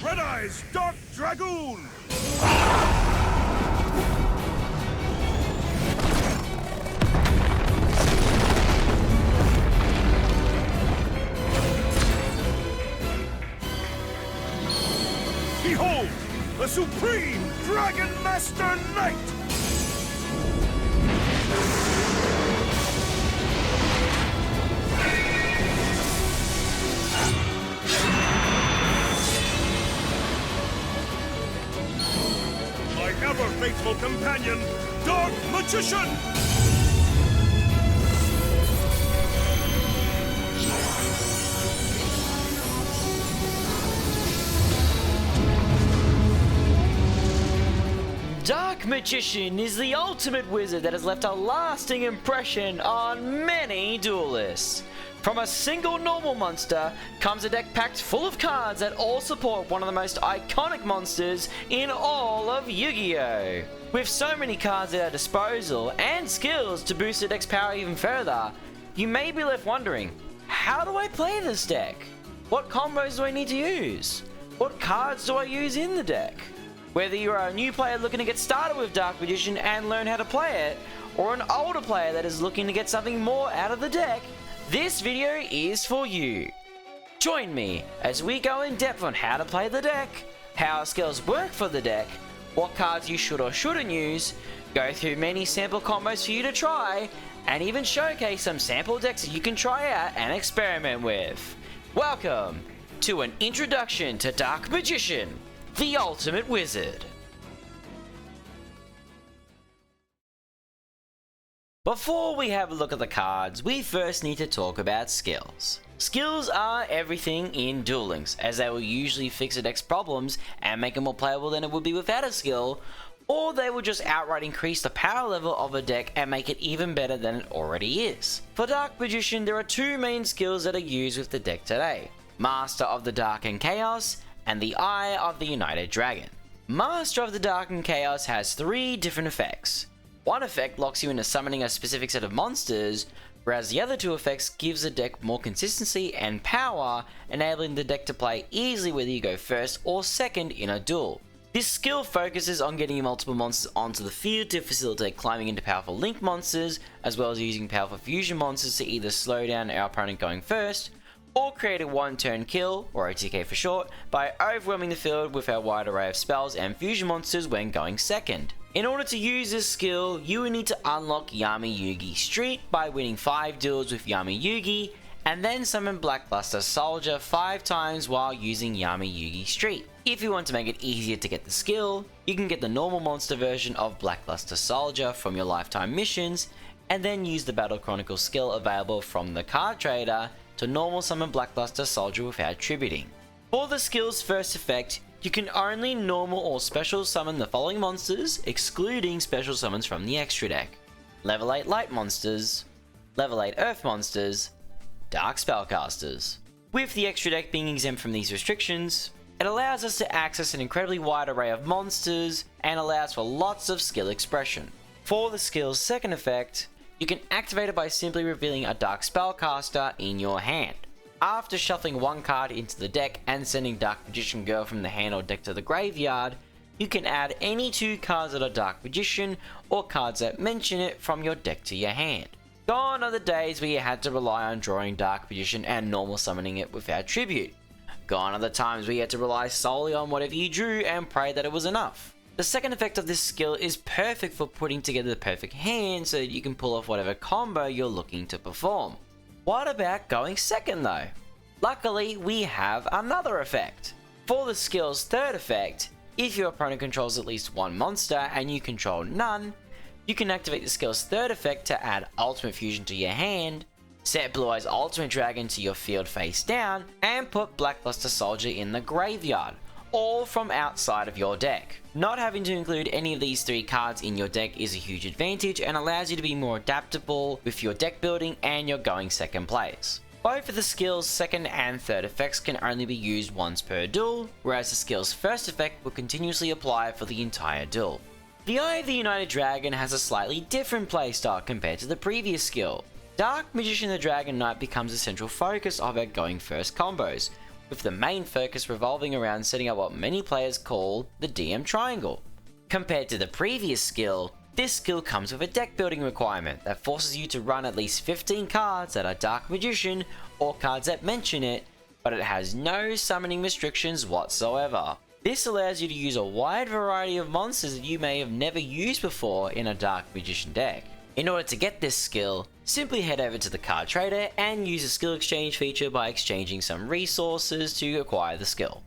Red Eyes, Dark Dragoon! Behold, the Supreme Dragon Master Knight! My ever-faithful companion, Dark Magician! Dark Magician is the ultimate wizard that has left a lasting impression on many duelists. From a single normal monster comes a deck packed full of cards that all support one of the most iconic monsters in all of Yu-Gi-Oh! With so many cards at our disposal and skills to boost the deck's power even further, you may be left wondering, how do I play this deck? What combos do I need to use? What cards do I use in the deck? Whether you are a new player looking to get started with Dark Magician and learn how to play it, or an older player that is looking to get something more out of the deck, this video is for you. Join me as we go in depth on how to play the deck, how skills work for the deck, what cards you should or shouldn't use, go through many sample combos for you to try, and even showcase some sample decks that you can try out and experiment with. Welcome to an introduction to Dark Magician, the ultimate wizard. Before we have a look at the cards, we first need to talk about skills. Skills are everything in Duel Links, as they will usually fix a deck's problems and make it more playable than it would be without a skill, or they will just outright increase the power level of a deck and make it even better than it already is. For Dark Magician, there are two main skills that are used with the deck today: Master of the Dark and Chaos, and the Eye of the United Dragon. Master of the Dark and Chaos has three different effects. One effect locks you into summoning a specific set of monsters, whereas the other two effects gives the deck more consistency and power, enabling the deck to play easily whether you go first or second in a duel. This skill focuses on getting multiple monsters onto the field to facilitate climbing into powerful link monsters, as well as using powerful fusion monsters to either slow down our opponent going first, or create a one-turn kill, or OTK for short, by overwhelming the field with our wide array of spells and fusion monsters when going second. In order to use this skill, you will need to unlock Yami Yugi Street by winning 5 duels with Yami Yugi, and then summon Blackluster Soldier 5 times while using Yami Yugi Street. If you want to make it easier to get the skill, you can get the normal monster version of Blackluster Soldier from your lifetime missions, and then use the Battle Chronicle skill available from the card trader to normal summon Blackluster Soldier without tributing. For the skill's first effect, you can only normal or special summon the following monsters, excluding special summons from the extra deck: Level 8 Light Monsters, Level 8 Earth Monsters, Dark Spellcasters. With the extra deck being exempt from these restrictions, it allows us to access an incredibly wide array of monsters and allows for lots of skill expression. For the skill's second effect, you can activate it by simply revealing a Dark Spellcaster in your hand. After shuffling one card into the deck and sending Dark Magician Girl from the hand or deck to the graveyard, you can add any 2 cards that are Dark Magician or cards that mention it from your deck to your hand. Gone are the days where you had to rely on drawing Dark Magician and normal summoning it without tribute. Gone are the times where you had to rely solely on whatever you drew and pray that it was enough. The second effect of this skill is perfect for putting together the perfect hand so that you can pull off whatever combo you're looking to perform. What about going second though? Luckily, we have another effect. For the skill's third effect, if your opponent controls at least one monster and you control none, you can activate the skill's third effect to add Ultimate Fusion to your hand, set Blue Eyes Ultimate Dragon to your field face down, and put Blackluster Soldier in the graveyard, all from outside of your deck. Not having to include any of these 3 cards in your deck is a huge advantage and allows you to be more adaptable with your deck building and your going second plays. Both of the skill's second and third effects can only be used once per duel, whereas the skill's first effect will continuously apply for the entire duel. The Eye of the United Dragon has a slightly different playstyle compared to the previous skill. Dark Magician the Dragon Knight becomes the central focus of our going first combos, with the main focus revolving around setting up what many players call the DM triangle. Compared to the previous skill, this skill comes with a deck building requirement that forces you to run at least 15 cards that are Dark Magician or cards that mention it, but it has no summoning restrictions whatsoever. This allows you to use a wide variety of monsters that you may have never used before in a Dark Magician deck. In order to get this skill, simply head over to the card trader and use the skill exchange feature by exchanging some resources to acquire the skill.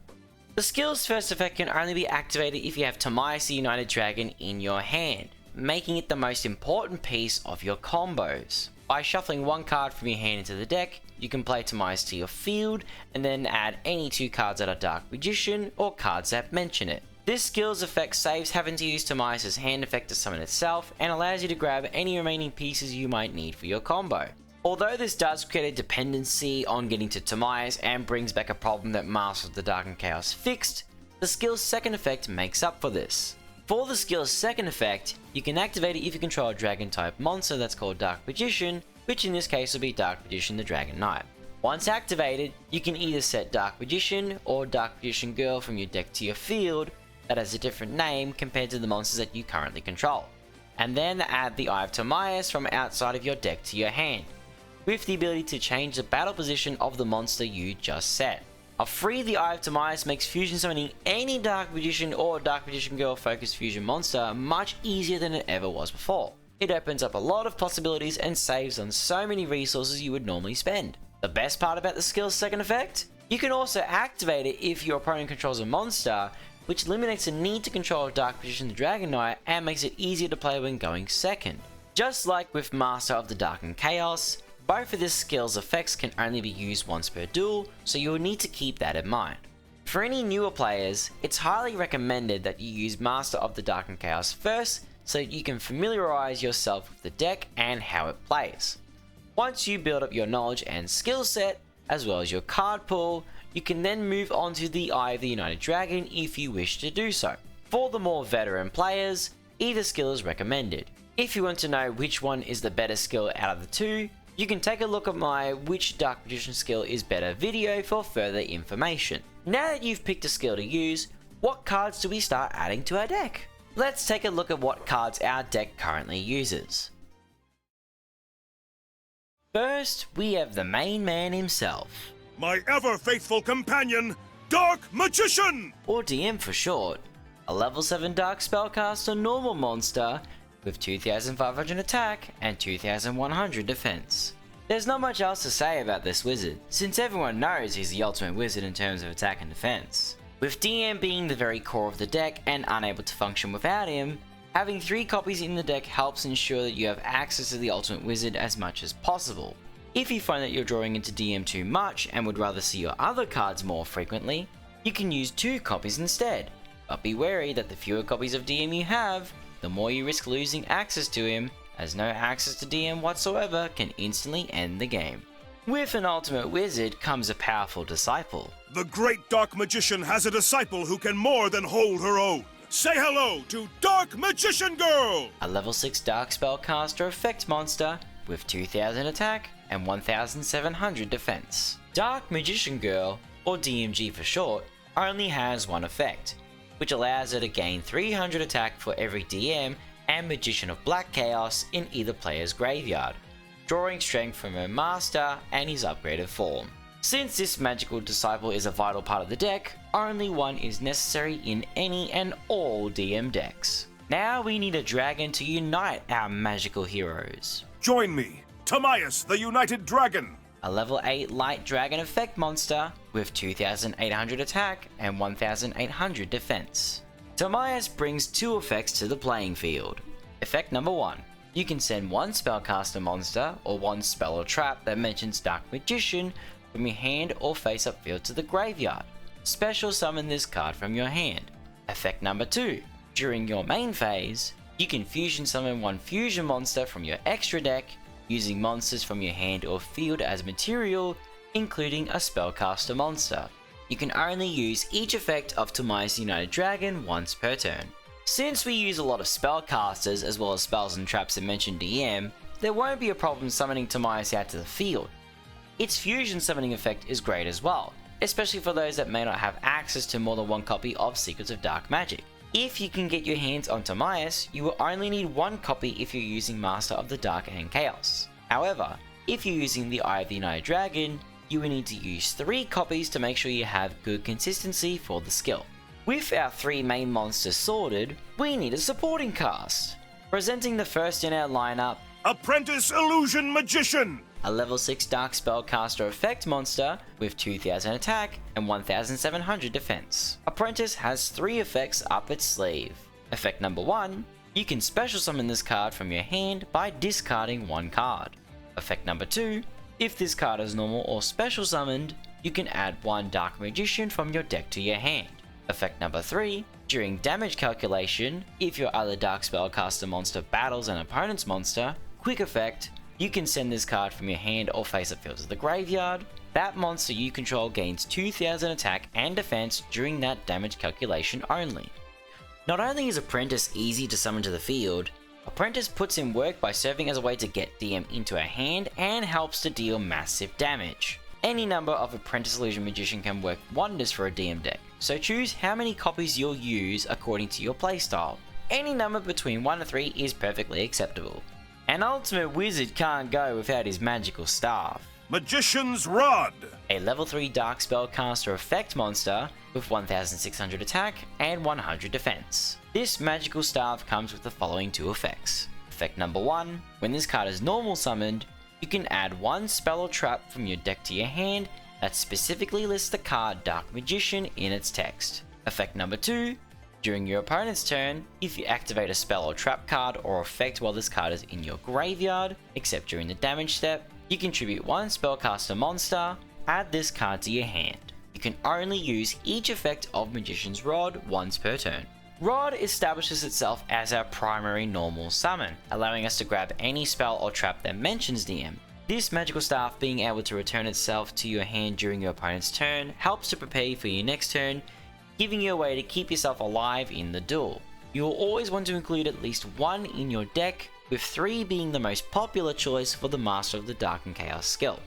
The skill's first effect can only be activated if you have TEotUD the UnitED Dragon in your hand, making it the most important piece of your combos. By shuffling one card from your hand into the deck, you can play TEotUD to your field and then add any 2 cards that are Dark Magician or cards that mention it. This skill's effect saves having to use TEotUD's hand effect to summon itself and allows you to grab any remaining pieces you might need for your combo. Although this does create a dependency on getting to TEotUD and brings back a problem that Master of the Dark and Chaos fixed, the skill's second effect makes up for this. For the skill's second effect, you can activate it if you control a dragon type monster that's called Dark Magician, which in this case will be Dark Magician the Dragon Knight. Once activated, you can either set Dark Magician or Dark Magician Girl from your deck to your field that has a different name compared to the monsters that you currently control, and then add the Eye of Timaeus from outside of your deck to your hand, with the ability to change the battle position of the monster you just set. A free the Eye of Timaeus makes fusion summoning any Dark Magician or Dark Magician Girl focused fusion monster much easier than it ever was before. It opens up a lot of possibilities and saves on so many resources you would normally spend. The best part about the skill's second effect? You can also activate it if your opponent controls a monster, which eliminates the need to control Dark Magician the Dragon Knight and makes it easier to play when going second. Just like with Master of the Dark and Chaos, both of this skill's effects can only be used once per duel, so you will need to keep that in mind. For any newer players, it's highly recommended that you use Master of the Dark and Chaos first so that you can familiarize yourself with the deck and how it plays. Once you build up your knowledge and skill set, as well as your card pool, you can then move on to the Eye of the UnitED Dragon if you wish to do so. For the more veteran players, either skill is recommended. If you want to know which one is the better skill out of the two, you can take a look at my Which Dark Magician Skill is Better video for further information. Now that you've picked a skill to use, what cards do we start adding to our deck? Let's take a look at what cards our deck currently uses. First, we have the main man himself, My ever-faithful companion, Dark Magician! or DM for short, a level 7 Dark Spellcaster normal monster with 2500 attack and 2100 defense. There's not much else to say about this wizard, since everyone knows he's the ultimate wizard in terms of attack and defense. With DM being the very core of the deck and unable to function without him, having 3 copies in the deck helps ensure that you have access to the ultimate wizard as much as possible. If you find that you're drawing into DM too much and would rather see your other cards more frequently, you can use 2 copies instead, but be wary that the fewer copies of DM you have, the more you risk losing access to him, as no access to DM whatsoever can instantly end the game. With an ultimate wizard comes a powerful disciple. The great Dark Magician has a disciple who can more than hold her own. Say hello to Dark Magician Girl! A level 6 Dark Spellcaster effect monster with 2000 attack and 1700 defense. Dark Magician Girl, or DMG for short, only has one effect, which allows her to gain 300 attack for every DM and Magician of Black Chaos in either player's graveyard, drawing strength from her master and his upgraded form. Since this magical disciple is a vital part of the deck, only one is necessary in any and all DM decks. Now we need a dragon to unite our magical heroes. Join me, TEotUD the UnitED Dragon! A level 8 light dragon effect monster with 2800 attack and 1800 defense. TEotUD brings 2 effects to the playing field. Effect number 1. You can send 1 spellcaster monster or 1 spell or trap that mentions Dark Magician from your hand or face up field to the graveyard. Special summon this card from your hand. Effect number 2. During your main phase, you can fusion summon 1 fusion monster from your extra deck using monsters from your hand or field as material, including a spellcaster monster. You can only use each effect of TEotUD the UnitED Dragon once per turn. Since we use a lot of spellcasters as well as spells and traps that mention DM, there won't be a problem summoning TEotUD out to the field. Its fusion summoning effect is great as well, especially for those that may not have access to more than one copy of Secrets of Dark Magic. If you can get your hands on Timaeus, you will only need one copy if you're using Master of the Dark and Chaos. However, if you're using the Eye of the United Dragon, you will need to use 3 copies to make sure you have good consistency for the skill. With our 3 main monsters sorted, we need a supporting cast. Presenting the first in our lineup, Apprentice Illusion Magician! A level 6 Dark Spellcaster effect monster with 2000 attack and 1700 defense. Apprentice has 3 effects up its sleeve. Effect number 1, you can special summon this card from your hand by discarding 1 card. Effect number 2, if this card is normal or special summoned, you can add 1 Dark Magician from your deck to your hand. Effect number 3, during damage calculation, if your other Dark Spellcaster monster battles an opponent's monster, quick effect, you can send this card from your hand or face-up field to the graveyard. That monster you control gains 2000 attack and defense during that damage calculation only. Not only is Apprentice easy to summon to the field, Apprentice puts in work by serving as a way to get DM into a hand and helps to deal massive damage. Any number of Apprentice Illusion Magician can work wonders for a DM deck, so choose how many copies you'll use according to your playstyle. Any number between 1 and 3 is perfectly acceptable. An ultimate wizard can't go without his magical staff. Magician's Rod! A level 3 Dark Spellcaster effect monster with 1600 attack and 100 defense. This magical staff comes with the following 2 effects. Effect number 1, when this card is normal summoned, you can add 1 spell or trap from your deck to your hand that specifically lists the card Dark Magician in its text. Effect number 2, during your opponent's turn, if you activate a spell or trap card or effect while this card is in your graveyard, except during the damage step, you contribute 1 spellcaster monster, add this card to your hand. You can only use each effect of Magician's Rod once per turn. Rod establishes itself as our primary normal summon, allowing us to grab any spell or trap that mentions DM. This magical staff being able to return itself to your hand during your opponent's turn helps to prepare you for your next turn, giving you a way to keep yourself alive in the duel. You will always want to include at least 1 in your deck, with 3 being the most popular choice for the Master of the Dark and Chaos skill.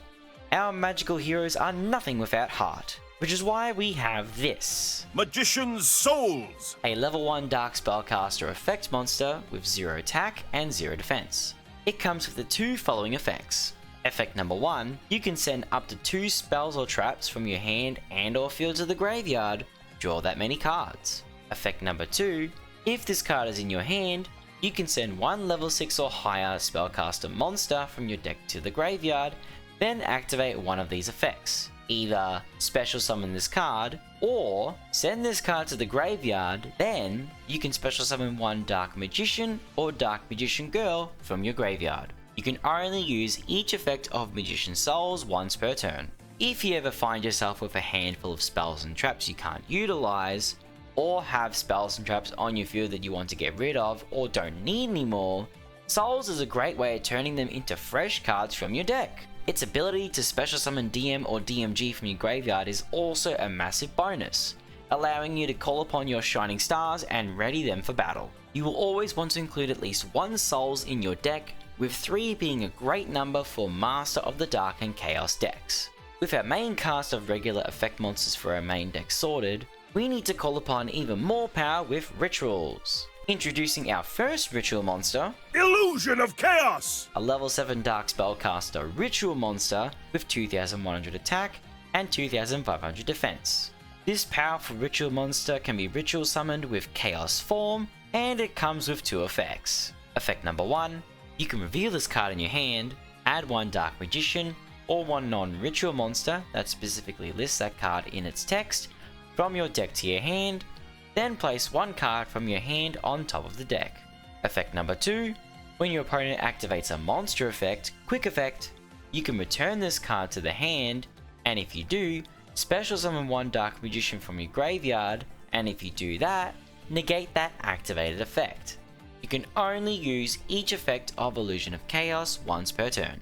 Our magical heroes are nothing without heart, which is why we have this. Magician's Souls! A level 1 Dark Spellcaster effect monster with 0 attack and 0 defense. It comes with the 2 following effects. Effect number 1, you can send up to 2 spells or traps from your hand and or field to the graveyard. Draw that many cards. Effect number 2, if this card is in your hand, you can send 1 level 6 or higher spellcaster monster from your deck to the graveyard, then activate one of these effects. Either special summon this card, or send this card to the graveyard, then you can special summon 1 Dark Magician or Dark Magician Girl from your graveyard. You can only use each effect of Magician Souls once per turn. If you ever find yourself with a handful of spells and traps you can't utilize, or have spells and traps on your field that you want to get rid of or don't need anymore, Souls is a great way of turning them into fresh cards from your deck. Its ability to special summon DM or DMG from your graveyard is also a massive bonus, allowing you to call upon your shining stars and ready them for battle. You will always want to include at least 1 Souls in your deck, with 3 being a great number for Master of the Dark and Chaos decks. With our main cast of regular effect monsters for our main deck sorted, we need to call upon even more power with rituals. Introducing our first ritual monster, Illusion of Chaos! A level 7 Dark Spellcaster ritual monster with 2100 attack and 2500 defense. This powerful ritual monster can be ritual summoned with Chaos form, and it comes with 2 effects. Effect number 1, you can reveal this card in your hand, add 1 Dark Magician or 1 non-ritual monster that specifically lists that card in its text from your deck to your hand, then place 1 card from your hand on top of the deck. Effect number 2, when your opponent activates a monster effect, quick effect, you can return this card to the hand, and if you do, special summon 1 Dark Magician from your graveyard, and if you do that, negate that activated effect. You can only use each effect of Illusion of Chaos once per turn.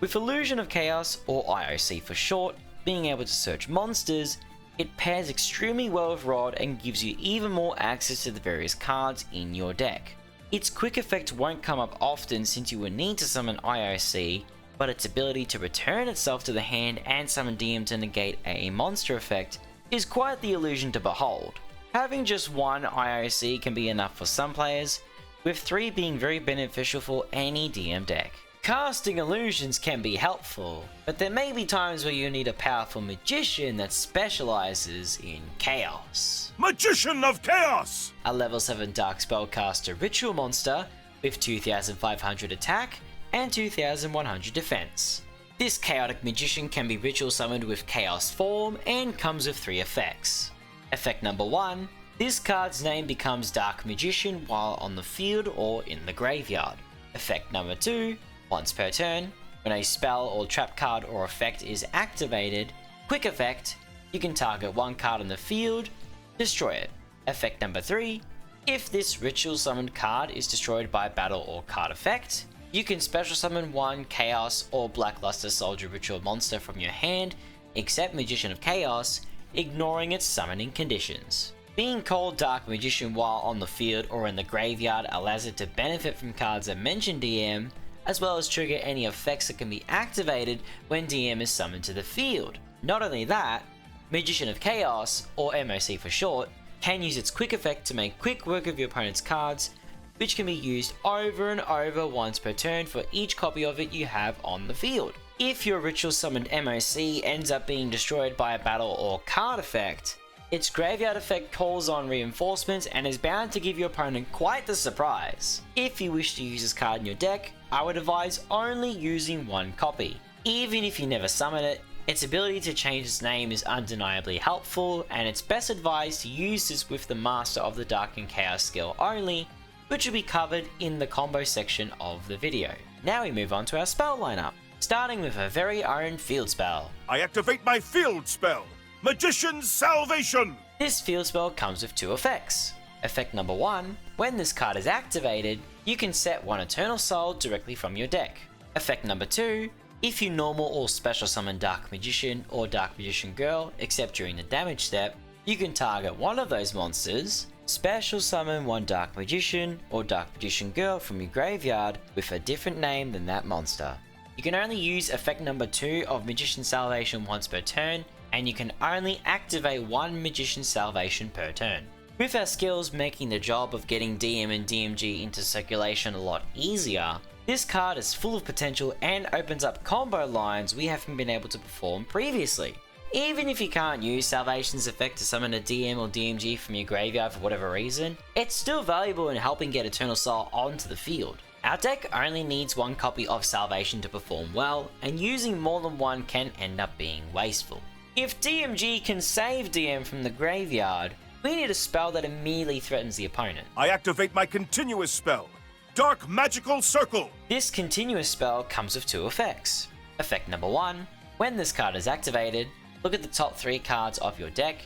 With Illusion of Chaos, or IOC for short, being able to search monsters, it pairs extremely well with Rod and gives you even more access to the various cards in your deck. Its quick effect won't come up often since you will need to summon IOC but its ability to return itself to the hand and summon DM to negate a monster effect is quite the illusion to behold. Having just one IOC can be enough for some players, with 3 being very beneficial for any DM deck. Casting illusions can be helpful, but there may be times where you need a powerful magician that specializes in chaos. Magician of Chaos! A level 7 dark spellcaster ritual monster with 2500 attack and 2100 defense. This chaotic magician can be ritual summoned with chaos form and comes with 3 effects. Effect number 1, this card's name becomes Dark Magician while on the field or in the graveyard. Effect number 2, once per turn, when a spell or trap card or effect is activated, quick effect, you can target one card on the field, destroy it. Effect number 3, if this ritual summoned card is destroyed by battle or card effect, you can special summon one Chaos or Blackluster Soldier ritual monster from your hand, except Magician of Chaos, ignoring its summoning conditions. Being called Dark Magician while on the field or in the graveyard allows it to benefit from cards that mention DM, as well as trigger any effects that can be activated when DM is summoned to the field. Not only that, Magician of Chaos, or MOC for short, can use its quick effect to make quick work of your opponent's cards, which can be used over and over once per turn for each copy of it you have on the field. If your ritual summoned MOC ends up being destroyed by a battle or card effect, its graveyard effect calls on reinforcements and is bound to give your opponent quite the surprise. If you wish to use this card in your deck, I would advise only using one copy. Even if you never summon it, its ability to change its name is undeniably helpful, and it's best advised to use this with the Master of the Dark and Chaos skill only, which will be covered in the combo section of the video. Now we move on to our spell lineup, starting with our very own field spell. I activate my field spell, Magician's Salvation! This field spell comes with 2 effects. Effect number 1, when this card is activated, you can set one Eternal Soul directly from your deck. Effect number 2, if you normal or special summon Dark Magician or Dark Magician Girl, except during the damage step, you can target one of those monsters, special summon one Dark Magician or Dark Magician Girl from your graveyard with a different name than that monster. You can only use effect number 2 of Magician's Salvation once per turn, and you can only activate one Magician's Salvation per turn. With our skills making the job of getting DM and DMG into circulation a lot easier, this card is full of potential and opens up combo lines we haven't been able to perform previously. Even if you can't use Salvation's effect to summon a DM or DMG from your graveyard for whatever reason, it's still valuable in helping get Eternal Soul onto the field. Our deck only needs one copy of Salvation to perform well, and using more than one can end up being wasteful. If DMG can save DM from the graveyard, we need a spell that immediately threatens the opponent. I activate my continuous spell, Dark Magical Circle! This continuous spell comes with 2 effects. Effect number 1, when this card is activated, look at the top 3 cards of your deck,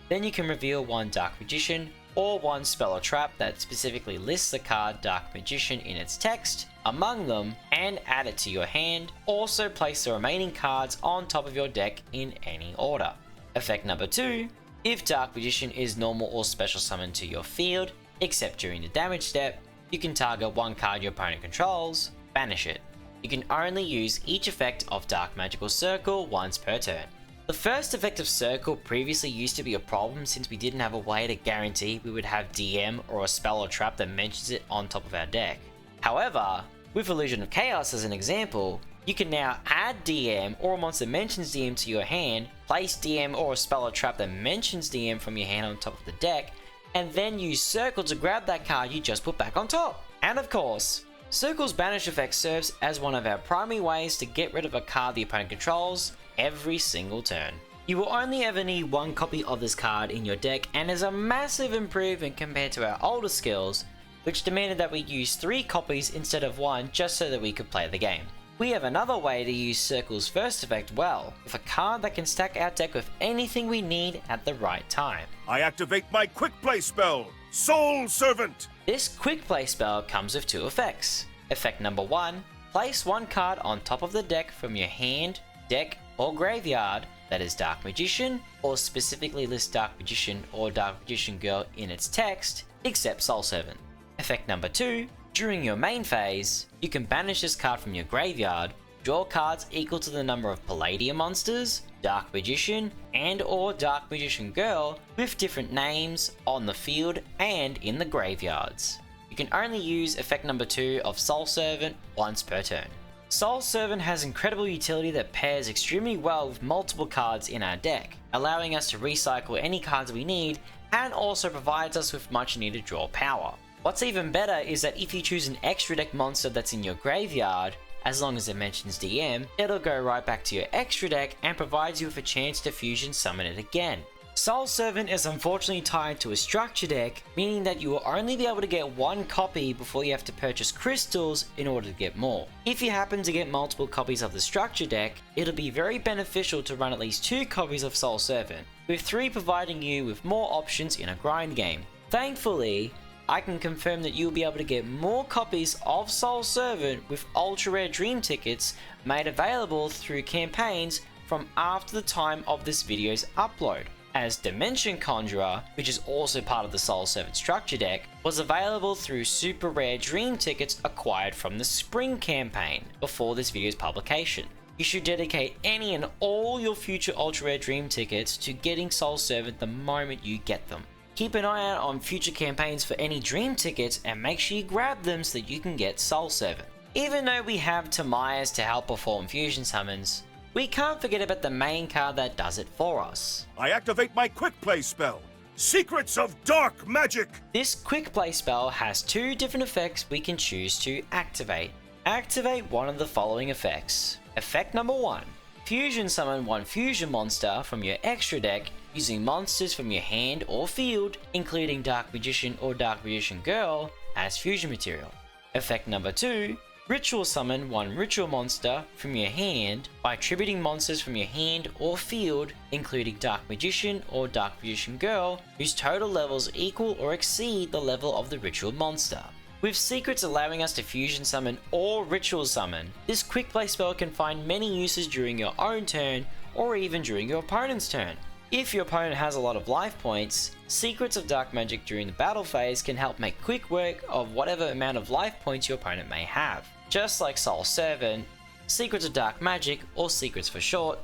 then you can reveal one Dark Magician or one spell or trap that specifically lists the card Dark Magician in its text among them and add it to your hand. Also place the remaining cards on top of your deck in any order. Effect number 2, if Dark Magician is normal or special summoned to your field, except during the damage step, you can target one card your opponent controls, banish it. You can only use each effect of Dark Magical Circle once per turn. The first effect of Circle previously used to be a problem since we didn't have a way to guarantee we would have DM or a spell or trap that mentions it on top of our deck. However, with Illusion of Chaos as an example, you can now add DM or a monster that mentions DM to your hand, place DM or a spell or trap that mentions DM from your hand on top of the deck, and then use Circle to grab that card you just put back on top. And of course, Circle's banish effect serves as one of our primary ways to get rid of a card the opponent controls every single turn. You will only ever need one copy of this card in your deck, and is a massive improvement compared to our older skills, which demanded that we use 3 copies instead of 1 just so that we could play the game. We have another way to use Circle's first effect well, with a card that can stack our deck with anything we need at the right time. I activate my quick play spell, Soul Servant! This quick play spell comes with 2 effects. Effect number 1, place one card on top of the deck from your hand, deck, or graveyard that is Dark Magician, or specifically list Dark Magician or Dark Magician Girl in its text, except Soul Servant. Effect number 2, during your main phase, you can banish this card from your graveyard, draw cards equal to the number of Palladium monsters, Dark Magician, and or Dark Magician Girl with different names on the field and in the graveyards. You can only use effect number 2 of Soul Servant once per turn. Soul Servant has incredible utility that pairs extremely well with multiple cards in our deck, allowing us to recycle any cards we need and also provides us with much needed draw power. What's even better is that if you choose an extra deck monster that's in your graveyard, as long as it mentions DM, it'll go right back to your extra deck and provides you with a chance to fusion summon it again. Soul Servant is unfortunately tied to a structure deck, meaning that you will only be able to get one copy before you have to purchase crystals in order to get more. If you happen to get multiple copies of the structure deck, it'll be very beneficial to run at least 2 copies of Soul Servant, with 3 providing you with more options in a grind game. Thankfully, I can confirm that you'll be able to get more copies of Soul Servant with ultra rare dream tickets made available through campaigns from after the time of this video's upload, as Dimension Conjurer, which is also part of the Soul Servant structure deck, was available through super rare dream tickets acquired from the spring campaign before this video's publication. You should dedicate any and all your future ultra rare dream tickets to getting Soul Servant the moment you get them. Keep an eye out on future campaigns for any dream tickets and make sure you grab them so that you can get Soul Servant. Even though we have Timaeus to help perform fusion summons, we can't forget about the main card that does it for us. I activate my quick play spell, Secrets of Dark Magic. This quick play spell has 2 different effects we can choose to activate. Activate one of the following effects. Effect number 1. Fusion summon 1 fusion monster from your extra deck using monsters from your hand or field, including Dark Magician or Dark Magician Girl, as fusion material. Effect number 2. Ritual summon 1 ritual monster from your hand by attributing monsters from your hand or field, including Dark Magician or Dark Magician Girl, whose total levels equal or exceed the level of the ritual monster. With secrets allowing us to fusion summon or ritual summon, this quick play spell can find many uses during your own turn or even during your opponent's turn. If your opponent has a lot of life points, Secrets of Dark Magic during the battle phase can help make quick work of whatever amount of life points your opponent may have. Just like Soul Servant, Secrets of Dark Magic, or Secrets for short,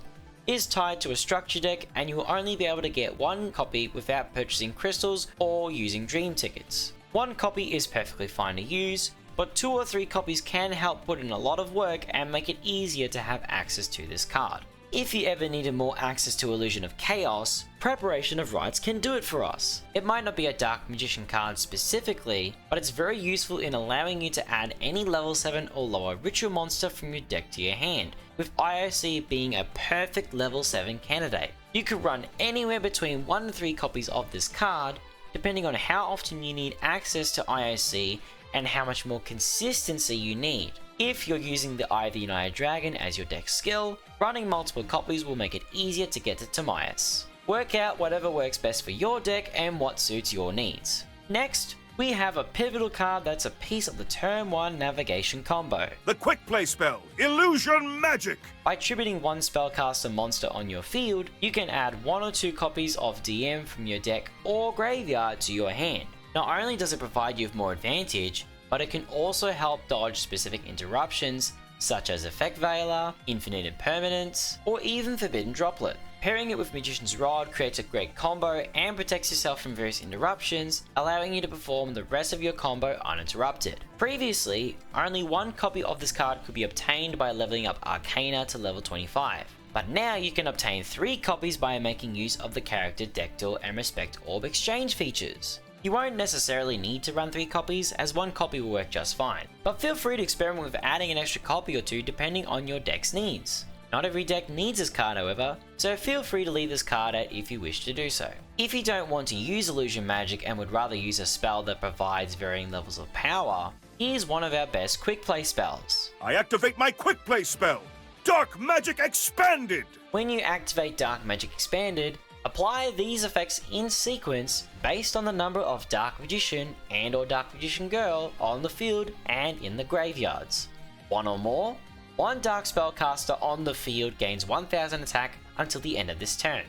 is tied to a structure deck and you will only be able to get 1 copy without purchasing crystals or using dream tickets. 1 copy is perfectly fine to use, but 2 or 3 copies can help put in a lot of work and make it easier to have access to this card. If you ever needed more access to Illusion of Chaos, Preparation of Rites can do it for us. It might not be a Dark Magician card specifically, but it's very useful in allowing you to add any level 7 or lower ritual monster from your deck to your hand, with IOC being a perfect level 7 candidate. You could run anywhere between 1 to 3 copies of this card, depending on how often you need access to IOC and how much more consistency you need. If you're using the Eye of the United Dragon as your deck skill, running multiple copies will make it easier to get to Timaeus. Work out whatever works best for your deck and what suits your needs. Next, we have a pivotal card that's a piece of the turn 1 navigation combo. The quick play spell, Illusion Magic. By attributing 1 spellcaster monster on your field, you can add 1 or 2 copies of DM from your deck or graveyard to your hand. Not only does it provide you with more advantage, but it can also help dodge specific interruptions such as Effect Veiler, Infinite Impermanence, or even Forbidden Droplet. Pairing it with Magician's Rod creates a great combo and protects yourself from various interruptions, allowing you to perform the rest of your combo uninterrupted. Previously, only 1 copy of this card could be obtained by leveling up Arcana to level 25. But now you can obtain 3 copies by making use of the character Deck Duel and Respect Orb exchange features. You won't necessarily need to run 3 copies, as 1 copy will work just fine, but feel free to experiment with adding an extra copy or 2 depending on your deck's needs. Not every deck needs this card however, so feel free to leave this card out if you wish to do so. If you don't want to use Illusion Magic and would rather use a spell that provides varying levels of power, here's one of our best quick play spells. I activate my quick play spell, Dark Magic Expanded. When you activate Dark Magic Expanded, apply these effects in sequence based on the number of Dark Magician and or Dark Magician Girl on the field and in the graveyards. 1 or more, 1 Dark Spellcaster on the field gains 1000 attack until the end of this turn.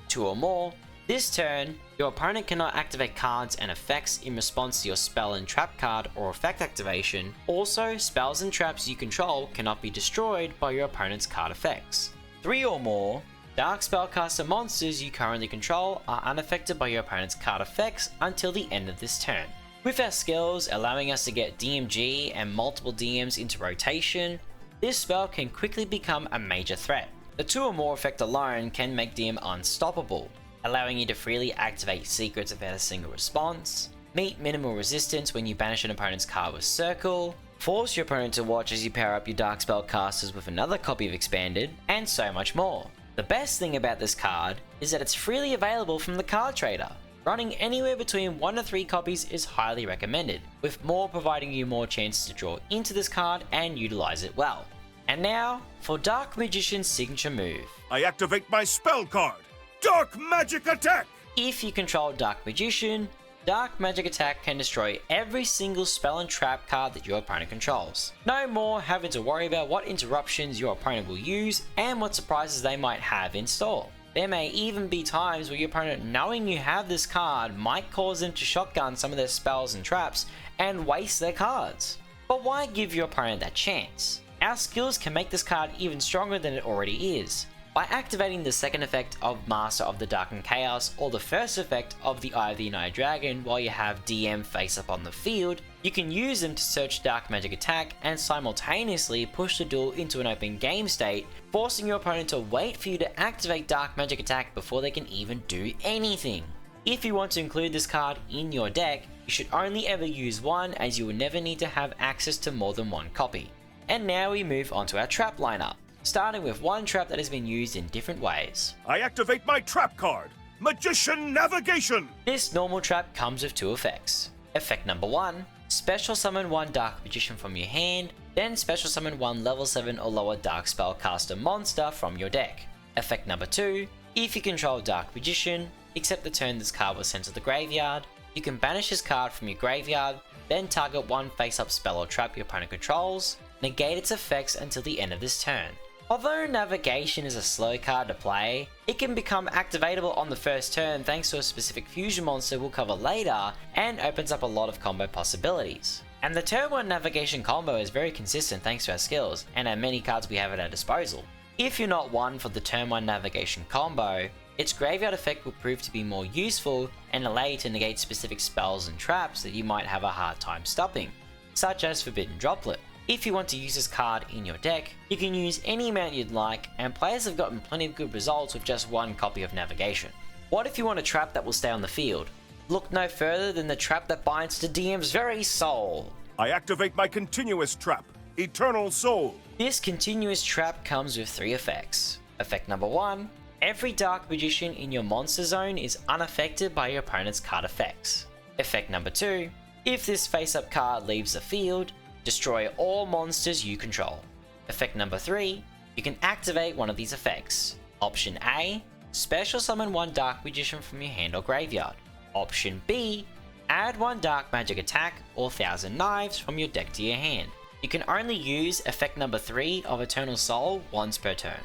2 or more, This turn, your opponent cannot activate cards and effects in response to your spell and trap card or effect activation. Also, spells and traps you control cannot be destroyed by your opponent's card effects. 3 or more Dark Spellcaster monsters you currently control are unaffected by your opponent's card effects until the end of this turn. With our skills allowing us to get DMG and multiple DMs into rotation, this spell can quickly become a major threat. The 2 or more effect alone can make DM unstoppable, allowing you to freely activate secrets without a single response, meet minimal resistance when you banish an opponent's card with Circle, force your opponent to watch as you power up your Dark Spellcasters with another copy of Expanded, and so much more. The best thing about this card is that it's freely available from the card trader. Running anywhere between 1 to 3 copies is highly recommended, with more providing you more chances to draw into this card and utilize it well. And now, for Dark Magician's signature move. I activate my spell card, Dark Magic Attack! If you control Dark Magician, Dark Magic Attack can destroy every single spell and trap card that your opponent controls. No more having to worry about what interruptions your opponent will use and what surprises they might have in store. There may even be times where your opponent, knowing you have this card, might cause them to shotgun some of their spells and traps and waste their cards. But why give your opponent that chance? Our skills can make this card even stronger than it already is. By activating the second effect of Master of the Darkened Chaos or the first effect of the Eye of the United Dragon while you have DM face up on the field, you can use them to search Dark Magic Attack and simultaneously push the duel into an open game state, forcing your opponent to wait for you to activate Dark Magic Attack before they can even do anything. If you want to include this card in your deck, you should only ever use one, as you will never need to have access to more than one copy. And now we move on to our trap lineup, starting with one trap that has been used in different ways. I activate my trap card, Magician Navigation! This normal trap comes with 2 effects. Effect number 1, special summon 1 Dark Magician from your hand, then special summon 1 level 7 or lower Dark Spellcaster monster from your deck. Effect number 2, if you control Dark Magician, except the turn this card was sent to the graveyard, you can banish this card from your graveyard, then target 1 face-up spell or trap your opponent controls, negate its effects until the end of this turn. Although Navigation is a slow card to play, it can become activatable on the first turn thanks to a specific fusion monster we'll cover later, and opens up a lot of combo possibilities. And the turn 1 Navigation combo is very consistent thanks to our skills, and how many cards we have at our disposal. If you're not one for the turn 1 Navigation combo, its graveyard effect will prove to be more useful and allow you to negate specific spells and traps that you might have a hard time stopping, such as Forbidden Droplet. If you want to use this card in your deck, you can use any amount you'd like, and players have gotten plenty of good results with just 1 copy of Navigation. What if you want a trap that will stay on the field? Look no further than the trap that binds to DM's very soul. I activate my continuous trap, Eternal Soul. This continuous trap comes with 3 effects. Effect number 1, every Dark Magician in your monster zone is unaffected by your opponent's card effects. Effect number 2, if this face-up card leaves the field, destroy all monsters you control. Effect number 3, you can activate one of these effects. Option A, special summon 1 Dark Magician from your hand or graveyard. Option B, add 1 Dark Magic Attack or 1000 Knives from your deck to your hand. You can only use effect number 3 of Eternal Soul once per turn.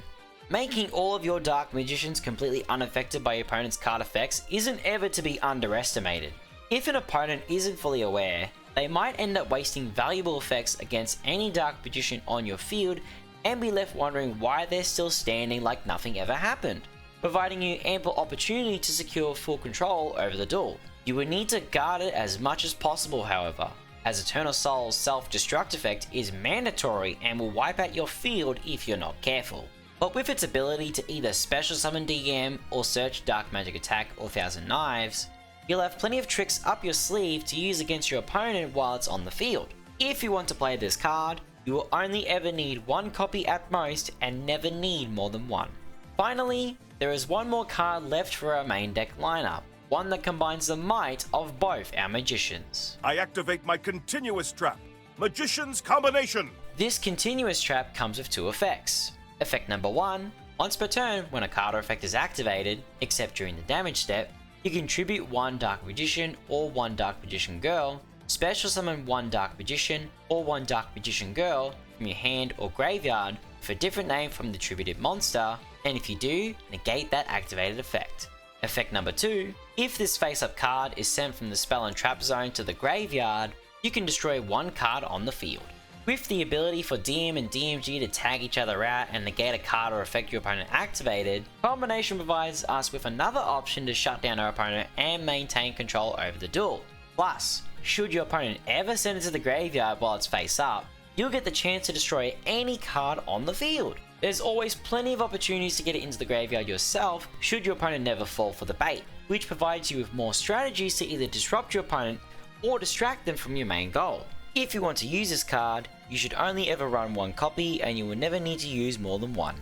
Making all of your Dark Magicians completely unaffected by your opponent's card effects isn't ever to be underestimated. If an opponent isn't fully aware, they might end up wasting valuable effects against any Dark Magician on your field and be left wondering why they're still standing like nothing ever happened, providing you ample opportunity to secure full control over the duel. You will need to guard it as much as possible, however, as Eternal Soul's self-destruct effect is mandatory and will wipe out your field if you're not careful. But with its ability to either special summon DM or search Dark Magic Attack or 1000 Knives, you'll have plenty of tricks up your sleeve to use against your opponent while it's on the field. If you want to play this card, you will only ever need 1 copy at most and never need more than 1. Finally, there is one more card left for our main deck lineup, one that combines the might of both our magicians. I activate my continuous trap, Magician's Combination. This continuous trap comes with 2 effects. Effect number 1, once per turn when a card or effect is activated, except during the damage step, you contribute 1 Dark Magician or 1 Dark Magician Girl, special summon 1 Dark Magician or 1 Dark Magician Girl from your hand or graveyard with a different name from the attributed monster, and if you do, negate that activated effect. Effect number 2, if this face-up card is sent from the spell and trap zone to the graveyard, you can destroy one card on the field. With the ability for DM and DMG to tag each other out and negate a card or effect your opponent activated, Combination provides us with another option to shut down our opponent and maintain control over the duel. Plus, should your opponent ever send it to the graveyard while it's face up, you'll get the chance to destroy any card on the field. There's always plenty of opportunities to get it into the graveyard yourself should your opponent never fall for the bait, which provides you with more strategies to either disrupt your opponent or distract them from your main goal. If you want to use this card, you should only ever run one copy and you will never need to use more than one.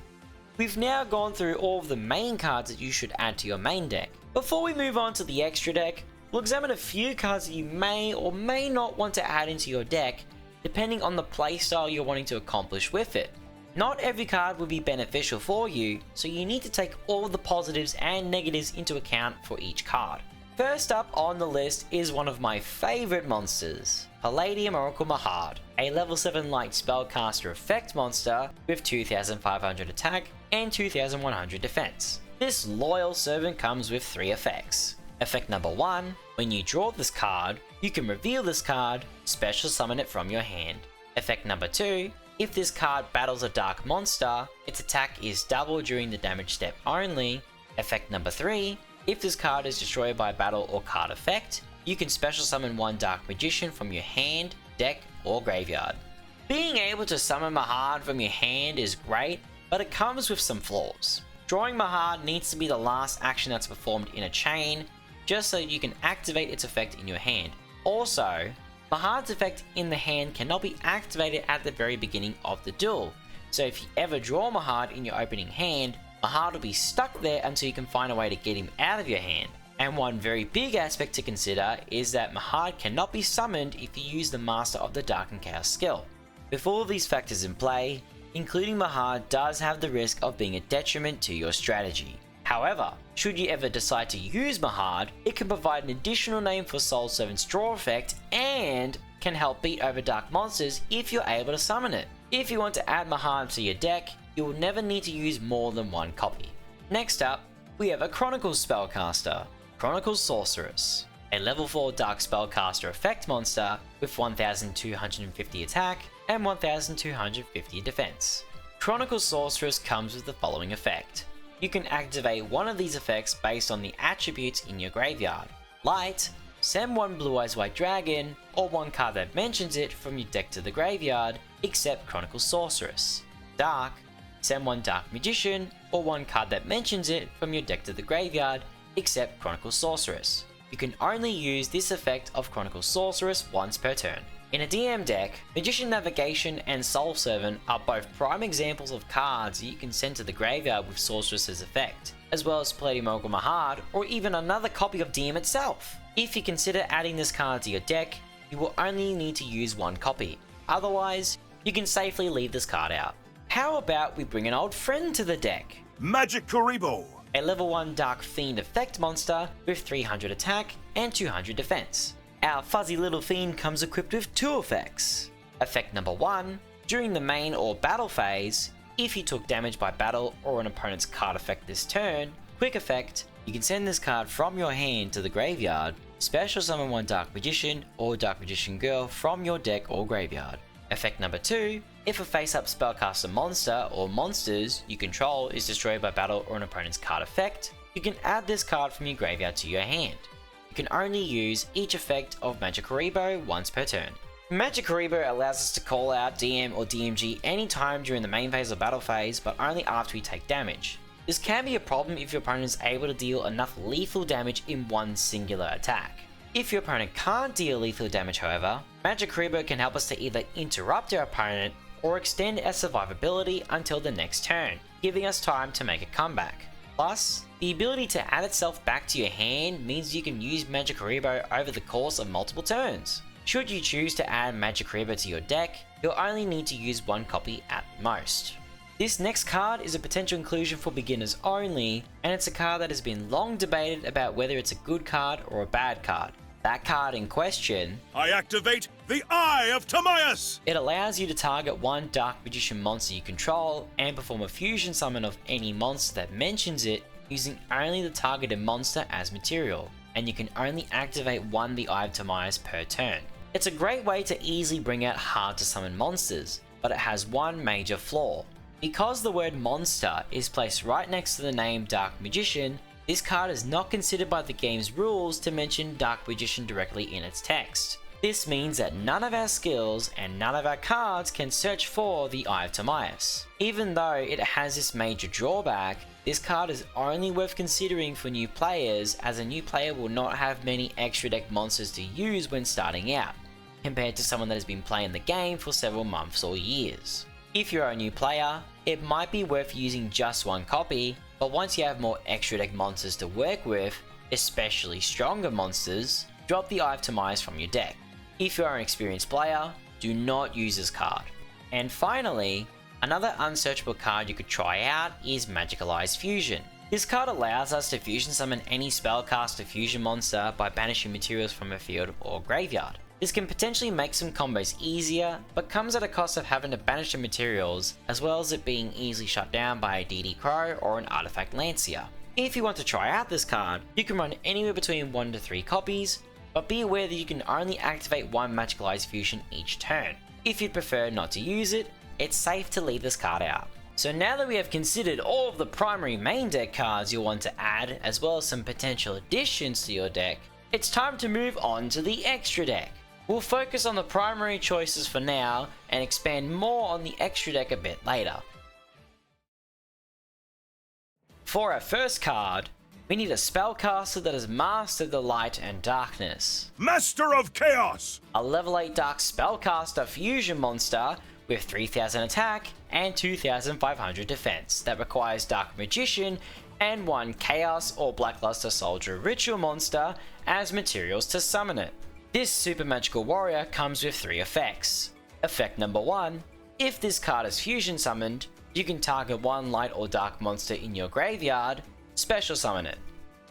We've now gone through all of the main cards that you should add to your main deck. Before we move on to the extra deck, we'll examine a few cards that you may or may not want to add into your deck, depending on the playstyle you're wanting to accomplish with it. Not every card will be beneficial for you, so you need to take all the positives and negatives into account for each card. First up on the list is one of my favourite monsters, Palladium Oracle Mahad, a level 7 light spellcaster effect monster with 2500 attack and 2100 defense. This loyal servant comes with 3 effects. Effect number 1, when you draw this card, you can reveal this card, special summon it from your hand. Effect number 2, if this card battles a dark monster, its attack is double during the damage step only. Effect number 3, if this card is destroyed by a battle or card effect, you can special summon one Dark Magician from your hand, deck, or graveyard. Being able to summon Mahad from your hand is great, but it comes with some flaws. Drawing Mahad needs to be the last action that's performed in a chain, just so you can activate its effect in your hand. Also, Mahad's effect in the hand cannot be activated at the very beginning of the duel, so if you ever draw Mahad in your opening hand, Mahad will be stuck there until you can find a way to get him out of your hand. And one very big aspect to consider is that Mahad cannot be summoned if you use the Master of the Dark and Chaos skill. With all of these factors in play, including Mahad does have the risk of being a detriment to your strategy. However, should you ever decide to use Mahad, it can provide an additional name for Soul Servant's draw effect and can help beat over dark monsters if you're able to summon it. If you want to add Mahad to your deck, you will never need to use more than one copy. Next up, we have a Chronicles spellcaster, Chronicles Sorceress, a level 4 dark spellcaster effect monster with 1250 attack and 1250 defense. Chronicles Sorceress comes with the following effect. You can activate one of these effects based on the attributes in your graveyard. Light, send one Blue Eyes White Dragon, or one card that mentions it from your deck to the graveyard, except Chronicles Sorceress. Dark, send one Dark Magician, or one card that mentions it from your deck to the graveyard, except Chronicles Sorceress. You can only use this effect of Chronicles Sorceress once per turn. In a DM deck, Magician Navigation and Soul Servant are both prime examples of cards that you can send to the graveyard with Sorceress's effect, as well as Palladium Oracle Mahad, or even another copy of DM itself. If you consider adding this card to your deck, you will only need to use one copy. Otherwise, you can safely leave this card out. How about we bring an old friend to the deck? Magic Karibo, a level 1 Dark Fiend effect monster with 300 attack and 200 defense. Our fuzzy little fiend comes equipped with 2 effects. Effect number 1, during the main or battle phase, if you took damage by battle or an opponent's card effect this turn, quick effect, you can send this card from your hand to the graveyard, special summon one Dark Magician or Dark Magician Girl from your deck or graveyard. Effect number 2, if a face-up spellcaster monster or monsters you control is destroyed by battle or an opponent's card effect, you can add this card from your graveyard to your hand. You can only use each effect of Magic Karibo once per turn. Magic Karibo allows us to call out DM or DMG anytime during the main phase or battle phase, but only after we take damage. This can be a problem if your opponent is able to deal enough lethal damage in one singular attack. If your opponent can't deal lethal damage however, Magic Karibo can help us to either interrupt our opponent or extend our survivability until the next turn, giving us time to make a comeback. Plus, the ability to add itself back to your hand means you can use Magic Karibo over the course of multiple turns. Should you choose to add Magic Karibo to your deck, you'll only need to use one copy at most. This next card is a potential inclusion for beginners only, and it's a card that has been long debated about whether it's a good card or a bad card. That card in question, I activate the Eye of Timaeus! It allows you to target one Dark Magician monster you control and perform a fusion summon of any monster that mentions it using only the targeted monster as material, and you can only activate one the Eye of Timaeus per turn. It's a great way to easily bring out hard to summon monsters, but it has one major flaw. Because the word monster is placed right next to the name Dark Magician, this card is not considered by the game's rules to mention Dark Magician directly in its text. This means that none of our skills and none of our cards can search for the Eye of Timaeus. Even though it has this major drawback, this card is only worth considering for new players, as a new player will not have many extra deck monsters to use when starting out, compared to someone that has been playing the game for several months or years. If you're a new player, it might be worth using just one copy, but once you have more extra deck monsters to work with, especially stronger monsters, drop the Eye of Timaeus from your deck. If you are an experienced player, do not use this card. And finally, another unsearchable card you could try out is Magical Eyes Fusion. This card allows us to fusion summon any spellcaster fusion monster by banishing materials from a field or graveyard. This can potentially make some combos easier, but comes at a cost of having to banish the materials, as well as it being easily shut down by a DD Crow or an Artifact Lancier. If you want to try out this card, you can run anywhere between 1 to 3 copies, but be aware that you can only activate one Magical Eyes Fusion each turn. If you'd prefer not to use it, it's safe to leave this card out. So now that we have considered all of the primary main deck cards you'll want to add, as well as some potential additions to your deck, it's time to move on to the extra deck. We'll focus on the primary choices for now, and expand more on the extra deck a bit later. For our first card, we need a spellcaster that has mastered the light and darkness. Master of Chaos! A level 8 dark spellcaster fusion monster with 3000 attack and 2500 defense that requires Dark Magician and 1 Chaos or Blackluster Soldier ritual monster as materials to summon it. This super magical warrior comes with 3 effects. Effect number 1, if this card is fusion summoned, you can target 1 light or dark monster in your graveyard, special summon it.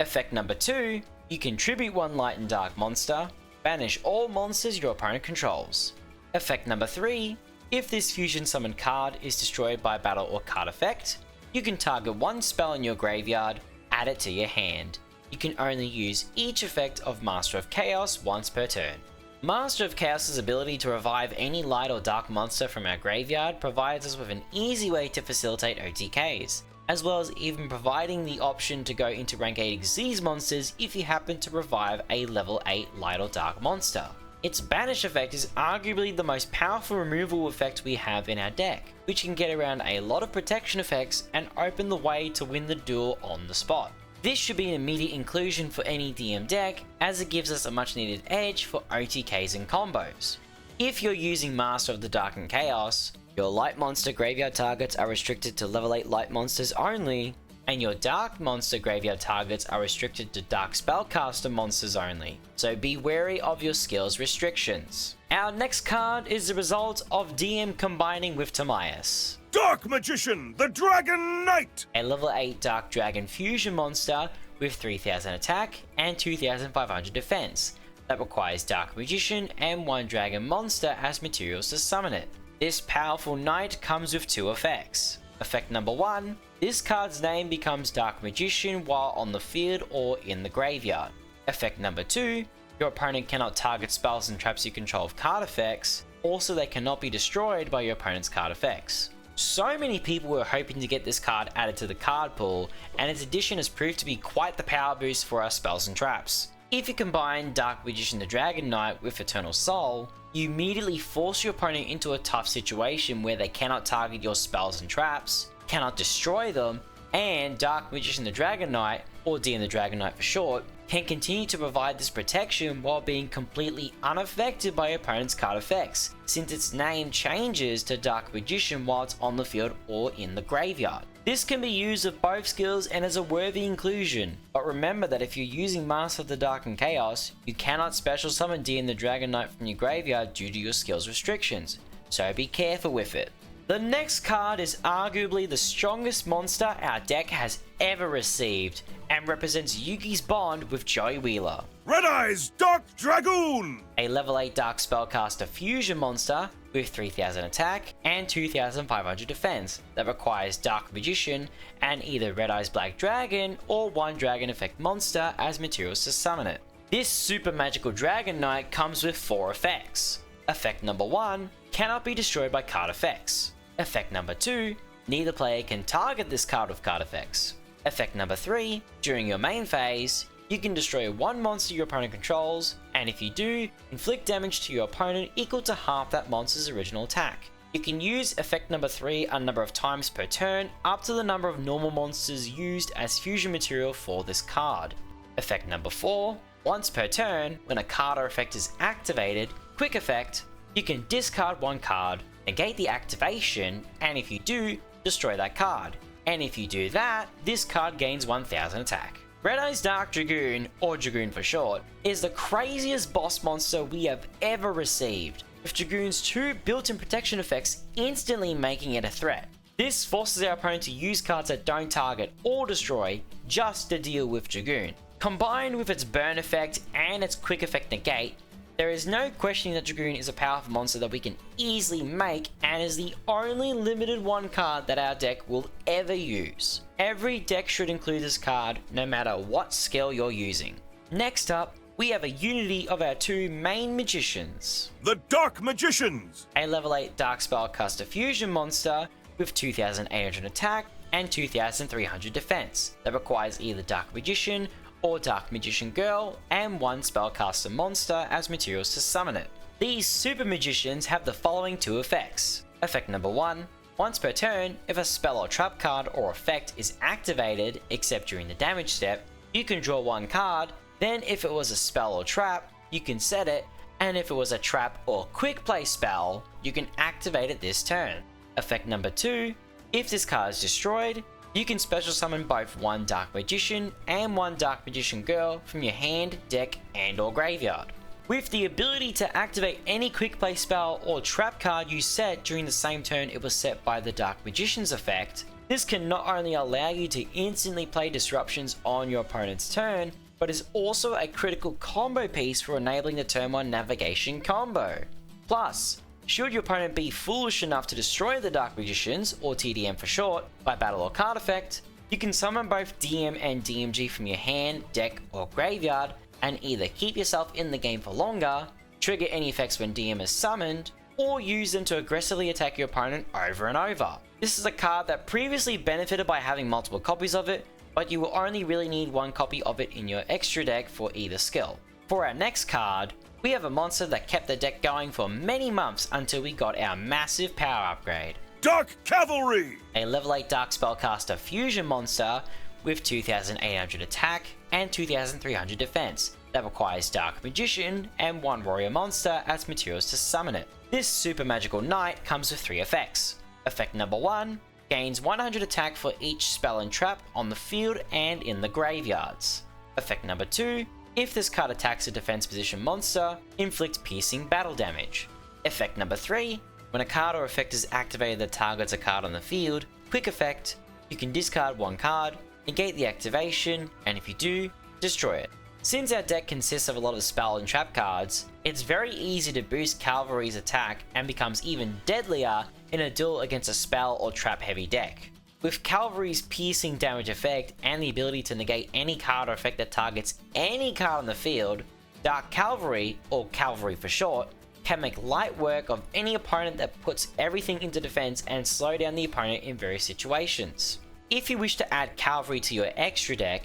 Effect number 2, you can tribute 1 light and dark monster, banish all monsters your opponent controls. Effect number 3, if this fusion summoned card is destroyed by a battle or card effect, you can target 1 spell in your graveyard, add it to your hand. You can only use each effect of Master of Chaos once per turn. Master of Chaos's ability to revive any light or dark monster from our graveyard provides us with an easy way to facilitate OTKs, as well as even providing the option to go into rank 8 Xyz monsters if you happen to revive a level 8 light or dark monster. Its banish effect is arguably the most powerful removal effect we have in our deck, which can get around a lot of protection effects and open the way to win the duel on the spot. This should be an immediate inclusion for any DM deck, as it gives us a much needed edge for OTKs and combos. If you're using Master of the Dark and Chaos, your light monster graveyard targets are restricted to level 8 light monsters only, and your dark monster graveyard targets are restricted to dark spellcaster monsters only, so be wary of your skills restrictions. Our next card is the result of DM combining with Timaeus. Dark Magician, the Dragon Knight! A level 8 Dark Dragon fusion monster with 3000 attack and 2500 defense that requires Dark Magician and 1 Dragon monster as materials to summon it. This powerful knight comes with 2 effects. Effect number 1, this card's name becomes Dark Magician while on the field or in the graveyard. Effect number 2, your opponent cannot target spells and traps you control with card effects, also they cannot be destroyed by your opponent's card effects. So many people were hoping to get this card added to the card pool, and its addition has proved to be quite the power boost for our spells and traps. If you combine Dark Magician the Dragon Knight with Eternal Soul, you immediately force your opponent into a tough situation where they cannot target your spells and traps, cannot destroy them, and Dark Magician the Dragon Knight, or DM the Dragon Knight for short, can continue to provide this protection while being completely unaffected by your opponent's card effects, since its name changes to Dark Magician while it's on the field or in the graveyard. This can be used with both skills and is a worthy inclusion, but remember that if you're using Master of the Dark and Chaos, you cannot special summon DM the Dragon Knight from your graveyard due to your skills restrictions, so be careful with it. The next card is arguably the strongest monster our deck has ever received, and represents Yugi's bond with Joey Wheeler. Red Eyes Dark Dragoon! A level 8 Dark Spellcaster fusion monster with 3000 attack and 2500 defense that requires Dark Magician and either Red Eyes Black Dragon or one Dragon Effect monster as materials to summon it. This super magical Dragon Knight comes with 4 effects. Effect number 1, cannot be destroyed by card effects. Effect number 2, neither player can target this card with card effects. Effect number 3, during your main phase, you can destroy one monster your opponent controls, and if you do, inflict damage to your opponent equal to half that monster's original attack. You can use effect number 3 a number of times per turn, up to the number of normal monsters used as fusion material for this card. Effect number 4, once per turn, when a card or effect is activated, quick effect, you can discard one card, negate the activation, and if you do, destroy that card. And if you do that, this card gains 1000 attack. Red Eyes Dark Dragoon, or Dragoon for short, is the craziest boss monster we have ever received, with Dragoon's 2 built-in protection effects instantly making it a threat. This forces our opponent to use cards that don't target or destroy just to deal with Dragoon. Combined with its burn effect and its quick effect negate, there is no questioning that Dragoon is a powerful monster that we can easily make and is the only limited one card that our deck will ever use. Every deck should include this card no matter what skill you're using. Next up, we have a unity of our 2 main magicians. The Dark Magicians! A level 8 Dark Spellcaster Fusion monster with 2800 attack and 2300 defense that requires either Dark Magician or Dark Magician Girl, and one Spellcaster monster as materials to summon it. These Super Magicians have the following 2 effects. Effect number 1, once per turn, if a spell or trap card or effect is activated, except during the damage step, you can draw one card, then if it was a spell or trap, you can set it, and if it was a trap or quick play spell, you can activate it this turn. Effect number 2, if this card is destroyed, you can special summon both one Dark Magician and one Dark Magician Girl from your hand, deck, and or graveyard. With the ability to activate any quick play spell or trap card you set during the same turn it was set by the Dark Magician's effect, this can not only allow you to instantly play disruptions on your opponent's turn, but is also a critical combo piece for enabling the turn 1 navigation combo. Plus, should your opponent be foolish enough to destroy the Dark Magicians, or TDM for short, by battle or card effect, you can summon both DM and DMG from your hand, deck, or graveyard, and either keep yourself in the game for longer, trigger any effects when DM is summoned, or use them to aggressively attack your opponent over and over. This is a card that previously benefited by having multiple copies of it, but you will only really need one copy of it in your extra deck for either skill. For our next card, we have a monster that kept the deck going for many months until we got our massive power upgrade. Dark Cavalry! A level 8 Dark Spellcaster Fusion monster with 2800 attack and 2300 defense that requires Dark Magician and one Warrior monster as materials to summon it. This super magical knight comes with 3 effects. Effect number 1, gains 100 attack for each spell and trap on the field and in the graveyards. Effect number 2, if this card attacks a defense position monster, inflict piercing battle damage. Effect number 3, when a card or effect is activated that targets a card on the field, quick effect, you can discard one card, negate the activation, and if you do, destroy it. Since our deck consists of a lot of spell and trap cards, it's very easy to boost Cavalry's attack and becomes even deadlier in a duel against a spell or trap heavy deck. With Cavalry's piercing damage effect and the ability to negate any card or effect that targets any card on the field, Dark Cavalry, or Cavalry for short, can make light work of any opponent that puts everything into defense and slow down the opponent in various situations. If you wish to add Cavalry to your extra deck,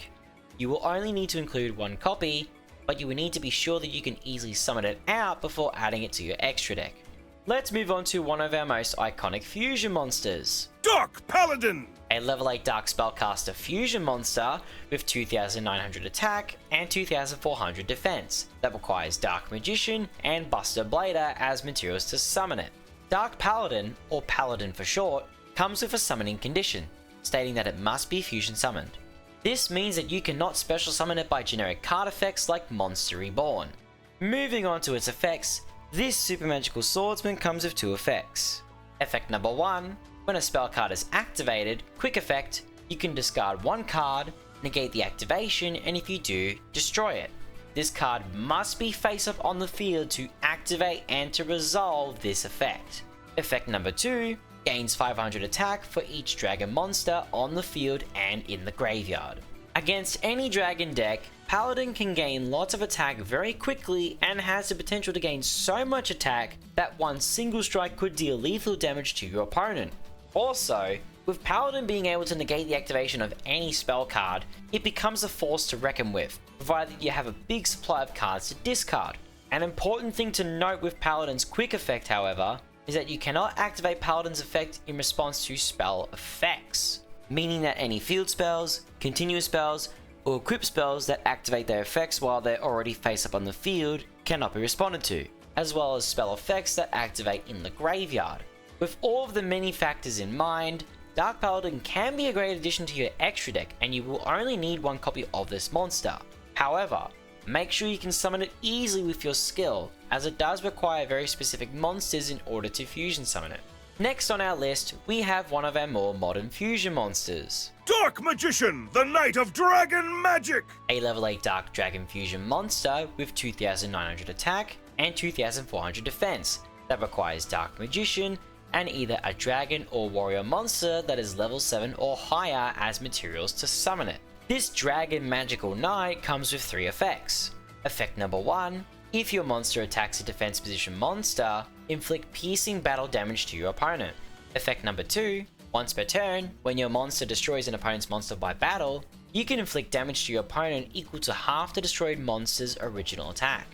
you will only need to include one copy, but you will need to be sure that you can easily summon it out before adding it to your extra deck. Let's move on to one of our most iconic fusion monsters. Dark Paladin! A level 8 Dark Spellcaster Fusion monster with 2900 attack and 2400 defense that requires Dark Magician and Buster Blader as materials to summon it. Dark Paladin, or Paladin for short, comes with a summoning condition, stating that it must be fusion summoned. This means that you cannot special summon it by generic card effects like Monster Reborn. Moving on to its effects, this super magical swordsman comes with 2 effects. Effect number 1, when a spell card is activated, quick effect, you can discard one card, negate the activation, and if you do, destroy it. this card must be face up on the field to activate and to resolve this effect. Effect number 2 gains 500 attack for each dragon monster on the field and in the graveyard. Against any dragon deck, Paladin can gain lots of attack very quickly and has the potential to gain so much attack that one single strike could deal lethal damage to your opponent. Also, with Paladin being able to negate the activation of any spell card, it becomes a force to reckon with, provided you have a big supply of cards to discard. An important thing to note with Paladin's quick effect, however, is that you cannot activate Paladin's effect in response to spell effects, meaning that any field spells, continuous spells, or equip spells that activate their effects while they're already face up on the field cannot be responded to, as well as spell effects that activate in the graveyard. With all of the many factors in mind, Dark Paladin can be a great addition to your extra deck, and you will only need one copy of this monster. However, make sure you can summon it easily with your skill, as it does require very specific monsters in order to fusion summon it. Next on our list, we have one of our more modern fusion monsters. Dark Magician, the Knight of Dragon Magic! A level 8 Dark Dragon fusion monster with 2900 attack and 2400 defense that requires Dark Magician and either a dragon or warrior monster that is level 7 or higher as materials to summon it. This dragon magical knight comes with 3 effects. Effect number 1, if your monster attacks a defense position monster, inflict piercing battle damage to your opponent. Effect number 2, once per turn, when your monster destroys an opponent's monster by battle, you can inflict damage to your opponent equal to half the destroyed monster's original attack.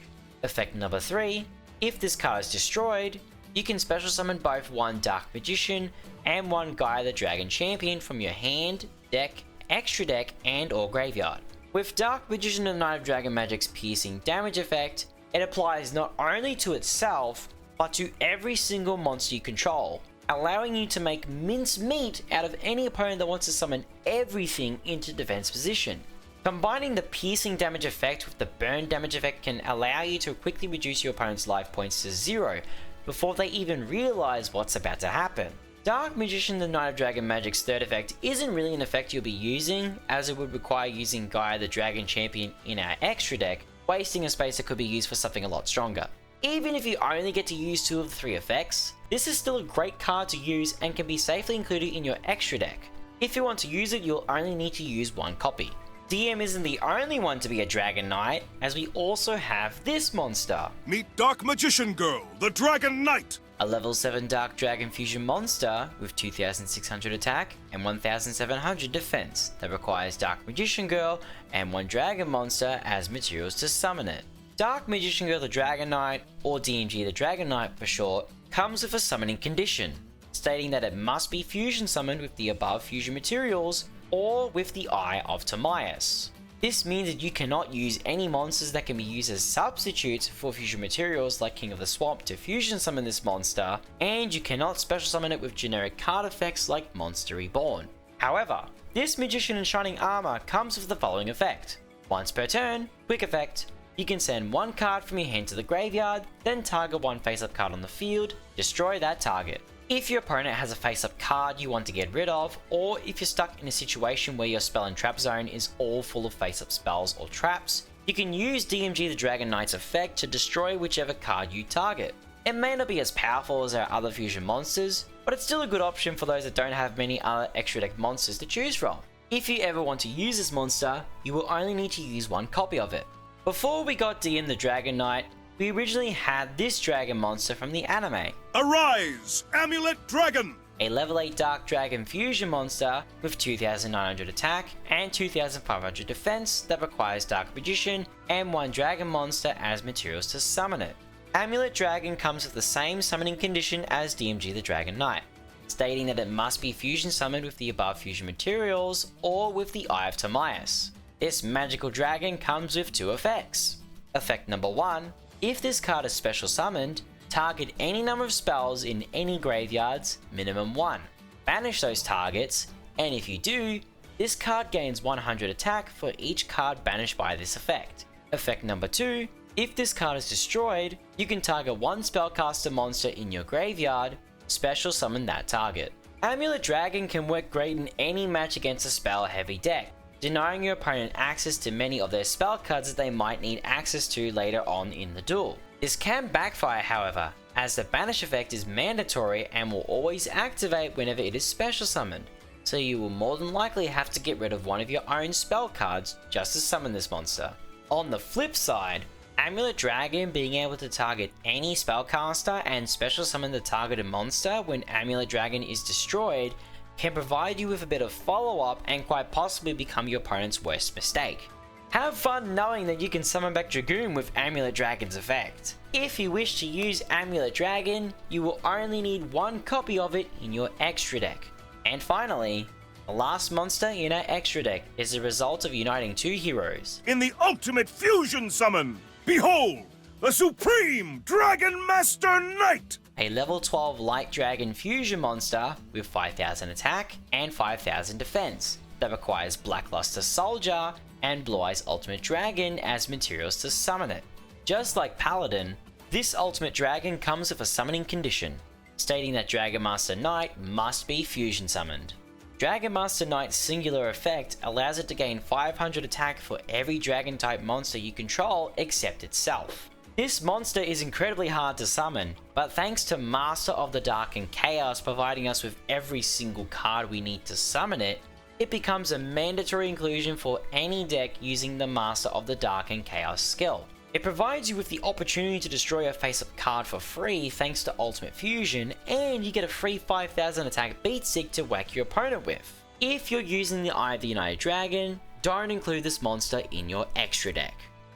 Effect number 3, if this card is destroyed, you can special summon both one Dark Magician and one Gaia the Dragon Champion from your hand, deck, extra deck, and or graveyard. With Dark Magician and Knight of Dragon Magic's piercing damage effect, it applies not only to itself, but to every single monster you control, allowing you to make mincemeat out of any opponent that wants to summon everything into defense position. Combining the piercing damage effect with the burn damage effect can allow you to quickly reduce your opponent's life points to 0 before they even realize what's about to happen. Dark Magician the Knight of Dragon Magic's third effect isn't really an effect you'll be using, as it would require using Gaia the Dragon Champion in our extra deck, wasting a space that could be used for something a lot stronger. Even if you only get to use 2 of the 3 effects, this is still a great card to use and can be safely included in your extra deck. If you want to use it, you'll only need to use 1 copy. DM isn't the only one to be a Dragon Knight, as we also have this monster. Meet Dark Magician Girl, the Dragon Knight! A level 7 Dark Dragon fusion monster with 2600 attack and 1700 defense that requires Dark Magician Girl and 1 Dragon monster as materials to summon it. Dark Magician Girl the Dragon Knight, or DMG the Dragon Knight for short, comes with a summoning condition, stating that it must be fusion summoned with the above fusion materials or with the Eye of Timaeus. This means that you cannot use any monsters that can be used as substitutes for fusion materials like King of the Swamp to fusion summon this monster, and you cannot special summon it with generic card effects like Monster Reborn. However, this Magician in Shining Armor comes with the following effect. Once per turn, quick effect, you can send 1 card from your hand to the graveyard, then target 1 face-up card on the field, destroy that target. If your opponent has a face-up card you want to get rid of, or if you're stuck in a situation where your spell and trap zone is all full of face-up spells or traps, you can use DMG the Dragon Knight's effect to destroy whichever card you target. It may not be as powerful as our other fusion monsters, but it's still a good option for those that don't have many other extra deck monsters to choose from. If you ever want to use this monster, you will only need to use 1 copy of it. Before we got DM the Dragon Knight, we originally had this dragon monster from the anime. Arise, Amulet Dragon! A level 8 Dark Dragon fusion monster with 2900 attack and 2500 defense that requires Dark Magician and 1 dragon monster as materials to summon it. Amulet Dragon comes with the same summoning condition as DMG the Dragon Knight, stating that it must be fusion summoned with the above fusion materials or with the Eye of Timaeus. This magical dragon comes with 2 effects. Effect number 1, if this card is special summoned, target any number of spells in any graveyards, minimum 1. Banish those targets, and if you do, this card gains 100 attack for each card banished by this effect. Effect number 2, if this card is destroyed, you can target 1 spellcaster monster in your graveyard, special summon that target. Amulet Dragon can work great in any match against a spell heavy deck, denying your opponent access to many of their spell cards that they might need access to later on in the duel. This can backfire, however, as the banish effect is mandatory and will always activate whenever it is special summoned, so you will more than likely have to get rid of one of your own spell cards just to summon this monster. On the flip side, Amulet Dragon being able to target any spellcaster and special summon the targeted monster when Amulet Dragon is destroyed can provide you with a bit of follow-up and quite possibly become your opponent's worst mistake. Have fun knowing that you can summon back Dragoon with Amulet Dragon's effect. If you wish to use Amulet Dragon, you will only need one copy of it in your extra deck. And finally, the last monster in our extra deck is the result of uniting two heroes. In the ultimate fusion summon, behold, the Supreme Dragon Master Knight! A level 12 light dragon fusion monster with 5000 attack and 5000 defense that requires Blackluster Soldier and Blue Eyes Ultimate Dragon as materials to summon it. Just like Paladin, this Ultimate Dragon comes with a summoning condition, stating that Dragon Master Knight must be fusion summoned. Dragon Master Knight's singular effect allows it to gain 500 attack for every dragon type monster you control except itself. This monster is incredibly hard to summon, but thanks to Master of the Dark and Chaos providing us with every single card we need to summon it, it becomes a mandatory inclusion for any deck using the Master of the Dark and Chaos skill. It provides you with the opportunity to destroy a face-up card for free thanks to Ultimate Fusion, and you get a free 5000 attack beat stick to whack your opponent with. If you're using the Eye of the United Dragon, don't include this monster in your extra deck.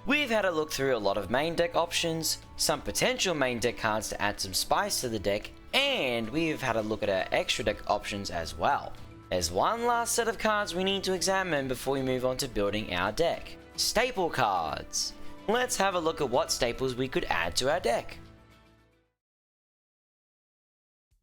We've had a look through a lot of main deck options, some potential main deck cards to add some spice to the deck, and we've had a look at our extra deck options as well. There's one last set of cards we need to examine before we move on to building our deck. Staple cards. Let's have a look at what staples we could add to our deck.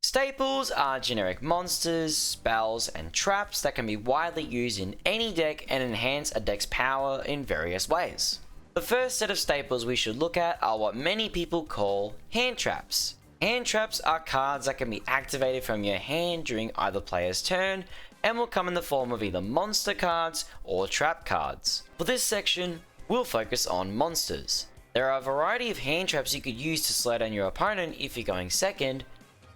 Staples are generic monsters, spells, and traps that can be widely used in any deck and enhance a deck's power in various ways. The first set of staples we should look at are what many people call hand traps. Hand traps are cards that can be activated from your hand during either player's turn and will come in the form of either monster cards or trap cards. For this section, we'll focus on monsters. There are a variety of hand traps you could use to slow down your opponent if you're going second,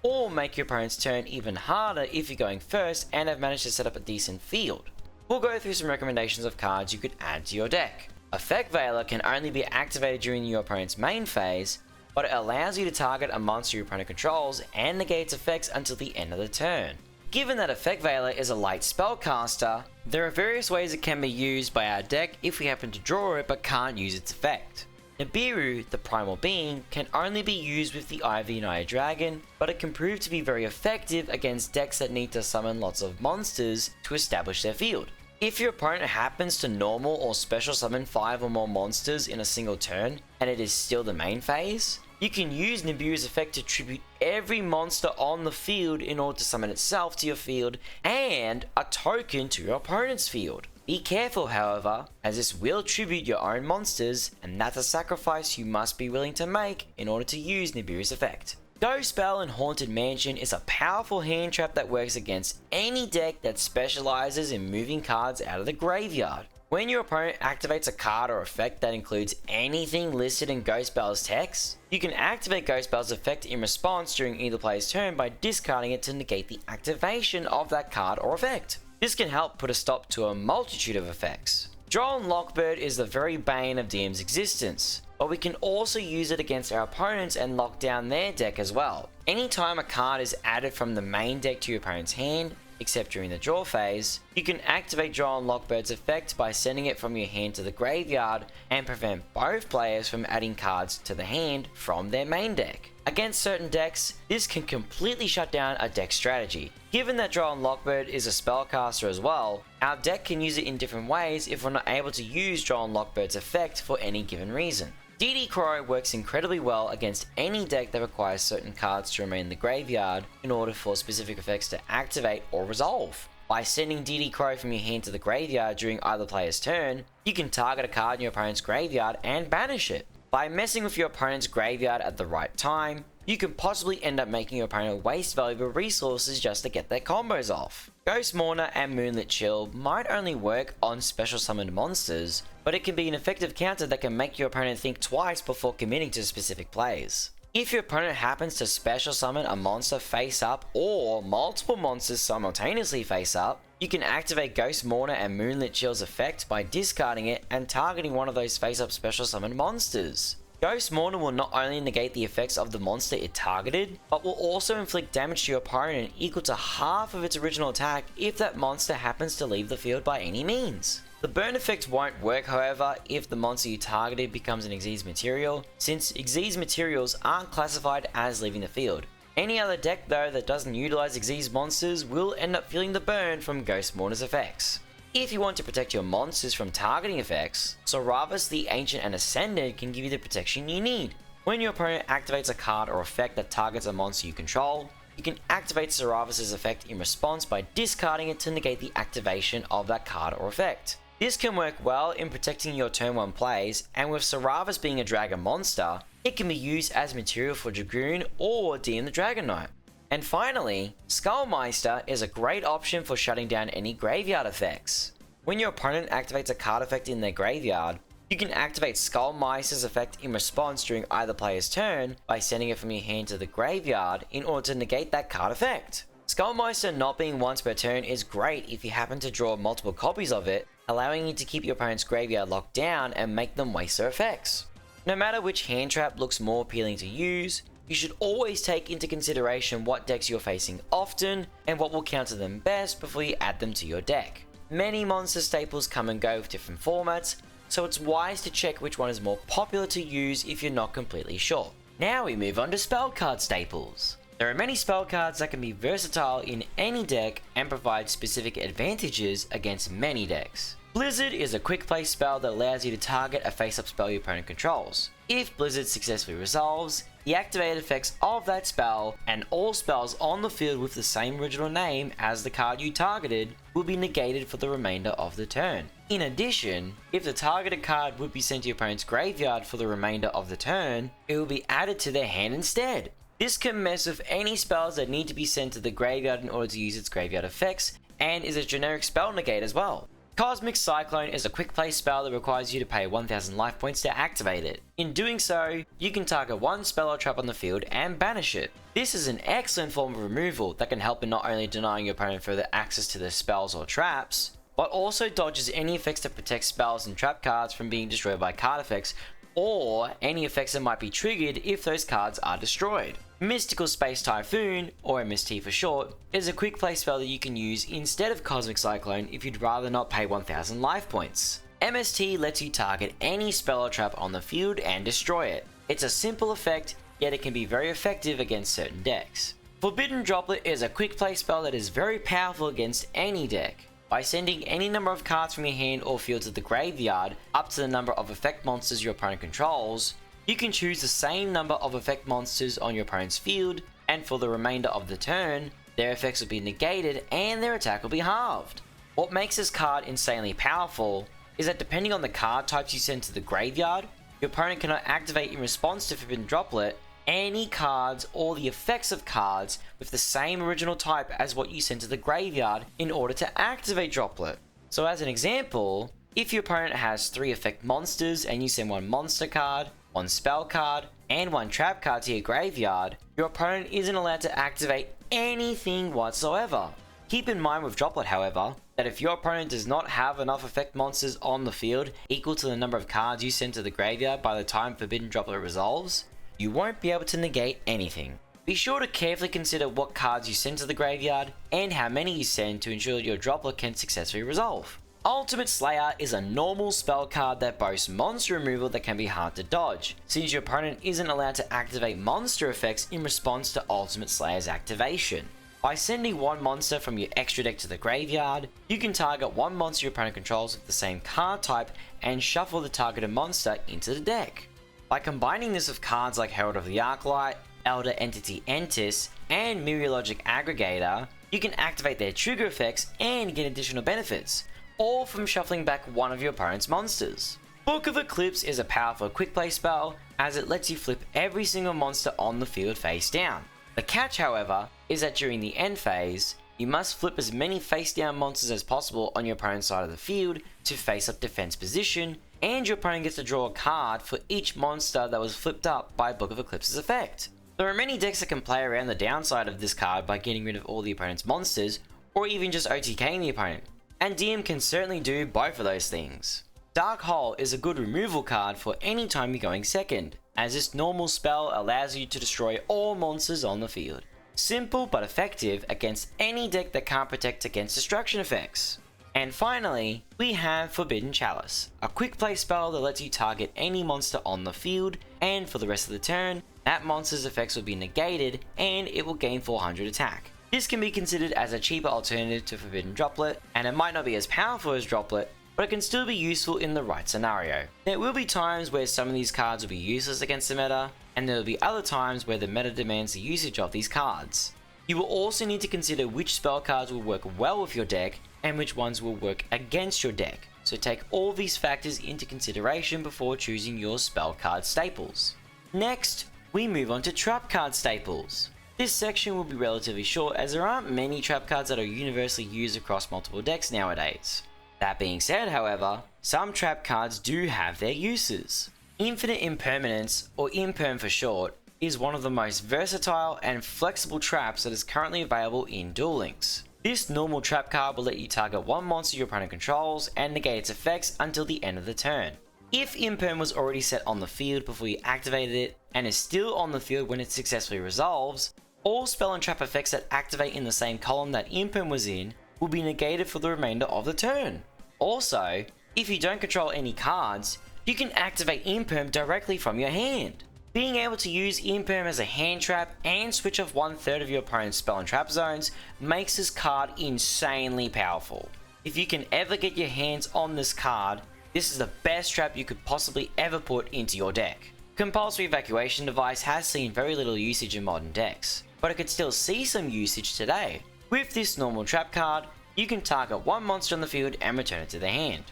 or make your opponent's turn even harder if you're going first and have managed to set up a decent field. We'll go through some recommendations of cards you could add to your deck. Effect Veiler can only be activated during your opponent's main phase, but it allows you to target a monster your opponent controls and negate its effects until the end of the turn. Given that Effect Veiler is a light spellcaster, there are various ways it can be used by our deck if we happen to draw it but can't use its effect. Nibiru, the Primal Being, can only be used with the Eye of the United Dragon, but it can prove to be very effective against decks that need to summon lots of monsters to establish their field. If your opponent happens to normal or special summon 5 or more monsters in a single turn, and it is still the main phase, you can use Nibiru's effect to tribute every monster on the field in order to summon itself to your field and a token to your opponent's field. Be careful, however, as this will tribute your own monsters, and that's a sacrifice you must be willing to make in order to use Nibiru's effect. Ghost Spell in Haunted Mansion is a powerful hand trap that works against any deck that specializes in moving cards out of the graveyard. When your opponent activates a card or effect that includes anything listed in Ghost Spell's text, you can activate Ghost Spell's effect in response during either player's turn by discarding it to negate the activation of that card or effect. This can help put a stop to a multitude of effects. Droll Lockbird is the very bane of DM's existence, but we can also use it against our opponents and lock down their deck as well. Anytime a card is added from the main deck to your opponent's hand, except during the draw phase, you can activate Droll Lockbird's effect by sending it from your hand to the graveyard and prevent both players from adding cards to the hand from their main deck. Against certain decks, this can completely shut down a deck strategy. Given that Droll Lockbird is a spellcaster as well, our deck can use it in different ways if we're not able to use Droll Lockbird's effect for any given reason. DD Crow works incredibly well against any deck that requires certain cards to remain in the graveyard in order for specific effects to activate or resolve. By sending DD Crow from your hand to the graveyard during either player's turn, you can target a card in your opponent's graveyard and banish it. By messing with your opponent's graveyard at the right time, you can possibly end up making your opponent waste valuable resources just to get their combos off. Ghost Mourner and Moonlit Chill might only work on special summoned monsters, but it can be an effective counter that can make your opponent think twice before committing to specific plays. If your opponent happens to special summon a monster face up or multiple monsters simultaneously face up, you can activate Ghost Mourner and Moonlit Chill's effect by discarding it and targeting one of those face up special summoned monsters. Ghost Mourner will not only negate the effects of the monster it targeted, but will also inflict damage to your opponent equal to half of its original attack if that monster happens to leave the field by any means. The burn effect won't work, however, if the monster you targeted becomes an Xyz material, since Xyz materials aren't classified as leaving the field. Any other deck though that doesn't utilize Xyz monsters will end up feeling the burn from Ghost Mourner's effects. If you want to protect your monsters from targeting effects, Soravus the Ancient and Ascended can give you the protection you need. When your opponent activates a card or effect that targets a monster you control, you can activate Soravus' effect in response by discarding it to negate the activation of that card or effect. This can work well in protecting your turn 1 plays, and with Soravus being a dragon monster, it can be used as material for Dragoon or DM the Dragon Knight. And finally, Skullmeister is a great option for shutting down any graveyard effects. When your opponent activates a card effect in their graveyard, you can activate Skullmeister's effect in response during either player's turn by sending it from your hand to the graveyard in order to negate that card effect. Skullmeister not being once per turn is great if you happen to draw multiple copies of it, allowing you to keep your opponent's graveyard locked down and make them waste their effects. No matter which hand trap looks more appealing to use, you should always take into consideration what decks you're facing often and what will counter them best before you add them to your deck. Many monster staples come and go with different formats, so it's wise to check which one is more popular to use if you're not completely sure. Now we move on to spell card staples. There are many spell cards that can be versatile in any deck and provide specific advantages against many decks. Blizzard is a quick play spell that allows you to target a face-up spell your opponent controls. If Blizzard successfully resolves, the activated effects of that spell and all spells on the field with the same original name as the card you targeted will be negated for the remainder of the turn. In addition, if the targeted card would be sent to your opponent's graveyard for the remainder of the turn, it will be added to their hand instead. This can mess with any spells that need to be sent to the graveyard in order to use its graveyard effects, and is a generic spell negate as well. Cosmic Cyclone is a quick play spell that requires you to pay 1000 life points to activate it. In doing so, you can target one spell or trap on the field and banish it. This is an excellent form of removal that can help in not only denying your opponent further access to their spells or traps, but also dodges any effects that protect spells and trap cards from being destroyed by card effects, or any effects that might be triggered if those cards are destroyed. Mystical Space Typhoon, or MST for short, is a quick play spell that you can use instead of Cosmic Cyclone if you'd rather not pay 1000 life points. MST lets you target any spell or trap on the field and destroy it. It's a simple effect, yet it can be very effective against certain decks. Forbidden Droplet is a quick play spell that is very powerful against any deck. By sending any number of cards from your hand or field to the graveyard up to the number of effect monsters your opponent controls, you can choose the same number of effect monsters on your opponent's field, and for the remainder of the turn, their effects will be negated and their attack will be halved. What makes this card insanely powerful is that depending on the card types you send to the graveyard, your opponent cannot activate in response to Forbidden Droplet any cards or the effects of cards with the same original type as what you send to the graveyard in order to activate Droplet. So as an example, if your opponent has 3 effect monsters and you send 1 monster card, 1 spell card, and 1 trap card to your graveyard, your opponent isn't allowed to activate anything whatsoever. Keep in mind with Droplet, however, that if your opponent does not have enough effect monsters on the field equal to the number of cards you send to the graveyard by the time Forbidden Droplet resolves, you won't be able to negate anything. Be sure to carefully consider what cards you send to the graveyard and how many you send to ensure that your Droplet can successfully resolve. Ultimate Slayer is a normal spell card that boasts monster removal that can be hard to dodge, since your opponent isn't allowed to activate monster effects in response to Ultimate Slayer's activation. By sending 1 monster from your extra deck to the graveyard, you can target 1 monster your opponent controls with the same card type and shuffle the targeted monster into the deck. By combining this with cards like Herald of the Arclight, Elder Entity Entis, and Myriologic Aggregator, you can activate their trigger effects and get additional benefits, all from shuffling back one of your opponent's monsters. Book of Eclipse is a powerful quick play spell as it lets you flip every single monster on the field face down. The catch, however, is that during the end phase, you must flip as many face down monsters as possible on your opponent's side of the field to face up defense position, and your opponent gets to draw a card for each monster that was flipped up by Book of Eclipse's effect. There are many decks that can play around the downside of this card by getting rid of all the opponent's monsters, or even just OTKing the opponent, and DM can certainly do both of those things. Dark Hole is a good removal card for any time you're going second, as this normal spell allows you to destroy all monsters on the field. Simple but effective against any deck that can't protect against destruction effects. And finally, we have Forbidden Chalice, a quick play spell that lets you target any monster on the field, and for the rest of the turn, that monster's effects will be negated and it will gain 400 attack. This can be considered as a cheaper alternative to Forbidden Droplet, and it might not be as powerful as Droplet, but it can still be useful in the right scenario. There will be times where some of these cards will be useless against the meta, and there will be other times where the meta demands the usage of these cards. You will also need to consider which spell cards will work well with your deck, and which ones will work against your deck, so take all these factors into consideration before choosing your spell card staples. Next, we move on to trap card staples. This section will be relatively short as there aren't many trap cards that are universally used across multiple decks nowadays. That being said, however, some trap cards do have their uses. Infinite Impermanence, or Imperm for short, is one of the most versatile and flexible traps that is currently available in Duel Links. This normal trap card will let you target one monster your opponent controls and negate its effects until the end of the turn. If Imperm was already set on the field before you activated it, and is still on the field when it successfully resolves, all spell and trap effects that activate in the same column that Imperm was in will be negated for the remainder of the turn. Also, if you don't control any cards, you can activate Imperm directly from your hand. Being able to use Imperm as a hand trap and switch off 1/3 of your opponent's spell and trap zones makes this card insanely powerful. If you can ever get your hands on this card, this is the best trap you could possibly ever put into your deck. Compulsory Evacuation Device has seen very little usage in modern decks, but it could still see some usage today. With this normal trap card, you can target one monster on the field and return it to the hand.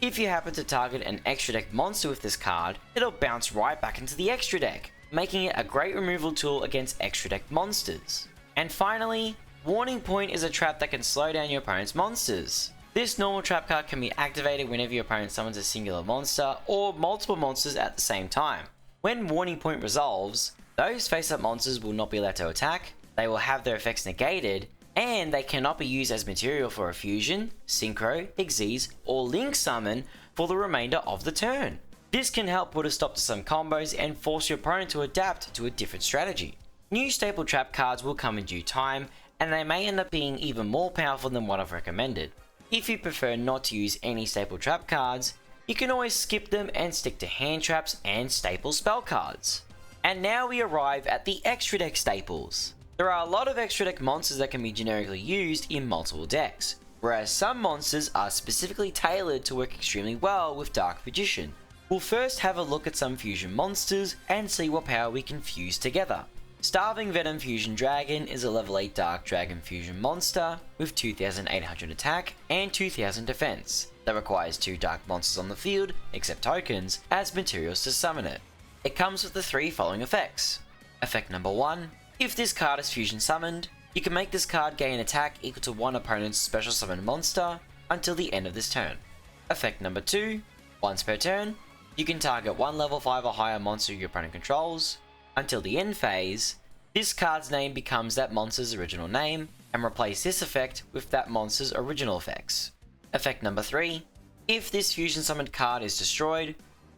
If you happen to target an extra deck monster with this card, it'll bounce right back into the extra deck, making it a great removal tool against extra deck monsters. And finally, Warning Point is a trap that can slow down your opponent's monsters. This normal trap card can be activated whenever your opponent summons a singular monster or multiple monsters at the same time. When Warning Point resolves, those face-up monsters will not be allowed to attack, they will have their effects negated, and they cannot be used as material for a fusion, synchro, exes, or link summon for the remainder of the turn. This can help put a stop to some combos and force your opponent to adapt to a different strategy. New staple trap cards will come in due time, and they may end up being even more powerful than what I've recommended. If you prefer not to use any staple trap cards, you can always skip them and stick to hand traps and staple spell cards. And now we arrive at the extra deck staples. There are a lot of extra deck monsters that can be generically used in multiple decks, whereas some monsters are specifically tailored to work extremely well with Dark Magician. We'll first have a look at some fusion monsters and see what power we can fuse together. Starving Venom Fusion Dragon is a level 8 Dark Dragon Fusion monster with 2800 attack and 2000 defense that requires 2 dark monsters on the field, except tokens, as materials to summon it. It comes with the 3 following effects. Effect number 1. If this card is fusion summoned, you can make this card gain attack equal to one opponent's special summoned monster until the end of this turn. Effect number 2. Once per turn, you can target one level 5 or higher monster your opponent controls. Until the end phase, this card's name becomes that monster's original name, and replace this effect with that monster's original effects. Effect number 3. If this fusion summoned card is destroyed,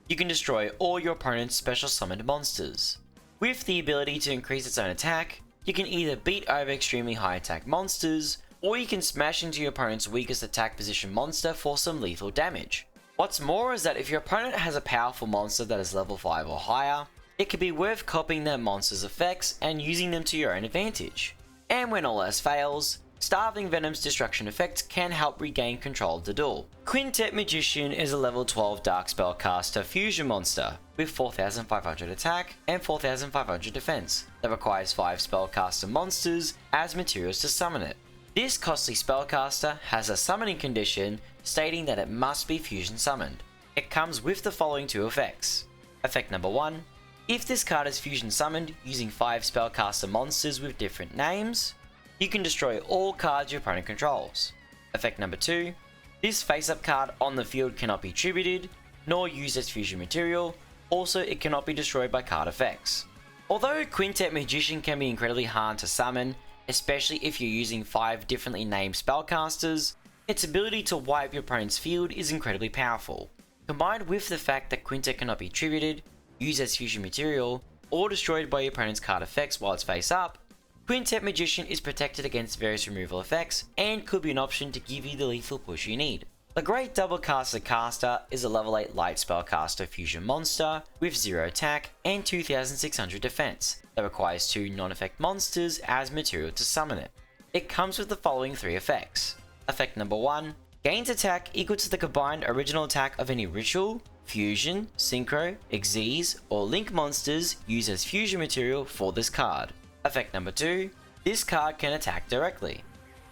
you can destroy all your opponent's special summoned monsters. With the ability to increase its own attack, you can either beat over extremely high attack monsters, or you can smash into your opponent's weakest attack position monster for some lethal damage. What's more is that if your opponent has a powerful monster that is level 5 or higher, it could be worth copying that monster's effects and using them to your own advantage. And when all else fails, Starving Venom's destruction effect can help regain control of the duel. Quintet Magician is a level 12 Dark Spellcaster fusion monster with 4500 attack and 4500 defense that requires 5 spellcaster monsters as materials to summon it. This costly spellcaster has a summoning condition stating that it must be fusion summoned. It comes with the following 2 effects. Effect number 1. If this card is fusion summoned using 5 spellcaster monsters with different names, you can destroy all cards your opponent controls. Effect number 2. This face-up card on the field cannot be tributed, nor used as fusion material. Also, it cannot be destroyed by card effects. Although Quintet Magician can be incredibly hard to summon, especially if you're using 5 differently named spellcasters, its ability to wipe your opponent's field is incredibly powerful. Combined with the fact that Quintet cannot be tributed, used as fusion material, or destroyed by your opponent's card effects while it's face up, Quintet Magician is protected against various removal effects and could be an option to give you the lethal push you need. The Great Double Caster is a level 8 light spellcaster fusion monster with 0 attack and 2600 defense that requires 2 non-effect monsters as material to summon it. It comes with the following 3 effects. Effect number 1. Gains attack equal to the combined original attack of any ritual, fusion, synchro, Xyz, or link monsters used as fusion material for this card. Effect number 2. This card can attack directly.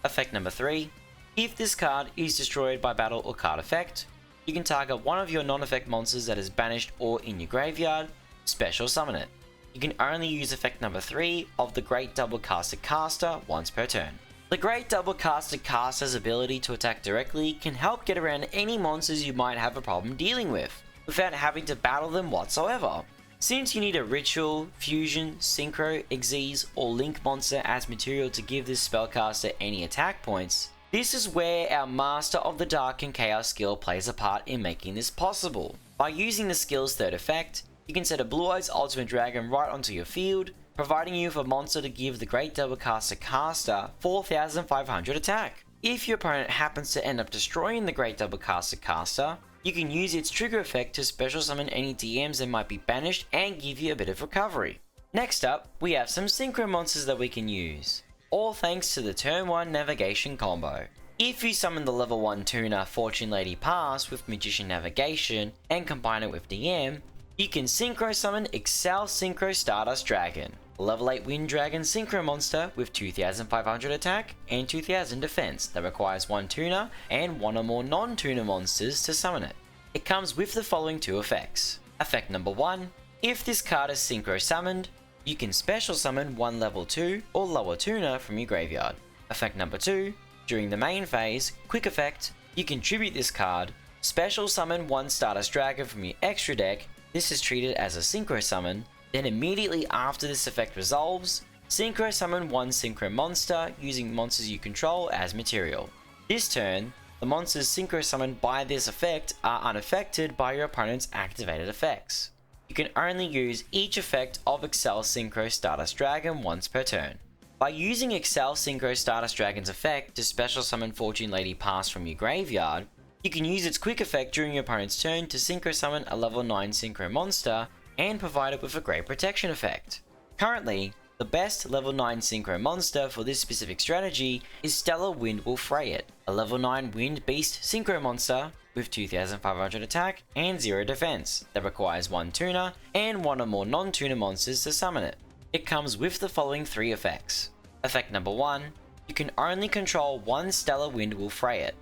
Effect number 3. If this card is destroyed by battle or card effect, you can target one of your non-effect monsters that is banished or in your graveyard, special summon it. You can only use effect number 3 of the Great Double Caster once per turn. The Great Double Caster's ability to attack directly can help get around any monsters you might have a problem dealing with, without having to battle them whatsoever. Since you need a ritual, fusion, synchro, Xyz, or link monster as material to give this spellcaster any attack points, this is where our Master of the Dark and Chaos skill plays a part in making this possible. By using the skill's 3rd effect, you can set a Blue Eyes Ultimate Dragon right onto your field, providing you with a monster to give the Great Double Caster 4,500 attack. If your opponent happens to end up destroying the Great Double Caster, you can use its trigger effect to special summon any DMs that might be banished and give you a bit of recovery. Next up, we have some synchro monsters that we can use, all thanks to the turn 1 navigation combo. If you summon the level 1 tuner Fortune Lady Pass with Magician Navigation and combine it with DM, you can synchro summon Excel Synchro Stardust Dragon, a level 8 Wind Dragon synchro monster with 2500 attack and 2000 defense that requires 1 tuner and 1 or more non-tuner monsters to summon it. It comes with the following 2 effects. Effect number 1. If this card is synchro summoned, you can special summon 1 level 2 or lower tuner from your graveyard. Effect number 2. During the main phase, quick effect, you can tribute this card, special summon 1 Stardust Dragon from your extra deck. This is treated as a synchro summon. Then immediately after this effect resolves, synchro summon 1 synchro monster using monsters you control as material. This turn, the monsters synchro summoned by this effect are unaffected by your opponent's activated effects. You can only use each effect of Excel Synchro Stardust Dragon once per turn. By using Excel Synchro Stardust Dragon's effect to special summon Fortune Lady Pass from your graveyard, you can use its quick effect during your opponent's turn to synchro summon a level 9 synchro monster and provide it with a great protection effect. Currently, the best level 9 synchro monster for this specific strategy is Stellar Wind Wolf Freyet, a level 9 Wind Beast synchro monster with 2500 attack and 0 defense that requires 1 tuner and 1 or more non-tuner monsters to summon it. It comes with the following 3 effects. Effect number 1, you can only control 1 Stellar Wind Wolf Freyet.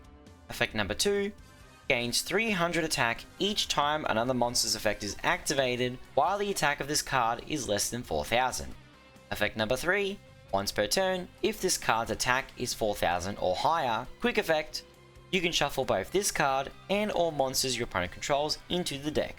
Effect number 2, gains 300 attack each time another monster's effect is activated while the attack of this card is less than 4000. Effect number 3, once per turn, if this card's attack is 4000 or higher, quick effect, you can shuffle both this card and all monsters your opponent controls into the deck.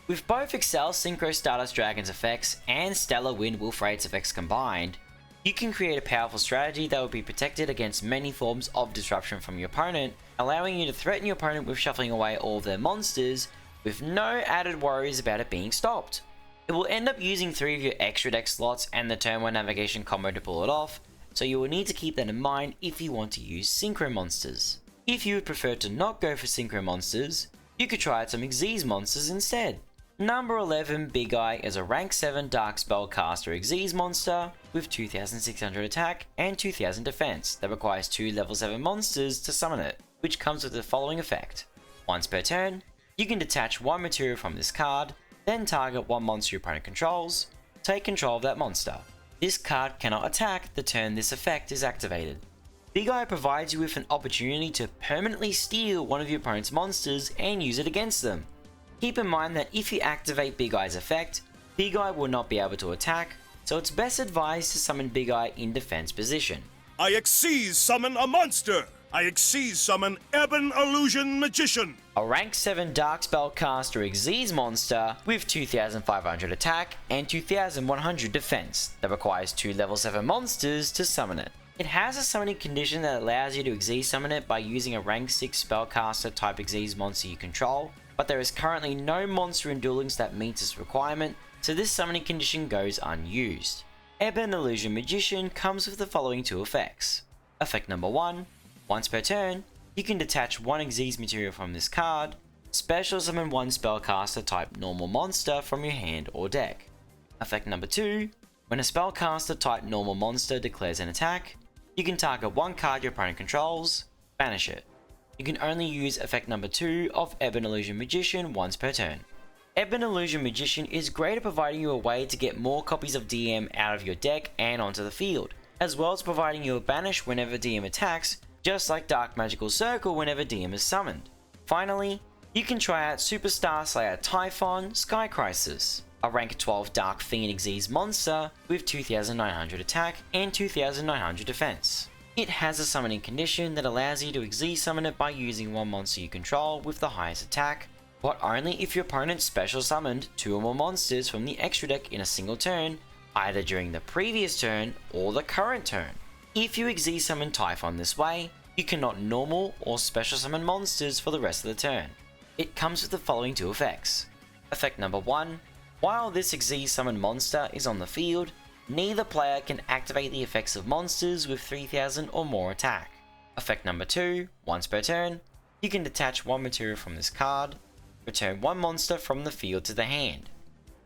With both Excel Synchro Stardust Dragon's effects and Stellar Wind Wolf Freyet's effects combined, you can create a powerful strategy that will be protected against many forms of disruption from your opponent, allowing you to threaten your opponent with shuffling away all of their monsters with no added worries about it being stopped. It will end up using 3 of your extra deck slots and the turn 1 navigation combo to pull it off, so you will need to keep that in mind if you want to use synchro monsters. If you would prefer to not go for synchro monsters, you could try out some Xyz monsters instead. Number 11 Big Eye is a rank 7 Dark Spellcaster Xyz monster with 2600 attack and 2000 defense that requires 2 level 7 monsters to summon it, which comes with the following effect. Once per turn, you can detach 1 material from this card, then target 1 monster your opponent controls, take control of that monster. This card cannot attack the turn this effect is activated. Big Eye provides you with an opportunity to permanently steal one of your opponent's monsters and use it against them. Keep in mind that if you activate Big Eye's effect, Big Eye will not be able to attack, so it's best advised to summon Big Eye in defense position. I Xyz summon a monster! I Xyz summon Ebon Illusion Magician! A rank 7 Dark Spellcaster Xyz monster with 2500 attack and 2100 defense that requires 2 level 7 monsters to summon it. It has a summoning condition that allows you to Xyz summon it by using a rank 6 Spellcaster type Xyz monster you control, but there is currently no monster in Duel Links that meets this requirement, so this summoning condition goes unused. Ebon Illusion Magician comes with the following 2 effects. Effect number 1. Once per turn, you can detach 1 Xyz material from this card, special summon 1 spellcaster type normal monster from your hand or deck. Effect number 2. When a spellcaster type normal monster declares an attack, you can target 1 card your opponent controls, banish it. You can only use effect number 2 of Ebon Illusion Magician once per turn. Ebon Illusion Magician is great at providing you a way to get more copies of DM out of your deck and onto the field, as well as providing you a banish whenever DM attacks, just like Dark Magical Circle whenever DM is summoned. Finally, you can try out Superstar Slayer Typhon Sky Crisis, a rank 12 Dark Fiend Xyz monster with 2900 attack and 2900 defense. It has a summoning condition that allows you to Xyz summon it by using 1 monster you control with the highest attack, but only if your opponent special summoned 2 or more monsters from the extra deck in a single turn, either during the previous turn or the current turn. If you Xyz summon Typhon this way, you cannot normal or special summon monsters for the rest of the turn. It comes with the following 2 effects. Effect number 1. While this Xyz summon monster is on the field, neither player can activate the effects of monsters with 3000 or more attack. Effect number 2. Once per turn, you can detach 1 material from this card, return 1 monster from the field to the hand.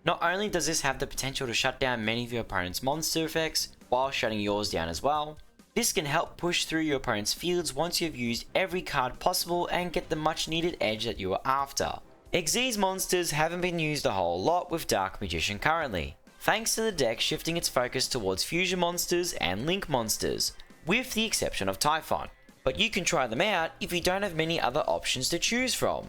Not only does this have the potential to shut down many of your opponent's monster effects, while shutting yours down as well, this can help push through your opponent's fields once you have used every card possible and get the much needed edge that you are after. Xyz monsters haven't been used a whole lot with Dark Magician currently, thanks to the deck shifting its focus towards fusion monsters and link monsters, with the exception of Typhon. But you can try them out if you don't have many other options to choose from.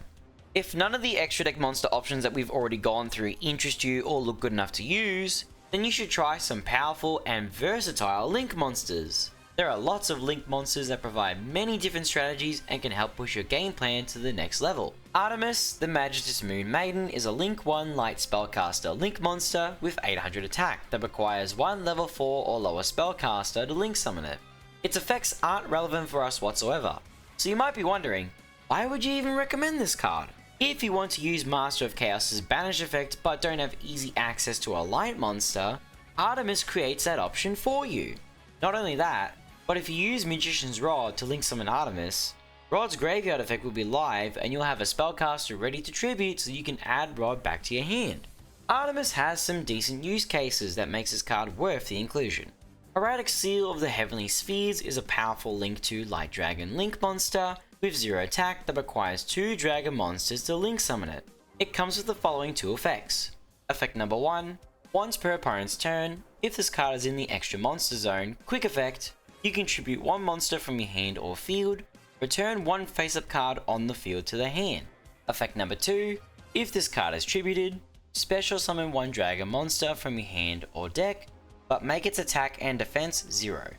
If none of the extra deck monster options that we've already gone through interest you or look good enough to use, then you should try some powerful and versatile link monsters. There are lots of link monsters that provide many different strategies and can help push your game plan to the next level. Artemis, the Magistress Moon Maiden, is a Link 1 light spellcaster link monster with 800 attack that requires 1 level 4 or lower spellcaster to link summon it. Its effects aren't relevant for us whatsoever, so you might be wondering, why would you even recommend this card? If you want to use Master of Chaos's banish effect but don't have easy access to a light monster, Artemis creates that option for you. Not only that, but if you use Magician's Rod to link summon Artemis, Rod's graveyard effect will be live and you'll have a spellcaster ready to tribute so you can add Rod back to your hand. Artemis has some decent use cases that makes this card worth the inclusion. Erratic Seal of the Heavenly Spheres is a powerful Link 2 Light Dragon Link monster with 0 attack that requires 2 dragon monsters to link summon it. It comes with the following 2 effects. Effect number 1. Once per opponent's turn, if this card is in the extra monster zone, quick effect, you can tribute 1 monster from your hand or field, return 1 face-up card on the field to the hand. Effect number 2. If this card is tributed, special summon 1 dragon monster from your hand or deck, but make its attack and defense 0.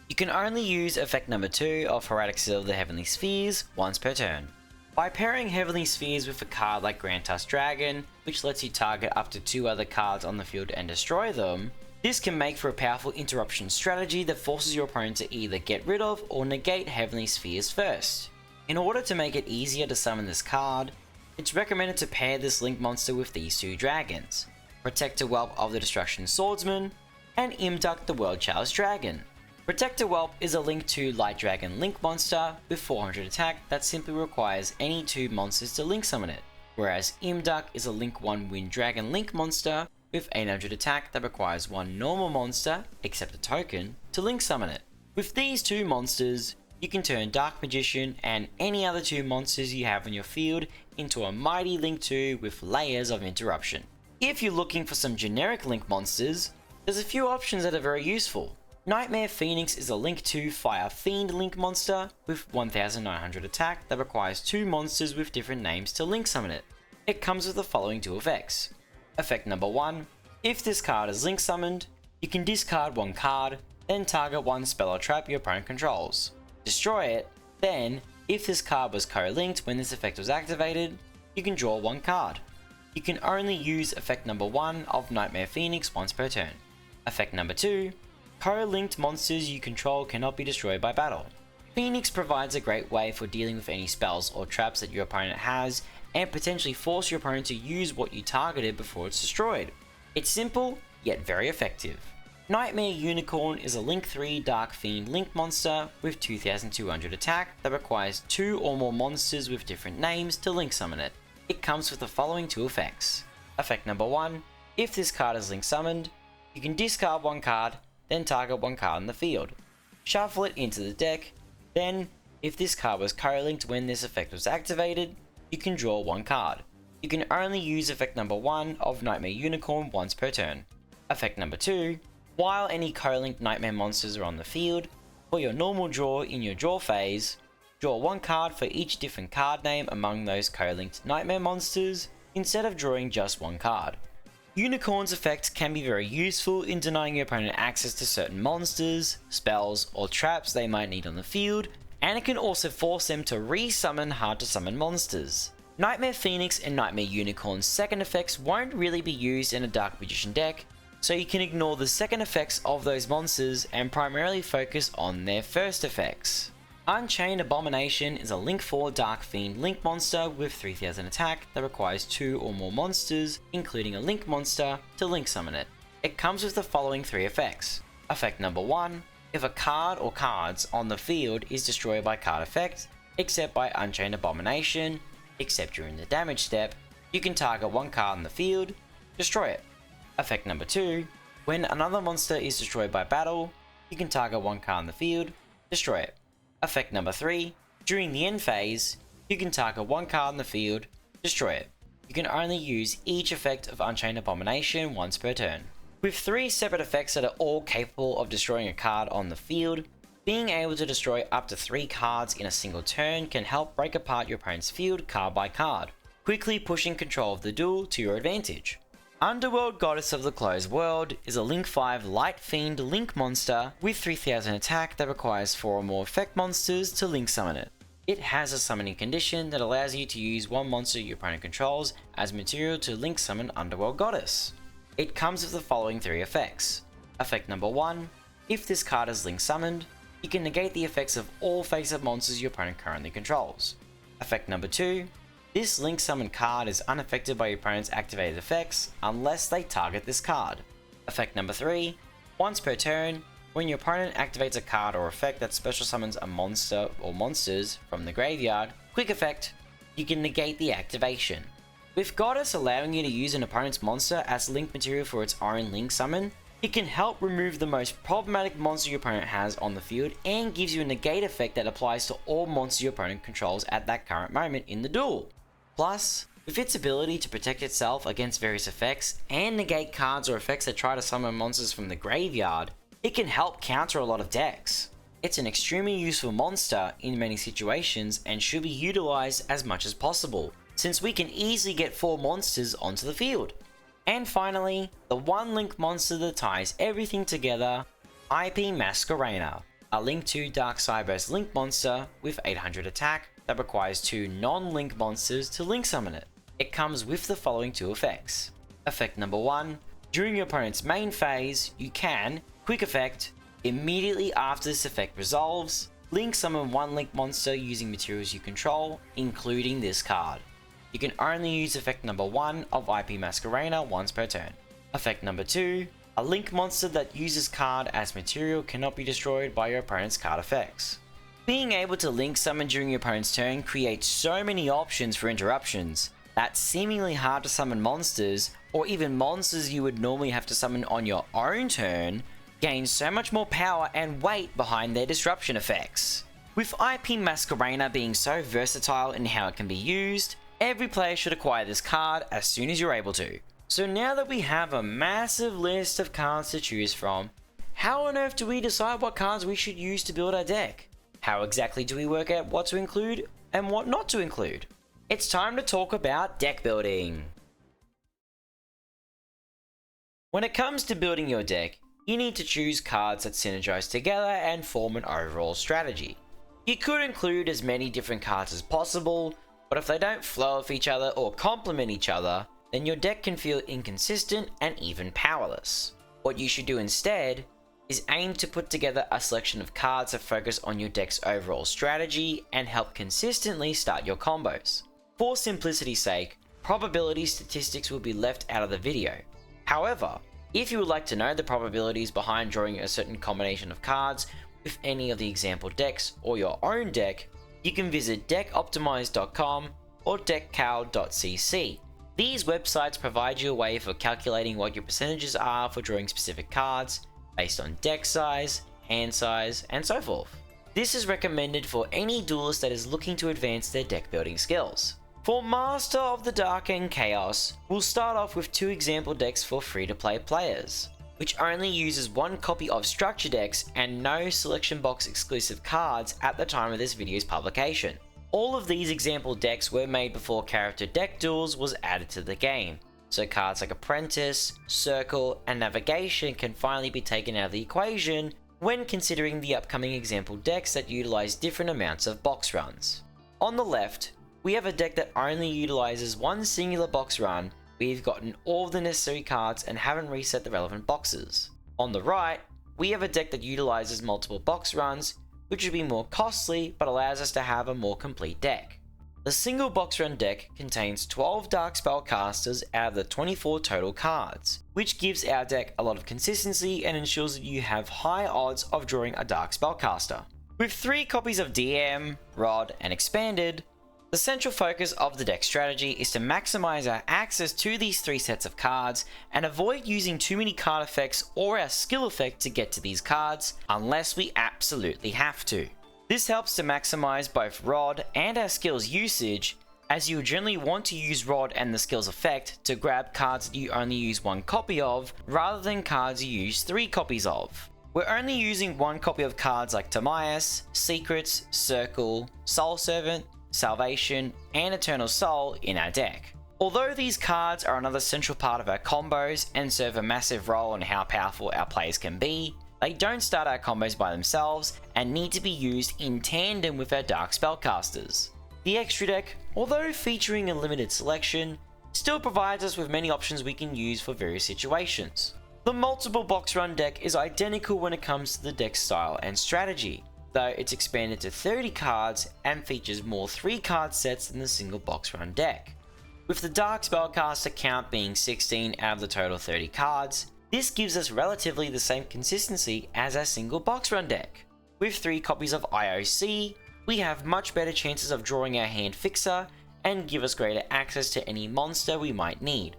You can only use effect number 2 of Erratic Seal of the Heavenly Spheres once per turn. By pairing Heavenly Spheres with a card like Grantusk Dragon, which lets you target up to 2 other cards on the field and destroy them, this can make for a powerful interruption strategy that forces your opponent to either get rid of or negate Heavenly Spheres first. In order to make it easier to summon this card, it's recommended to pair this link monster with these 2 dragons, Protector Whelp of the Destruction Swordsman, and MotDaC the World Chalice Dragon. Protector Whelp is a Link 2 Light Dragon Link monster with 400 attack that simply requires any 2 monsters to link summon it, whereas MotDaC is a Link 1 Wind Dragon Link monster with 800 attack that requires 1 normal monster, except a token, to link summon it. With these 2 monsters, you can turn Dark Magician and any other 2 monsters you have in your field into a mighty Link 2 with layers of interruption. If you're looking for some generic Link monsters, there's a few options that are very useful. Nightmare Phoenix is a Link 2 Fire Fiend Link monster with 1900 attack that requires 2 monsters with different names to link summon it. It comes with the following 2 effects. Effect number 1. If this card is link summoned, you can discard one card, then target one spell or trap your opponent controls. Destroy it, then, if this card was co-linked when this effect was activated, you can draw one card. You can only use effect number 1 of Nightmare Phoenix once per turn. Effect number 2, co-linked monsters you control cannot be destroyed by battle. Phoenix provides a great way for dealing with any spells or traps that your opponent has and potentially force your opponent to use what you targeted before it's destroyed. It's simple, yet very effective. Nightmare Unicorn is a Link 3 Dark Fiend Link monster with 2200 attack that requires 2 or more monsters with different names to link summon it. It comes with the following 2 effects. Effect number 1, if this card is link summoned, you can discard one card, then target one card in the field. Shuffle it into the deck, then, if this card was co-linked when this effect was activated, you can draw one card. You can only use effect number 1 of Nightmare Unicorn once per turn. Effect number 2, while any co-linked Nightmare monsters are on the field, for your normal draw in your draw phase, draw one card for each different card name among those co-linked Nightmare monsters, instead of drawing just one card. Unicorn's effect can be very useful in denying your opponent access to certain monsters, spells, or traps they might need on the field, and it can also force them to re-summon hard to summon monsters. Nightmare Phoenix and Nightmare Unicorn's second effects won't really be used in a Dark Magician deck, so you can ignore the second effects of those monsters and primarily focus on their first effects. Unchained Abomination is a Link 4 Dark Fiend Link monster with 3000 attack that requires 2 or more monsters, including a Link monster, to link summon it. It comes with the following 3 effects. Effect number 1, if a card or cards on the field is destroyed by card effect, except by Unchained Abomination, except during the damage step, you can target one card in the field, destroy it. Effect number 2, when another monster is destroyed by battle, you can target one card in the field, destroy it. Effect number 3, during the end phase, you can target one card in the field, destroy it. You can only use each effect of Unchained Abomination once per turn. With 3 separate effects that are all capable of destroying a card on the field, being able to destroy up to 3 cards in a single turn can help break apart your opponent's field card by card, quickly pushing control of the duel to your advantage. Underworld Goddess of the Closed World is a Link 5 Light Fiend Link monster with 3000 attack that requires 4 or more effect monsters to link summon it. It has a summoning condition that allows you to use one monster your opponent controls as material to link summon Underworld Goddess. It comes with the following 3 effects. Effect number 1, if this card is link summoned, you can negate the effects of all face-up monsters your opponent currently controls. Effect number 2, this link summon card is unaffected by your opponent's activated effects unless they target this card. Effect number 3, once per turn, when your opponent activates a card or effect that special summons a monster or monsters from the graveyard, quick effect, you can negate the activation. With Goddess allowing you to use an opponent's monster as link material for its own link summon, it can help remove the most problematic monster your opponent has on the field and gives you a negate effect that applies to all monsters your opponent controls at that current moment in the duel. Plus, with its ability to protect itself against various effects and negate cards or effects that try to summon monsters from the graveyard, it can help counter a lot of decks. It's an extremely useful monster in many situations and should be utilized as much as possible, since we can easily get 4 monsters onto the field. And finally, the one link monster that ties everything together, IP Masquerena, a Link 2 Dark Cyberse Link monster with 800 attack that requires 2 non-link monsters to link summon it. It comes with the following 2 effects. Effect number 1, during your opponent's main phase, you can, quick effect, immediately after this effect resolves, link summon one link monster using materials you control, including this card. You can only use effect number 1 of IP Masquerena once per turn. Effect number 2, a link monster that uses card as material cannot be destroyed by your opponent's card effects. Being able to link summon during your opponent's turn creates so many options for interruptions that seemingly hard to summon monsters, or even monsters you would normally have to summon on your own turn, gain so much more power and weight behind their disruption effects. With IP Masquerena being so versatile in how it can be used, every player should acquire this card as soon as you're able to. So now that we have a massive list of cards to choose from, how on earth do we decide what cards we should use to build our deck? How exactly do we work out what to include and what not to include? It's time to talk about deck building. When it comes to building your deck, you need to choose cards that synergize together and form an overall strategy. You could include as many different cards as possible, but if they don't flow off each other or complement each other, then your deck can feel inconsistent and even powerless. What you should do instead is aim to put together a selection of cards that focus on your deck's overall strategy and help consistently start your combos. For simplicity's sake, probability statistics will be left out of the video. However, if you would like to know the probabilities behind drawing a certain combination of cards with any of the example decks or your own deck, you can visit deckoptimize.com or deckcal.cc. These websites provide you a way for calculating what your percentages are for drawing specific cards based on deck size, hand size, and so forth. This is recommended for any duelist that is looking to advance their deck building skills. For Master of the Dark and Chaos, we'll start off with 2 example decks for free-to-play players, which only uses 1 copy of structure decks and no selection box exclusive cards at the time of this video's publication. All of these example decks were made before character deck duels was added to the game, so cards like Apprentice, Circle, and Navigation can finally be taken out of the equation when considering the upcoming example decks that utilize different amounts of box runs. On the left, we have a deck that only utilizes 1 singular box run where you've gotten all of the necessary cards and haven't reset the relevant boxes. On the right, we have a deck that utilizes multiple box runs, which would be more costly but allows us to have a more complete deck. The single box run deck contains 12 Dark Spellcasters out of the 24 total cards, which gives our deck a lot of consistency and ensures that you have high odds of drawing a Dark Spellcaster. With 3 copies of DM, Rod, and Expanded, the central focus of the deck strategy is to maximize our access to these 3 sets of cards and avoid using too many card effects or our skill effect to get to these cards unless we absolutely have to. This helps to maximize both Rod and our skills usage, as you would generally want to use Rod and the skills effect to grab cards that you only use 1 copy of rather than cards you use 3 copies of. We're only using 1 copy of cards like Timaeus, Secrets, Circle, Soul Servant, Salvation, and Eternal Soul in our deck. Although these cards are another central part of our combos and serve a massive role in how powerful our players can be, they don't start our combos by themselves and need to be used in tandem with our Dark Spellcasters. The extra deck, although featuring a limited selection, still provides us with many options we can use for various situations. The multiple box run deck is identical when it comes to the deck style and strategy, though it's expanded to 30 cards and features more 3 card sets than the single box run deck. With the Dark Spellcaster count being 16 out of the total 30 cards, this gives us relatively the same consistency as our single box run deck. With 3 copies of IOC, we have much better chances of drawing our hand fixer and give us greater access to any monster we might need.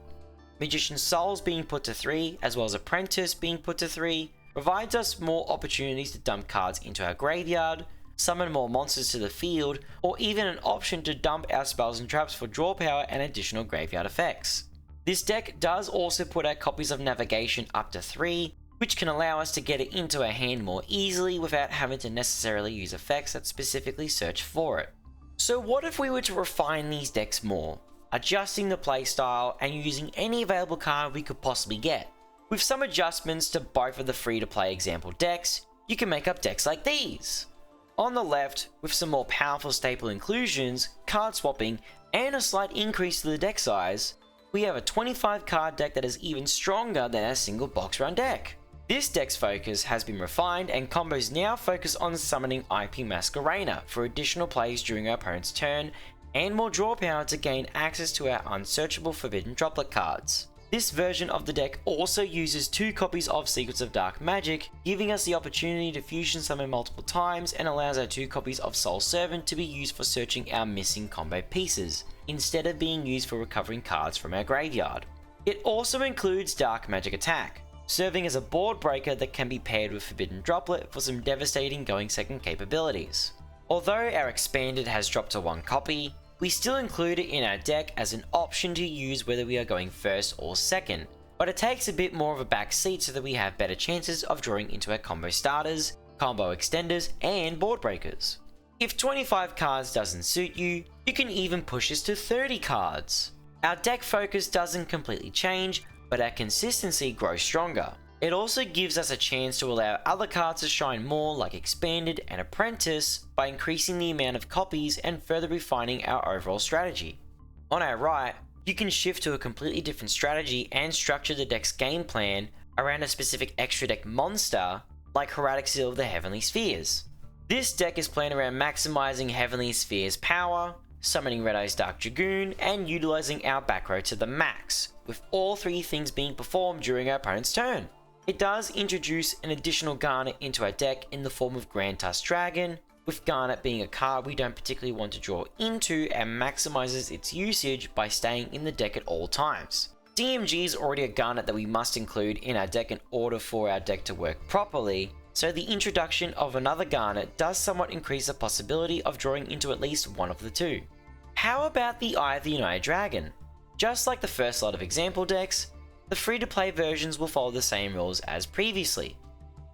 Magician's Souls being put to 3, as well as Apprentice being put to 3, provides us more opportunities to dump cards into our graveyard, summon more monsters to the field, or even an option to dump our spells and traps for draw power and additional graveyard effects. This deck does also put our copies of Navigation up to 3, which can allow us to get it into our hand more easily without having to necessarily use effects that specifically search for it. So what if we were to refine these decks more, adjusting the playstyle and using any available card we could possibly get? With some adjustments to both of the free-to-play example decks, you can make up decks like these. On the left, with some more powerful staple inclusions, card swapping, and a slight increase to the deck size, we have a 25 card deck that is even stronger than our single box run deck. This deck's focus has been refined and combos now focus on summoning IP Masquerena for additional plays during our opponent's turn and more draw power to gain access to our unsearchable Forbidden Droplet cards. This version of the deck also uses 2 copies of Secrets of Dark Magic, giving us the opportunity to fusion summon multiple times and allows our 2 copies of Soul Servant to be used for searching our missing combo pieces, instead of being used for recovering cards from our graveyard. It also includes Dark Magic Attack, serving as a board breaker that can be paired with Forbidden Droplet for some devastating going second capabilities. Although our Expanded has dropped to 1 copy, we still include it in our deck as an option to use whether we are going first or second, but it takes a bit more of a back seat so that we have better chances of drawing into our combo starters, combo extenders, and board breakers. If 25 cards doesn't suit you, you can even push this to 30 cards. Our deck focus doesn't completely change, but our consistency grows stronger. It also gives us a chance to allow other cards to shine more, like Expanded and Apprentice, by increasing the amount of copies and further refining our overall strategy. On our right, you can shift to a completely different strategy and structure the deck's game plan around a specific extra deck monster, like Heraldic Seal of the Heavenly Spheres. This deck is planned around maximizing Heavenly Spheres' power, summoning Red Eye's Dark Dragoon, and utilizing our back row to the max, with all three things being performed during our opponent's turn. It does introduce an additional Garnet into our deck in the form of Grand Tusk Dragon, with Garnet being a card we don't particularly want to draw into and maximizes its usage by staying in the deck at all times. DMG is already a Garnet that we must include in our deck in order for our deck to work properly, so the introduction of another Garnet does somewhat increase the possibility of drawing into at least one of the two. How about the Eye of the United Dragon? Just like the first lot of example decks, the free-to-play versions will follow the same rules as previously.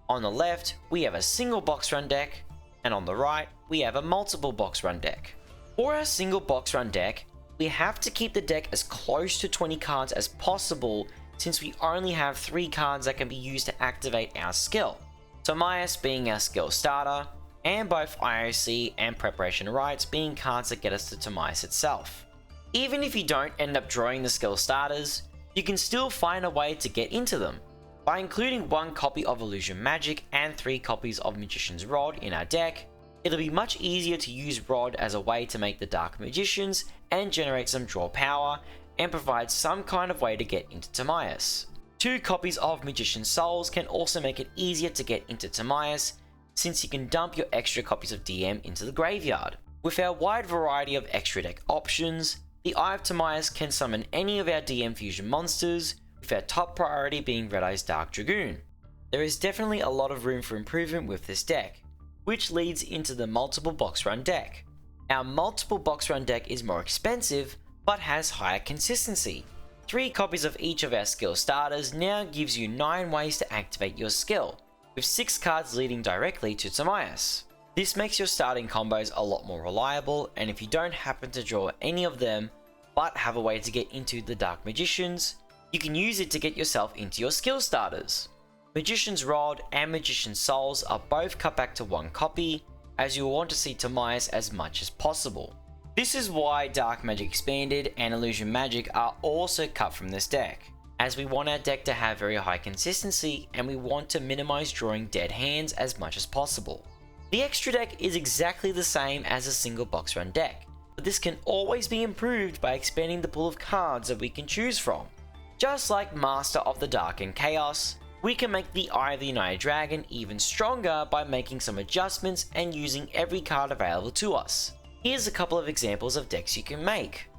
On the left, we have a single box run deck, and on the right, we have a multiple box run deck. For our single box run deck, we have to keep the deck as close to 20 cards as possible, since we only have 3 cards that can be used to activate our skill. Timaeus being our skill starter, and both IOC and Preparation Rites being cards that get us to Timaeus itself. Even if you don't end up drawing the skill starters, you can still find a way to get into them. By including 1 copy of Illusion Magic and 3 copies of Magician's Rod in our deck, it'll be much easier to use Rod as a way to make the Dark Magicians and generate some draw power, and provide some kind of way to get into Timaeus. 2 copies of Magician's Souls can also make it easier to get into Timaeus, since you can dump your extra copies of DM into the graveyard. With our wide variety of extra deck options, the Eye of Timaeus can summon any of our DM fusion monsters, with our top priority being Red Eye's Dark Dragoon. There is definitely a lot of room for improvement with this deck, which leads into the multiple box run deck. Our multiple box run deck is more expensive, but has higher consistency. 3 copies of each of our skill starters now gives you 9 ways to activate your skill, with 6 cards leading directly to Timaeus. This makes your starting combos a lot more reliable, and if you don't happen to draw any of them, but have a way to get into the Dark Magicians, you can use it to get yourself into your skill starters. Magician's Rod and Magician's Souls are both cut back to 1 copy, as you will want to see Timaeus as much as possible. This is why Dark Magic Expanded and Illusion Magic are also cut from this deck, as we want our deck to have very high consistency and we want to minimize drawing dead hands as much as possible. The extra deck is exactly the same as a single box run deck, but this can always be improved by expanding the pool of cards that we can choose from. Just like Master of the Dark and Chaos, we can make the Eye of the United Dragon even stronger by making some adjustments and using every card available to us. Here's a couple of examples of decks you can make.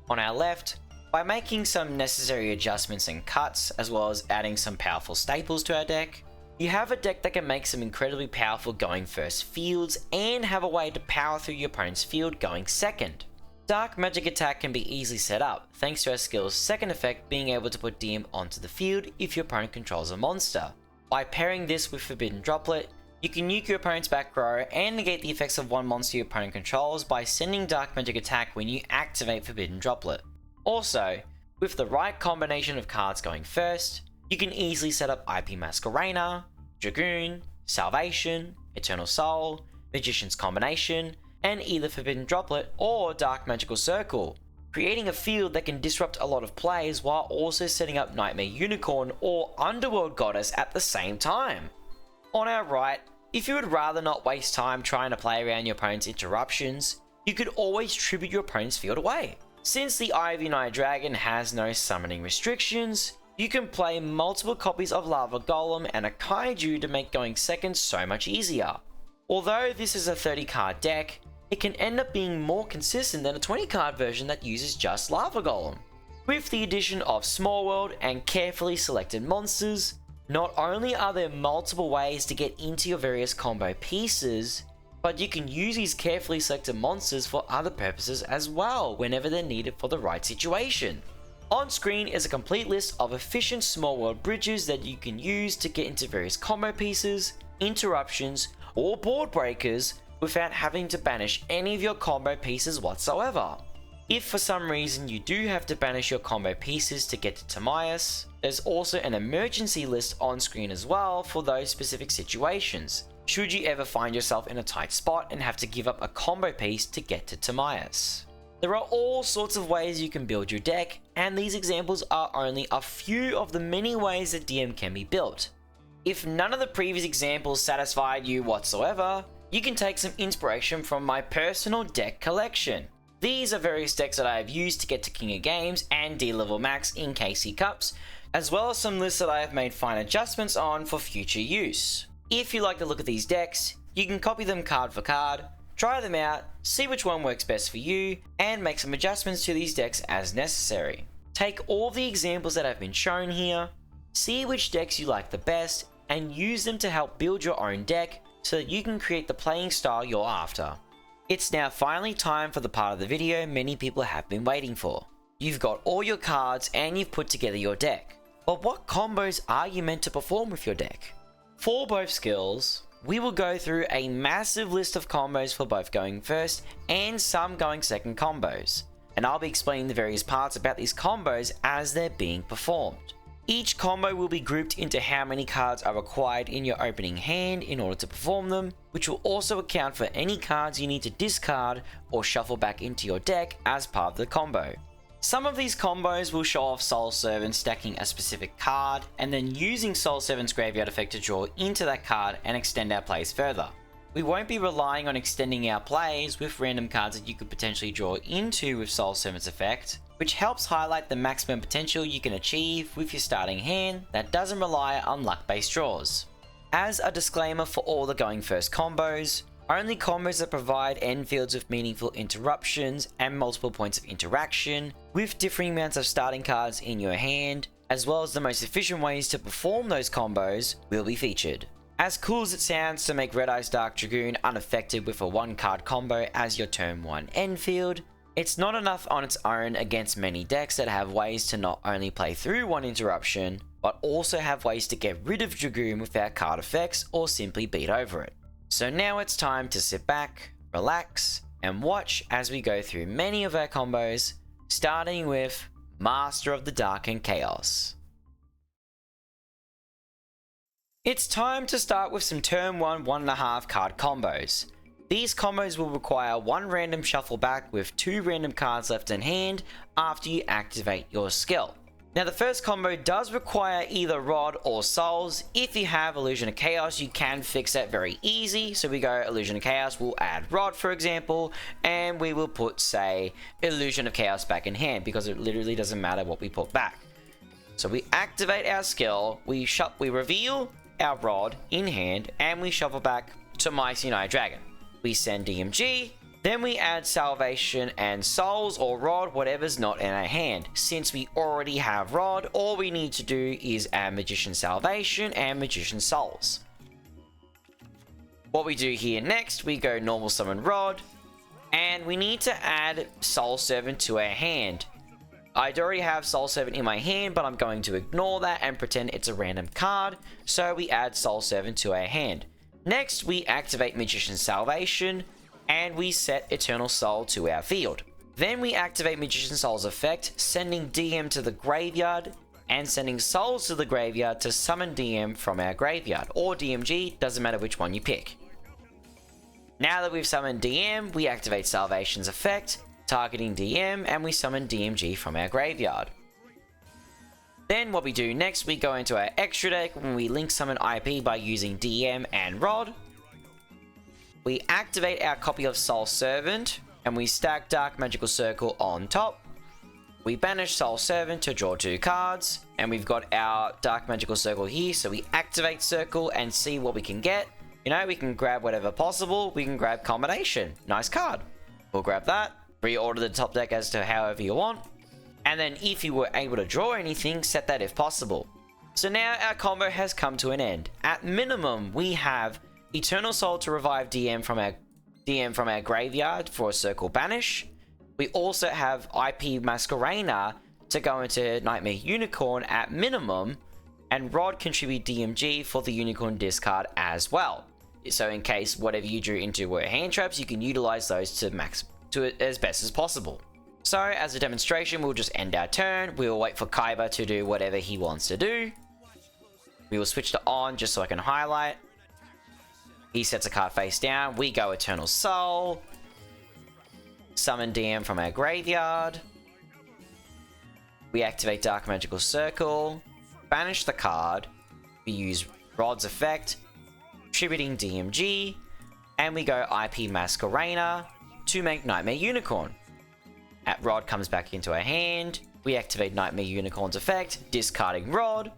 On our left, by making some necessary adjustments and cuts, as well as adding some powerful staples to our deck, you have a deck that can make some incredibly powerful going first fields and have a way to power through your opponent's field going second. Dark Magic Attack can be easily set up, thanks to our skill's second effect being able to put DM onto the field if your opponent controls a monster. By pairing this with Forbidden Droplet, you can nuke your opponent's back row and negate the effects of one monster your opponent controls by sending Dark Magic Attack when you activate Forbidden Droplet. Also, with the right combination of cards going first, you can easily set up IP Masquerader, Dragoon, Salvation, Eternal Soul, Magician's Combination, and either Forbidden Droplet or Dark Magical Circle, creating a field that can disrupt a lot of plays while also setting up Nightmare Unicorn or Underworld Goddess at the same time. On our right, if you would rather not waste time trying to play around your opponent's interruptions, you could always tribute your opponent's field away. Since the Eye of the United Dragon has no summoning restrictions, you can play multiple copies of Lava Golem and a Kaiju to make going second so much easier. Although this is a 30 card deck, it can end up being more consistent than a 20 card version that uses just Lava Golem. With the addition of Small World and carefully selected monsters, not only are there multiple ways to get into your various combo pieces, but you can use these carefully selected monsters for other purposes as well whenever they're needed for the right situation. On screen is a complete list of efficient Small World bridges that you can use to get into various combo pieces, interruptions, or board breakers without having to banish any of your combo pieces whatsoever. If for some reason you do have to banish your combo pieces to get to Timaeus, there's also an emergency list on screen as well for those specific situations, should you ever find yourself in a tight spot and have to give up a combo piece to get to Timaeus. There are all sorts of ways you can build your deck, and these examples are only a few of the many ways that DM can be built. If none of the previous examples satisfied you whatsoever, you can take some inspiration from my personal deck collection. These are various decks that I have used to get to King of Games and D-level max in KC Cups, as well as some lists that I have made fine adjustments on for future use. If you like to look at these decks, you can copy them card for card, try them out, see which one works best for you, and make some adjustments to these decks as necessary. Take all of the examples that have been shown here, see which decks you like the best, and use them to help build your own deck so that you can create the playing style you're after. It's now finally time for the part of the video many people have been waiting for. You've got all your cards and you've put together your deck. But what combos are you meant to perform with your deck? For both skills, we will go through a massive list of combos for both going first and some going second combos. And I'll be explaining the various parts about these combos as they're being performed. Each combo will be grouped into how many cards are required in your opening hand in order to perform them, which will also account for any cards you need to discard or shuffle back into your deck as part of the combo. Some of these combos will show off Soul Servant stacking a specific card and then using Soul Servant's graveyard effect to draw into that card and extend our plays further. We won't be relying on extending our plays with random cards that you could potentially draw into with Soul Servant's effect, which helps highlight the maximum potential you can achieve with your starting hand that doesn't rely on luck-based draws. As a disclaimer for all the going first combos, only combos that provide end fields with meaningful interruptions and multiple points of interaction, with differing amounts of starting cards in your hand, as well as the most efficient ways to perform those combos, will be featured. As cool as it sounds to make Red Eyes Dark Dragoon unaffected with a 1-card combo as your turn 1 end field, it's not enough on its own against many decks that have ways to not only play through one interruption, but also have ways to get rid of Dragoon without card effects or simply beat over it. So now it's time to sit back, relax, and watch as we go through many of our combos, starting with Master of the Dark and Chaos. It's time to start with some turn 1 1.5 card combos. These combos will require one random shuffle back with 2 random cards left in hand after you activate your skill. Now the first combo does require either Rod or Souls. If you have Illusion of Chaos, you can fix that very easy. So we go Illusion of Chaos, we'll add Rod for example, and we will put, say, Illusion of Chaos back in hand because it literally doesn't matter what we put back. So we activate our skill, we reveal our Rod in hand, and we shuffle back to Mighty United Dragon. We send DMG, then we add Salvation and Souls or Rod, whatever's not in our hand. Since we already have Rod, all we need to do is add Magician Salvation and Magician Souls. What we do here next, we go Normal Summon Rod, and we need to add Soul Servant to our hand. I already have Soul Servant in my hand, but I'm going to ignore that and pretend it's a random card, so we add Soul Servant to our hand. Next, we activate Magician Salvation, and we set Eternal Soul to our field. Then we activate Magician Soul's effect, sending DM to the graveyard, and sending Souls to the graveyard to summon DM from our graveyard, or DMG, doesn't matter which one you pick. Now that we've summoned DM, we activate Salvation's effect, targeting DM, and we summon DMG from our graveyard. Then what we do next, we go into our extra deck when we link summon IP by using DM and Rod. We activate our copy of Soul Servant, and we stack Dark Magical Circle on top. We banish Soul Servant to draw 2 cards, and we've got our Dark Magical Circle here, so we activate Circle and see what we can get. You know, we can grab whatever possible, we can grab Combination. Nice card. We'll grab that, reorder the top deck as to however you want. And then if you were able to draw anything, set that if possible. So now our combo has come to an end. At minimum, we have Eternal Soul to revive DM from our graveyard for a Circle Banish. We also have IP Masquerena to go into Nightmare Unicorn at minimum, and Rod contribute DMG for the Unicorn discard as well. So in case whatever you drew into were hand traps, you can utilize those to as best as possible. So as a demonstration, we'll just end our turn. We will wait for Kaiba to do whatever he wants to do. We will switch to on just so I can highlight. He sets a card face down. We go Eternal Soul. Summon DM from our graveyard. We activate Dark Magical Circle. Banish the card. We use Rod's effect. Tributing DMG. And we go IP Masquerainer to make Nightmare Unicorn. At Rod comes back into our hand. We activate Nightmare Unicorn's effect, discarding Rod,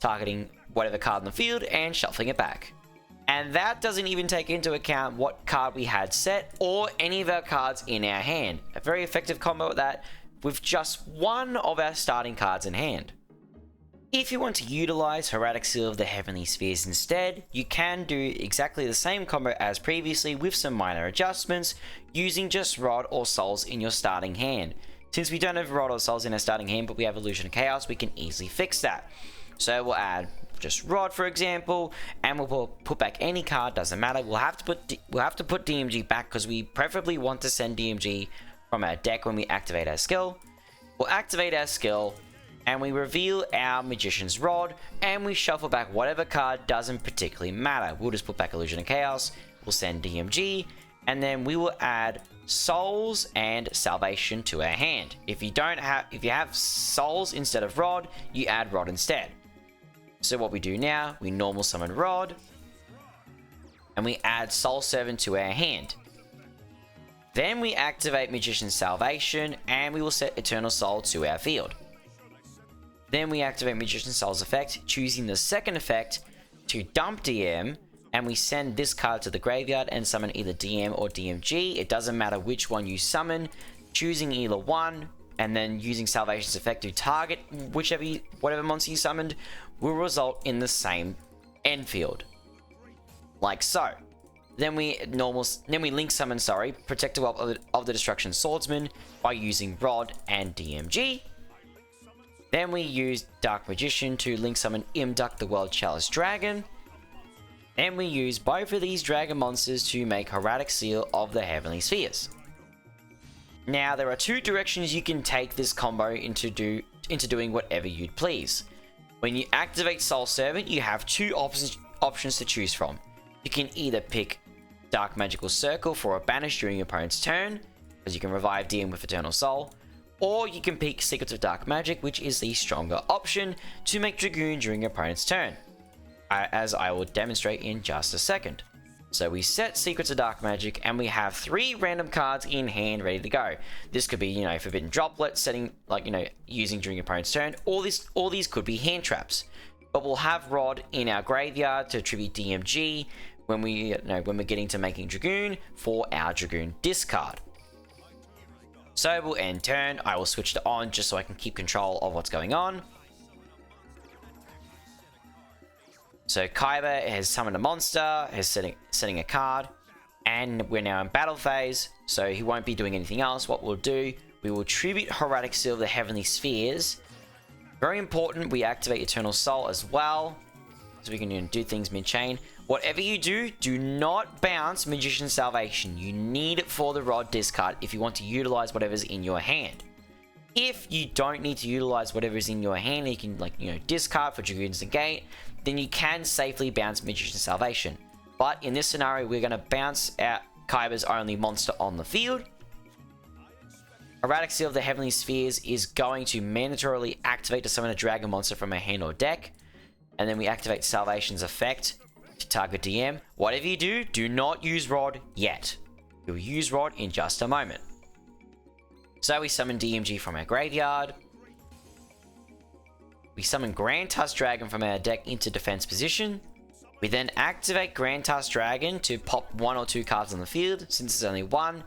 targeting whatever card in the field, and shuffling it back. And that doesn't even take into account what card we had set or any of our cards in our hand. A very effective combo at that with just one of our starting cards in hand. If you want to utilize Heraldic Seal of the Heavenly Spheres instead, you can do exactly the same combo as previously with some minor adjustments, using just Rod or Souls in your starting hand. Since we don't have Rod or Souls in our starting hand, but we have Illusion of Chaos, we can easily fix that. So we'll add just Rod, for example, and we'll put back any card, doesn't matter. We'll have to put DMG back because we preferably want to send DMG from our deck when we activate our skill. We'll activate our skill, and we reveal our Magician's Rod, and we shuffle back whatever card, doesn't particularly matter. We'll just put back Illusion of Chaos, we'll send DMG, and then we will add Souls and Salvation to our hand. If you have Souls instead of Rod, you add Rod instead. So what we do now, we normal summon Rod, and we add Soul Servant to our hand. Then we activate Magician's Salvation, and we will set Eternal Soul to our field. Then we activate Magician's Soul's effect, choosing the second effect to dump DM, and we send this card to the graveyard and summon either DM or DMG. It doesn't matter which one you summon, choosing either one, and then using Salvation's effect to target whatever monster you summoned will result in the same end field. Like so. Then we link summon, Protector of the Destruction Swordsman by using Rod and DMG. Then we use Dark Magician to link summon Imduck the World Chalice Dragon. Then we use both of these dragon monsters to make Heraldic Seal of the Heavenly Spheres. Now there are two directions you can take this combo into doing whatever you'd please. When you activate Soul Servant, you have two options to choose from. You can either pick Dark Magical Circle for a banish during your opponent's turn, because you can revive DM with Eternal Soul, or you can pick Secrets of Dark Magic, which is the stronger option to make Dragoon during your opponent's turn, as I will demonstrate in just a second. So we set Secrets of Dark Magic, and we have 3 random cards in hand ready to go. This could be, Forbidden Droplet, using during your opponent's turn, or these could be hand traps. But we'll have Rod in our graveyard to tribute DMG when we're getting to making Dragoon for our Dragoon discard. So we'll end turn. I will switch to on just so I can keep control of what's going on. So Kaiba has summoned a monster, is setting a card, and we're now in battle phase, so he won't be doing anything else. What we'll do, we will tribute Heraldic Seal of the Heavenly Spheres. Very important, we activate Eternal Soul as well, so we can do things mid-chain. Whatever you do, do not bounce Magician's Salvation. You need it for the Rod discard if you want to utilize whatever's in your hand. If you don't need to utilize whatever's in your hand, you can discard for Dragoon's Negate, then you can safely bounce Magician's Salvation. But in this scenario, we're going to bounce out Kaiba's only monster on the field. Heraldic Seal of the Heavenly Spheres is going to mandatorily activate to summon a dragon monster from a hand or deck. And then we activate Salvation's effect to target DM. Whatever you do, do not use Rod yet. You'll use Rod in just a moment. So we summon DMG from our graveyard. We summon Grand Tusk Dragon from our deck into defense position. We then activate Grand Tusk Dragon to pop 1 or 2 cards on the field. Since there's only 1,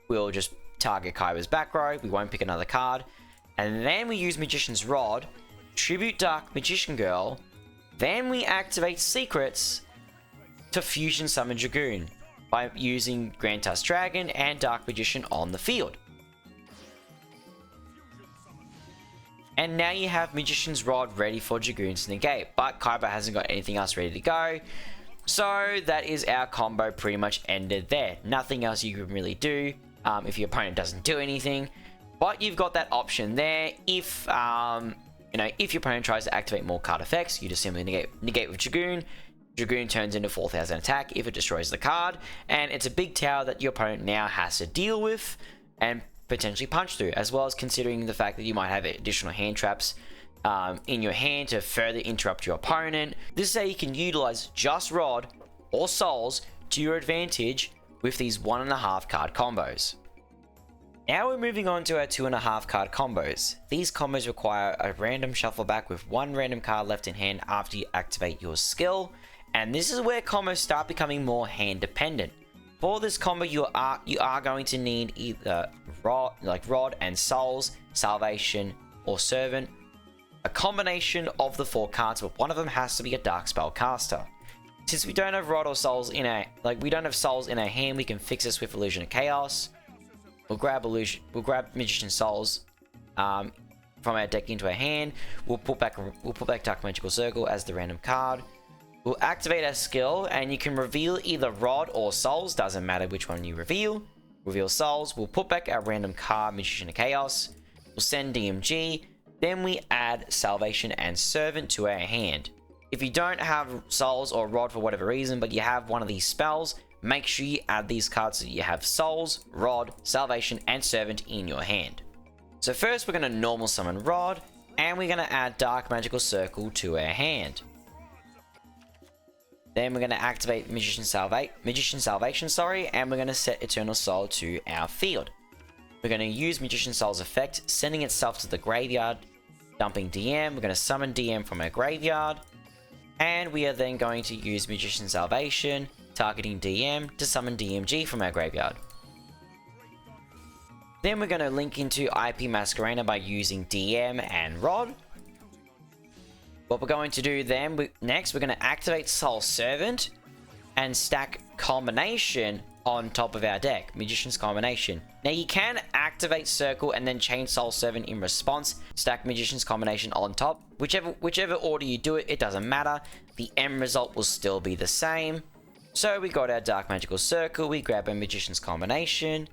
we'll just target Kaiba's back row. We won't pick another card. And then we use Magician's Rod, tribute Dark Magician Girl. Then we activate Secrets to fusion summon Dragoon by using Grand Tusk Dragon and Dark Magician on the field. And now you have Magician's Rod ready for Dragoon's Negate, but Kaiba hasn't got anything else ready to go. So that is our combo pretty much ended there. Nothing else you can really do if your opponent doesn't do anything. But you've got that option there. If if your opponent tries to activate more card effects, you just simply negate with Dragoon. Dragoon turns into 4,000 attack if it destroys the card, and it's a big tower that your opponent now has to deal with and potentially punch through, as well as considering the fact that you might have additional hand traps in your hand to further interrupt your opponent. This is how you can utilize just Rod or Souls to your advantage with these 1.5 card combos. Now we're moving on to our 2.5 card combos. These combos require a random shuffle back with one random card left in hand after you activate your skill, and this is where combos start becoming more hand dependent. For this combo, you are going to need either Rod and Souls, Salvation, or Servant. A combination of the 4 cards, but one of them has to be a Dark Spellcaster. Since we don't have Rod or Souls in our hand, we can fix this with Illusion of Chaos. We'll grab Magician Souls from our deck into our hand. We'll put back Dark Magical Circle as the random card. We'll activate our skill, and you can reveal either Rod or Souls, doesn't matter which one you reveal. Reveal Souls, we'll put back our random card, Magician of Chaos. We'll send DMG, then we add Salvation and Servant to our hand. If you don't have Souls or Rod for whatever reason, but you have one of these spells, make sure you add these cards so you have Souls, Rod, Salvation, and Servant in your hand. So first we're going to normal summon Rod, and we're going to add Dark Magical Circle to our hand. Then we're going to activate Magician Salvation, and we're going to set Eternal Soul to our field. We're going to use Magician Soul's effect, sending itself to the graveyard, dumping DM. We're going to summon DM from our graveyard, and we are then going to use Magician Salvation, targeting DM to summon DMG from our graveyard. Then we're going to link into IP Masquerena by using DM and Rod. What we're going to do then, next we're going to activate Soul Servant and stack Combination on top of our deck, Magician's Combination. Now you can activate Circle and then chain Soul Servant in response, stack Magician's Combination on top. Whichever order you do it, it doesn't matter. The end result will still be the same. So we got our Dark Magical Circle, we grab a Magician's Combination,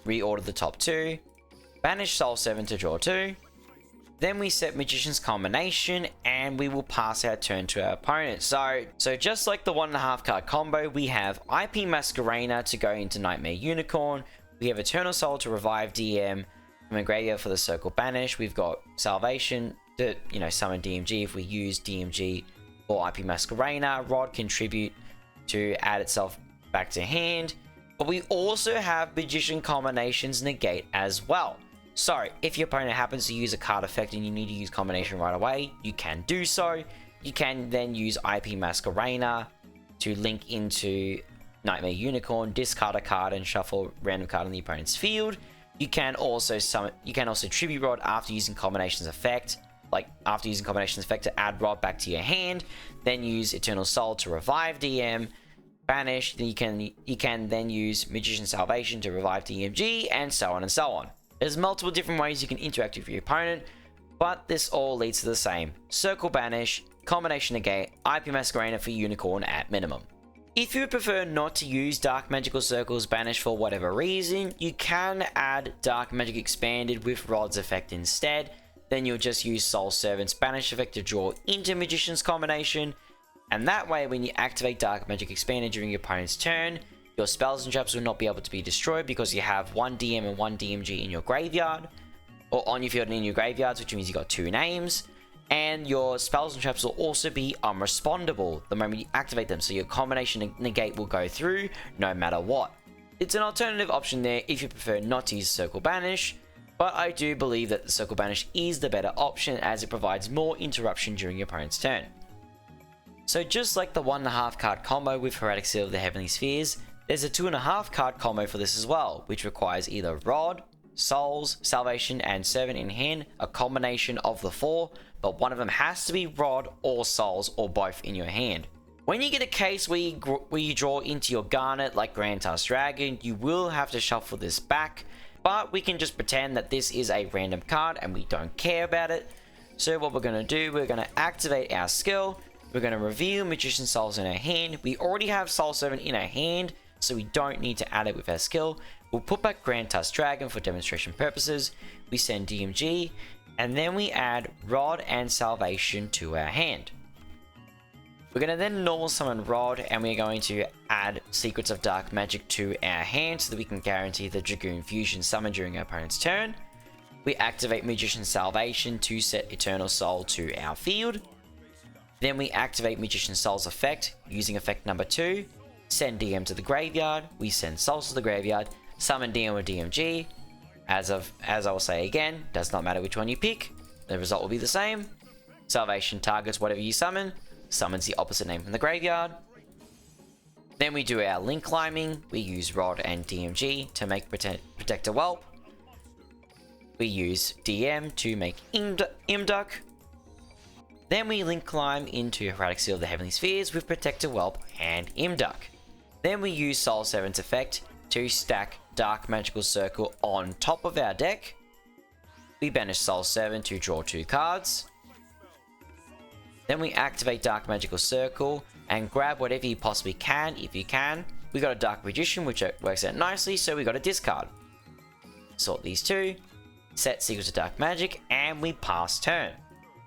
reorder the top 2, banish Soul Servant to draw 2. Then we set Magician's Combination, and we will pass our turn to our opponent. So just like the 1.5 card combo, we have IP Masquerena to go into Nightmare Unicorn. We have Eternal Soul to revive DM from a graveyard for the Circle Banish. We've got Salvation to, summon DMG if we use DMG or IP Masquerena. Rod contribute to add itself back to hand. But we also have Magician Combinations negate as well. So, if your opponent happens to use a card effect and you need to use combination right away, you can do so. You can then use IP Masquerena to link into Nightmare Unicorn, discard a card, and shuffle a random card on the opponent's field. You can also Tribute Rod after using Combination's effect, to add Rod back to your hand. Then use Eternal Soul to revive DM, banish. Then you can then use Magician Salvation to revive DMG, and so on and so on. There's multiple different ways you can interact with your opponent, but this all leads to the same. Circle Banish, Combination Negate, IP Masquerena for Unicorn at minimum. If you prefer not to use Dark Magical Circle's Banish for whatever reason, you can add Dark Magic Expanded with Rod's effect instead. Then you'll just use Soul Servant's Banish effect to draw into Magician's Combination, and that way when you activate Dark Magic Expanded during your opponent's turn, your spells and traps will not be able to be destroyed because you have one DM and one DMG in your graveyard, or on your field and in your graveyards, which means you got 2 names. And your spells and traps will also be unrespondable the moment you activate them, so your combination negate will go through no matter what. It's an alternative option there if you prefer not to use Circle Banish, but I do believe that the Circle Banish is the better option as it provides more interruption during your opponent's turn. So just like the 1.5 card combo with Heretic Seal of the Heavenly Spheres, there's a 2.5 card combo for this as well, which requires either Rod, Souls, Salvation, and Servant in hand, a combination of the 4, but one of them has to be Rod or Souls or both in your hand. When you get a case where you draw into your Garnet like Grand Tusk Dragon, you will have to shuffle this back, but we can just pretend that this is a random card and we don't care about it. So what we're going to do, we're going to activate our skill, we're going to reveal Magician Souls in our hand. We already have Soul Servant in our hand, so we don't need to add it with our skill. We'll put back Grand Tusk Dragon for demonstration purposes. We send DMG, and then we add Rod and Salvation to our hand. We're going to then normal summon Rod, and we're going to add Secrets of Dark Magic to our hand so that we can guarantee the Dragoon Fusion summon during our opponent's turn. We activate Magician's Salvation to set Eternal Soul to our field. Then we activate Magician's Soul's effect using effect number 2. Send DM to the graveyard. We send Souls to the graveyard. Summon DM or DMG. As I will say again, does not matter which one you pick. The result will be the same. Salvation targets whatever you summon. Summons the opposite name from the graveyard. Then we do our link climbing. We use Rod and DMG to make Protector Whelp. We use DM to make MotDaC. Then we link climb into Heraldic Seal of the Heavenly Spheres with Protector Whelp and MotDaC. Then we use Soul 7's effect to stack Dark Magical Circle on top of our deck. We banish Soul 7 to draw 2 cards. Then we activate Dark Magical Circle and grab whatever you possibly can, if you can. We got a Dark Magician, which works out nicely, so we got a discard. Sort these two, set Secrets of Dark Magic, and we pass turn.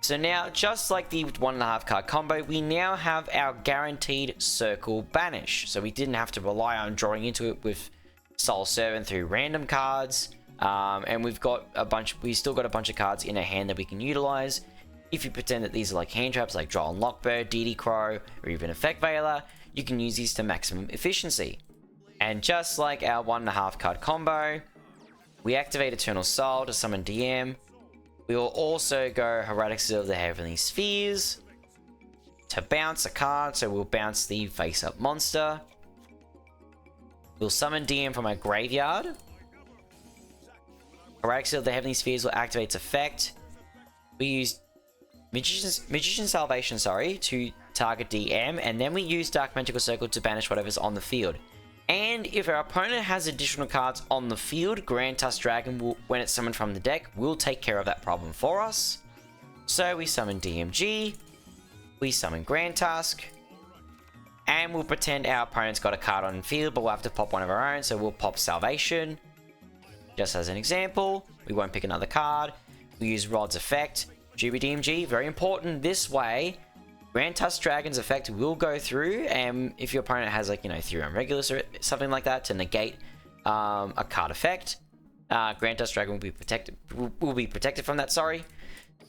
So now, just like the 1.5 card combo, we now have our guaranteed Circle Banish. So we didn't have to rely on drawing into it with Soul 7 through random cards. And we still got a bunch of cards in our hand that we can utilize. If you pretend that these are like hand traps like Droll and Lockbird, DD Crow, or even Effect Veiler, you can use these to maximum efficiency. And just like our 1.5 card combo, we activate Eternal Soul to summon DM. We will also go Heraldic Seal of the Heavenly Spheres to bounce a card, so we'll bounce the face-up monster. We'll summon DM from our graveyard. Heraldic Seal of the Heavenly Spheres will activate its effect. We use Magician's Salvation, to target DM, and then we use Dark Magical Circle to banish whatever's on the field. And if our opponent has additional cards on the field, Grand Tusk Dragon, when it's summoned from the deck, will take care of that problem for us. So we summon DMG, we summon Grand Tusk, and we'll pretend our opponent's got a card on the field, but we'll have to pop one of our own, so we'll pop Salvation. Just as an example, we won't pick another card. We use Rod's effect. GBDMG, very important. This way, Grand Tusk Dragon's effect will go through, and if your opponent has 3 Unregulars or something like that to negate a card effect, Grand Tusk Dragon will be protected from that.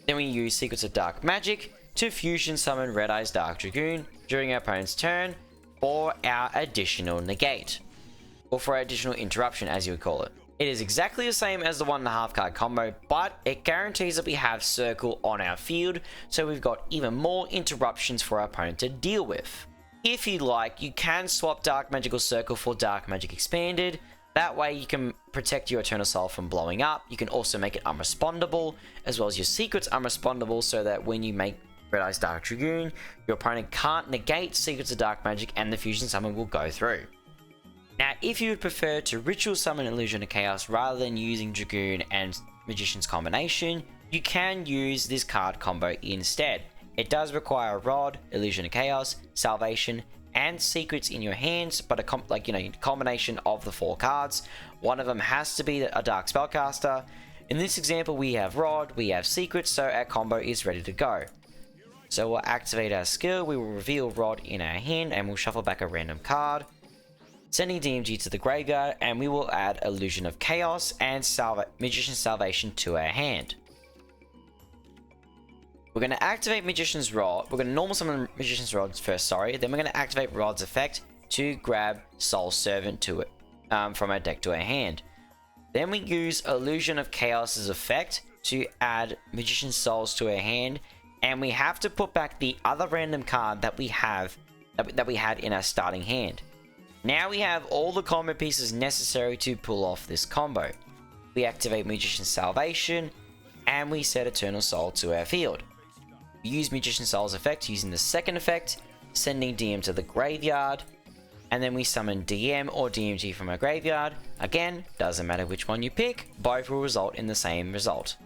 Then we use Secrets of Dark Magic to fusion summon Red Eye's Dark Dragoon during our opponent's turn for our additional negate, or for our additional interruption, as you would call it. It is exactly the same as the 1.5 card combo, but it guarantees that we have Circle on our field, so we've got even more interruptions for our opponent to deal with. If you like, you can swap Dark Magical Circle for Dark Magic Expanded. That way you can protect your Eternal Soul from blowing up. You can also make it unrespondable, as well as your secrets unrespondable, so that when you make Red Eye's Dark Dragoon, your opponent can't negate Secrets of Dark Magic and the Fusion Summon will go through. Now, if you would prefer to Ritual Summon Illusion of Chaos rather than using Dragoon and Magician's combination, you can use this card combo instead. It does require Rod, Illusion of Chaos, Salvation, and Secrets in your hands, but a combination of the 4 cards. One of them has to be a Dark Spellcaster. In this example, we have Rod, we have Secrets, so our combo is ready to go. So we'll activate our skill, we will reveal Rod in our hand, and we'll shuffle back a random card, sending DMG to the graveyard, and we will add Illusion of Chaos and Magician's Salvation to our hand. We're going to activate Magician's Rod. We're going to normal summon Magician's Rod first, then we're going to activate Rod's effect to grab Soul Servant to it from our deck to our hand. Then we use Illusion of Chaos's effect to add Magician's Souls to our hand, and we have to put back the other random card that we had in our starting hand. Now we have all the combo pieces necessary to pull off this combo. We activate Magician's Salvation, and we set Eternal Soul to our field. We use Magician's Soul's effect using the second effect, sending DM to the graveyard, and then we summon DM or DMG from our graveyard. Again, doesn't matter which one you pick, both will result in the same result.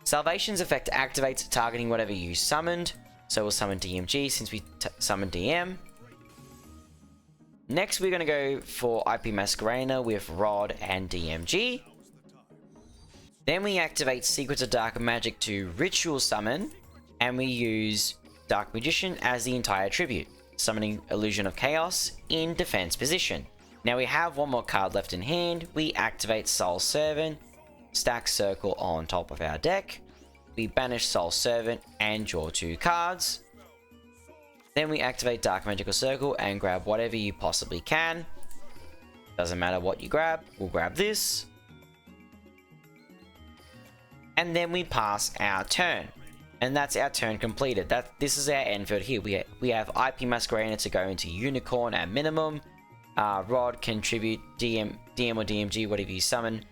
Salvation's effect activates targeting whatever you summoned, so we'll summon DMG since we summoned DM. Next, we're going to go for IP Masquerena with Rod and DMG. Then we activate Secrets of Dark Magic to Ritual Summon, and we use Dark Magician as the entire tribute, summoning Illusion of Chaos in defense position. Now we have one more card left in hand. We activate Soul Servant, stack Circle on top of our deck. We banish Soul Servant and draw 2 cards. Then we activate Dark Magical Circle and grab whatever you possibly can. Doesn't matter what you grab, we'll grab this. And then we pass our turn. And that's our turn completed. This is our end field here. We have IP Masquerena to go into Unicorn at minimum. Rod contribute DM or DMG, whatever you summon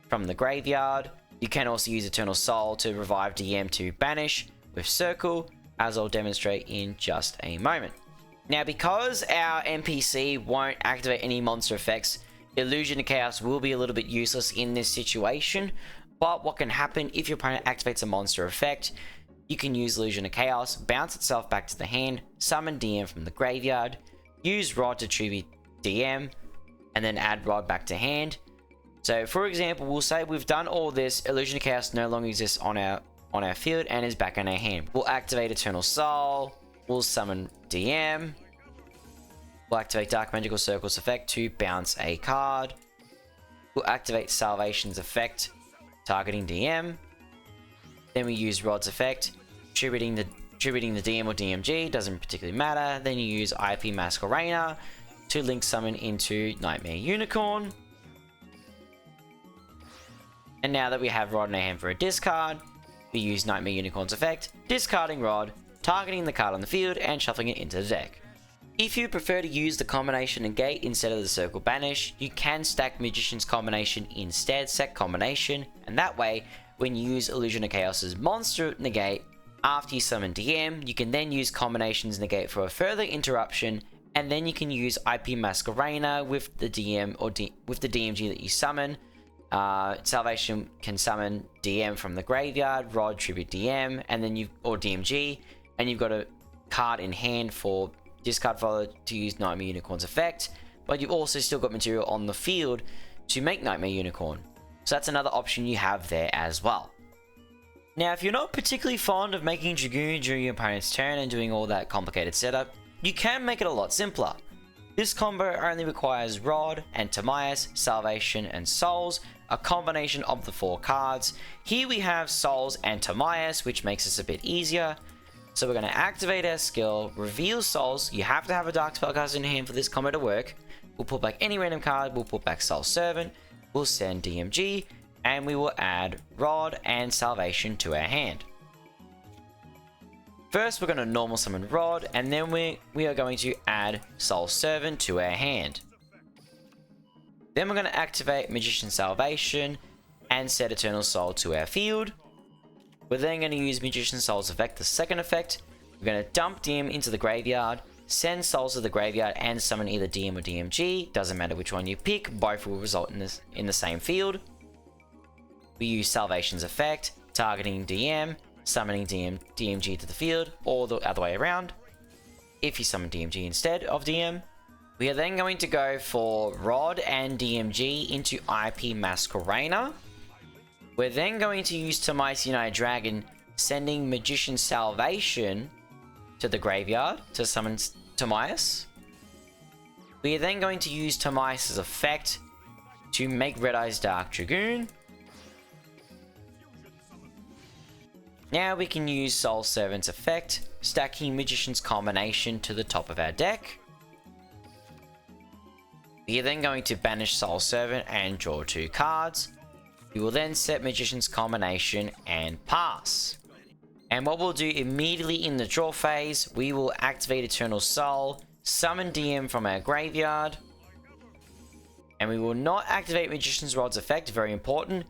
from the graveyard. You can also use Eternal Soul to revive DM to banish with Circle, as I'll demonstrate in just a moment. Now, because our NPC won't activate any monster effects, Illusion of Chaos will be a little bit useless in this situation. But what can happen if your opponent activates a monster effect, you can use Illusion of Chaos, bounce itself back to the hand, summon DM from the graveyard, use Rod to tribute DM, and then add Rod back to hand. So for example, we'll say we've done all this, Illusion of Chaos no longer exists on our field and is back in our hand. We'll activate Eternal Soul, we'll summon DM, we'll activate Dark Magical Circle's effect to bounce a card, we'll activate Salvation's effect, targeting DM, then we use Rod's effect, tributing the DM or DMG, doesn't particularly matter, then you use IP Masquerena to link summon into Nightmare Unicorn. And now that we have Rod in our hand for a discard, we use Nightmare Unicorn's effect, discarding Rod, targeting the card on the field, and shuffling it into the deck. If you prefer to use the combination negate instead of the circle banish, you can stack Magician's combination instead, set combination, and that way, when you use Illusion of Chaos's monster negate after you summon DM, you can then use combinations negate for a further interruption, and then you can use IP Masquerena with the DM or with the DMG that you summon. Salvation can summon DM from the graveyard, Rod tribute DM, and then or DMG, and you've got a card in hand for discard follow to use Nightmare Unicorn's effect, but you've also still got material on the field to make Nightmare Unicorn. So that's another option you have there as well. Now, if you're not particularly fond of making Dragoon during your opponent's turn and doing all that complicated setup, you can make it a lot simpler. This combo only requires Rod and Timaeus, Salvation and Souls, a combination of the 4 cards. Here we have Souls and Timaeus, which makes this a bit easier. So we're going to activate our skill, reveal Souls. You have to have a Dark Spellcaster in hand for this combo to work. We'll put back any random card, we'll put back Soul Servant, we'll send DMG, and we will add Rod and Salvation to our hand. First, we're going to normal summon Rod, and then we are going to add Soul Servant to our hand. Then we're going to activate Magician Salvation and set Eternal Soul to our field. We're then going to use Magician Soul's effect, the second effect. We're going to dump DM into the graveyard, send Souls to the graveyard, and summon either DM or DMG. Doesn't matter which one you pick, both will result in the same field. We use Salvation's effect, targeting DM, summoning DMG to the field, or the other way around, if you summon DMG instead of DM. We are then going to go for Rod and DMG into IP Masquerena. We're then going to use Timaeus United Dragon, sending Magician Salvation to the graveyard to summon Timaeus. We are then going to use Timaeus' effect to make Red Eye's Dark Dragoon. Now we can use Soul Servant's effect, stacking Magician's combination to the top of our deck. We are then going to banish Soul Servant and draw 2 cards. We will then set Magician's combination and pass. And what we'll do immediately in the draw phase, we will activate Eternal Soul, summon DM from our graveyard, and we will not activate Magician's Rod's effect, very important.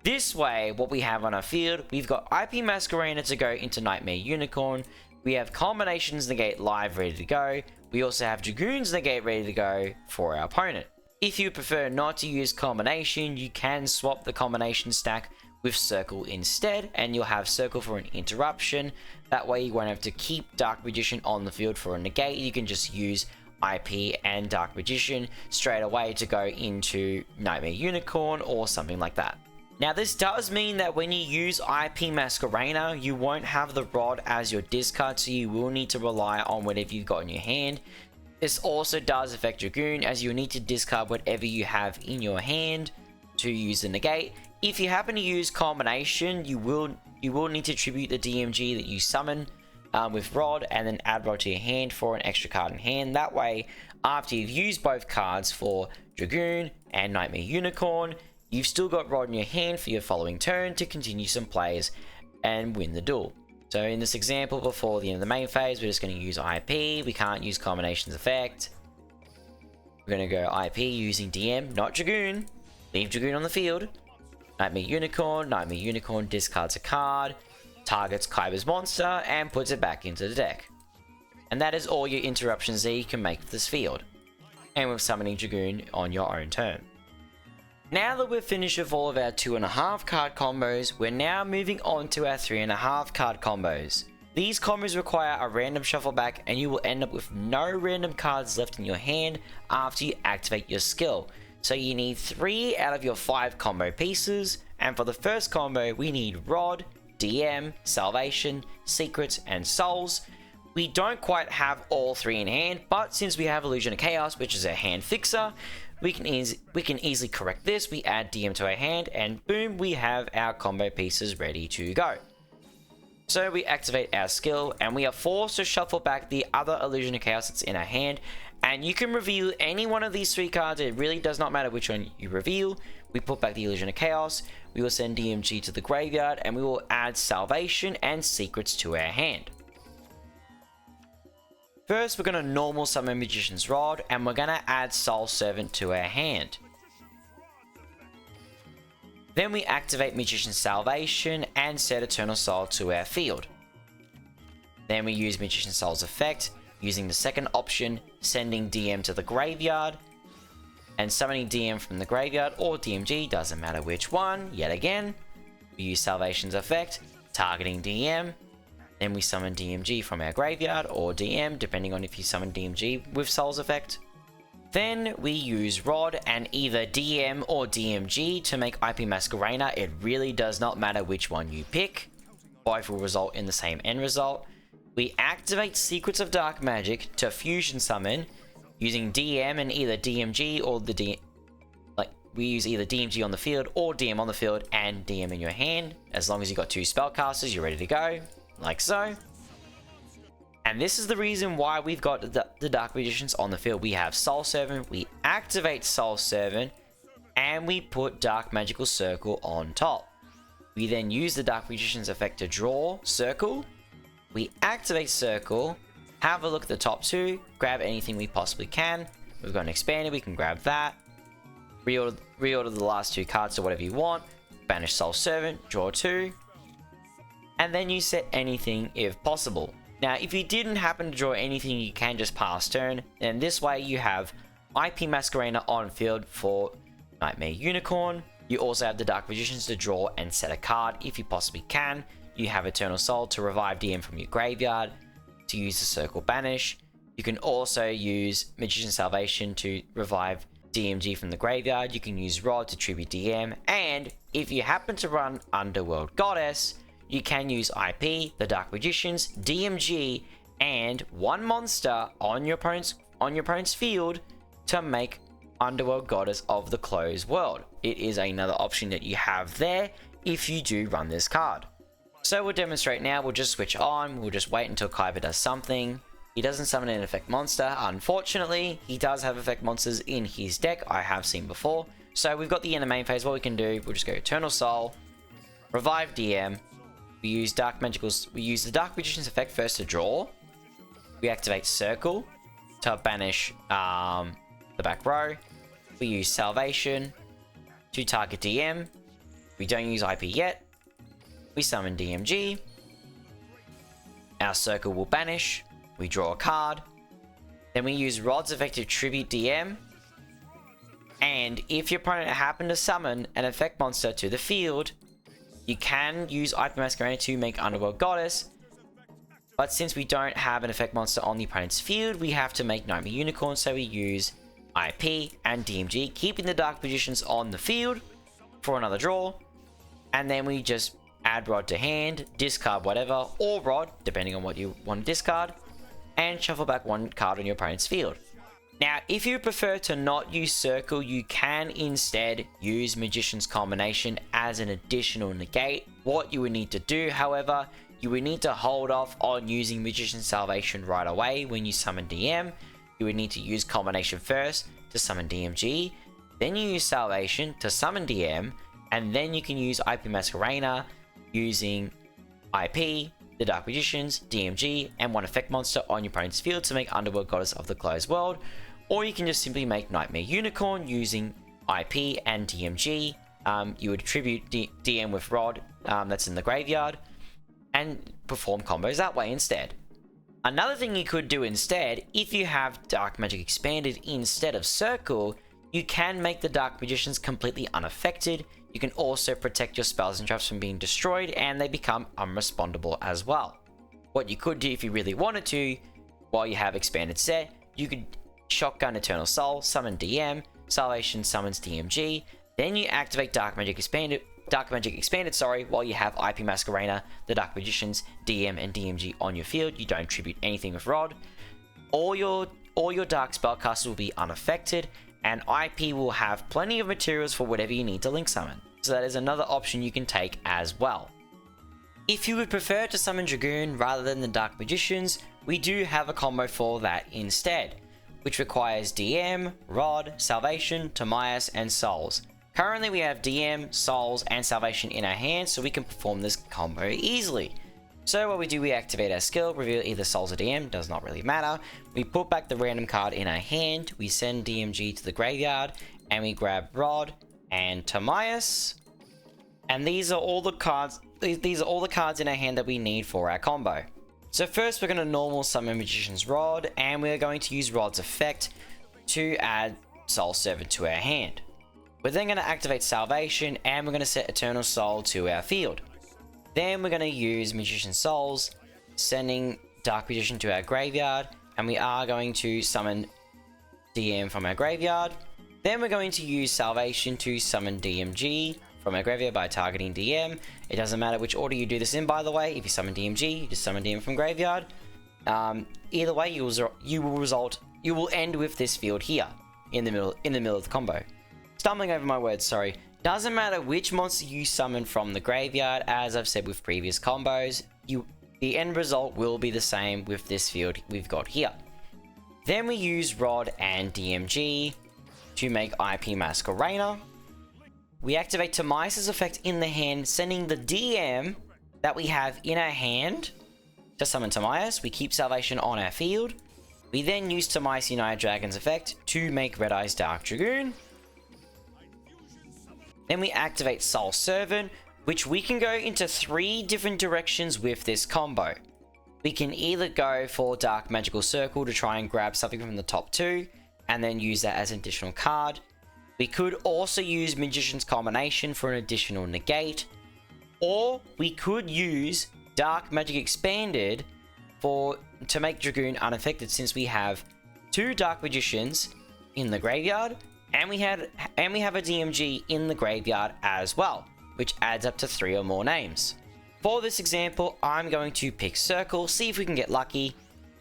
This way, what we have on our field, we've got IP Masquerena to go into Nightmare Unicorn, we have Combinations Negate live ready to go, we also have Dragoons Negate ready to go for our opponent. If you prefer not to use combination, you can swap the combination stack with Circle instead, and you'll have Circle for an interruption. That way you won't have to keep Dark Magician on the field for a negate, you can just use IP and Dark Magician straight away to go into Nightmare Unicorn or something like that. Now this does mean that when you use IP Masquerena, you won't have the Rod as your discard, so you will need to rely on whatever you've got in your hand. This also does affect Dragoon, as you'll need to discard whatever you have in your hand to use the negate. If you happen to use combination, you will need to tribute the DMG that you summon with Rod, and then add Rod to your hand for an extra card in hand. That way, after you've used both cards for Dragoon and Nightmare Unicorn, you've still got Rod in your hand for your following turn to continue some plays and win the duel. So in this example, before the end of the main phase, we're just going to use IP. We can't use combinations effect. We're going to go IP using DM, not Dragoon. Leave Dragoon on the field. Nightmare Unicorn discards a card, targets Kyber's monster, and puts it back into the deck. And that is all your interruptions that you can make with this field. And with summoning Dragoon on your own turn. Now that we've finished with all of our 2.5 card combos, we're now moving on to our 3.5 card combos. These combos require a random shuffle back, and you will end up with no random cards left in your hand after you activate your skill. So you need 3 out of your 5 combo pieces, and for the first combo we need Rod, DM, Salvation, Secrets, and Souls. We don't quite have all 3 in hand, but since we have Illusion of Chaos, which is a hand fixer, we can easily correct this. We add DM to our hand, and boom, we have our combo pieces ready to go. So we activate our skill, and we are forced to shuffle back the other Illusion of Chaos that's in our hand, and you can reveal any one of these 3 cards. It really does not matter which one you reveal. We put back the Illusion of Chaos, we will send DMG to the graveyard, and we will add Salvation and Secrets to our hand. First, we're going to normal summon Magician's Rod, and we're going to add Soul Servant to our hand. Then we activate Magician's Salvation and set Eternal Soul to our field. Then we use Magician's Soul's effect, using the second option, sending DM to the graveyard, and summoning DM from the graveyard, or DMG, doesn't matter which one. Yet again, we use Salvation's effect, targeting DM. Then we summon DMG from our graveyard, or DM, depending on if you summon DMG with Soul's effect. Then we use Rod and either DM or DMG to make IP Masquerena. It really does not matter which one you pick. Both will result in the same end result. We activate Secrets of Dark Magic to fusion summon using DM and either DMG or we use either DMG on the field or DM on the field and DM in your hand. As long as you've got 2 spellcasters, you're ready to go. Like so. And this is the reason why we've got the Dark Magicians on the field. We have Soul Servant, we activate Soul Servant, and we put Dark Magical Circle on top. We then use the Dark Magician's effect to draw Circle. We activate Circle, have a look at the top 2, grab anything we possibly can. We've got an Expander, we can grab that. Reorder the last 2 cards to whatever you want. Banish Soul Servant, draw 2. And then you set anything if possible. Now, if you didn't happen to draw anything, you can just pass turn. And this way you have IP Masquerena on field for Nightmare Unicorn. You also have the Dark Magicians to draw and set a card if you possibly can. You have Eternal Soul to revive DM from your graveyard, to use the Circle Banish. You can also use Magician's Salvation to revive DMG from the graveyard. You can use Rod to tribute DM. And if you happen to run Underworld Goddess, you can use IP, the Dark Magicians, DMG, and 1 monster on your opponent's field to make Underworld Goddess of the Closed World. It is another option that you have there if you do run this card. So we'll demonstrate now. We'll just switch on. We'll just wait until Kyber does something. He doesn't summon an effect monster. Unfortunately, he does have effect monsters in his deck. I have seen before. So we've got the end of main phase. What we can do, we'll just go Eternal Soul, revive DM. We use the Dark Magician's effect first to draw. We activate Circle to banish the back row. We use Salvation to target DM. We don't use IP yet. We summon DMG. Our Circle will banish. We draw a card. Then we use Rod's effect to tribute DM. And if your opponent happened to summon an effect monster to the field, you can use IP Masquerena to make Underworld Goddess. but since we don't have an effect monster on the opponent's field, we have to make Nightmare Unicorn, so we use IP and DMG, keeping the Dark Magicians on the field for another draw, and then we just add Rod to hand, discard whatever, or Rod, depending on what you want to discard, and shuffle back one card on your opponent's field. Now, if you prefer to not use Circle, you can instead use Magician's Combination as an additional negate. What you would need to do, however, you would need to hold off on using Magician's Salvation right away when you summon DM. You would need to use Combination first to summon DMG, then you use Salvation to summon DM, and then you can use IP Masquerena using IP, the Dark Magicians, DMG, and one effect monster on your opponent's field to make Underworld Goddess of the Closed World. Or you can just simply make Nightmare Unicorn using IP and DMG. You would tribute DM with Rod that's in the graveyard and perform combos that way instead. Another thing you could do instead, if you have Dark Magic Expanded instead of Circle, you can make the Dark Magicians completely unaffected. You can also protect your spells and traps from being destroyed, and they become unrespondable as well. What you could do if you really wanted to, while you have Expanded set, you could shotgun Eternal Soul, summon DM, Salvation summons DMG, then you activate Dark Magic Expanded, while you have IP Masquerena, the Dark Magicians, DM, and DMG on your field. You don't tribute anything with Rod. All your Dark Spellcasters will be unaffected, and IP will have plenty of materials for whatever you need to link summon. So that is another option you can take as well. If you would prefer to summon Dragoon rather than the Dark Magicians, we do have a combo for that instead, which requires DM, Rod, Salvation, Timaeus, and Souls. Currently we have DM, Souls, and Salvation in our hand, so we can perform this combo easily. So what we do, we activate our skill, reveal either Souls or DM, does not really matter. We put back the random card in our hand, we send DMG to the graveyard, and we grab Rod and Timaeus. And these are all the cards in our hand that we need for our combo. So first we're going to normal summon Magician's Rod, and we're going to use Rod's effect to add Soul Servant to our hand. We're then going to activate Salvation, and we're going to set Eternal Soul to our field. Then we're going to use Magician's Souls, sending Dark Magician to our graveyard, and we are going to summon DM from our graveyard. Then we're going to use Salvation to summon DMG from our graveyard by targeting DM. It doesn't matter which order you do this in, by the way. If you summon DMG, you just summon DM from graveyard. Either way, you will end with this field here in the middle of the combo. Stumbling over my words, sorry. Doesn't matter which monster you summon from the graveyard, as I've said with previous combos, the end result will be the same with this field we've got here. Then we use Rod and DMG to make IP Masquerena. We activate Timaeus' effect in the hand, sending the DM that we have in our hand to summon Timaeus. We keep Salvation on our field. We then use Timaeus United Dragon's effect to make Red Eye's Dark Dragoon. Then we activate Soul Servant, which we can go into 3 different directions with this combo. We can either go for Dark Magical Circle to try and grab something from the top 2, and then use that as an additional card. We could also use Magician's Combination for an additional negate, or we could use Dark Magic Expanded to make Dragoon unaffected, since we have 2 Dark Magicians in the graveyard, and we have a DMG in the graveyard as well, which adds up to 3 or more names. For this example, I'm going to pick Circle, see if we can get lucky.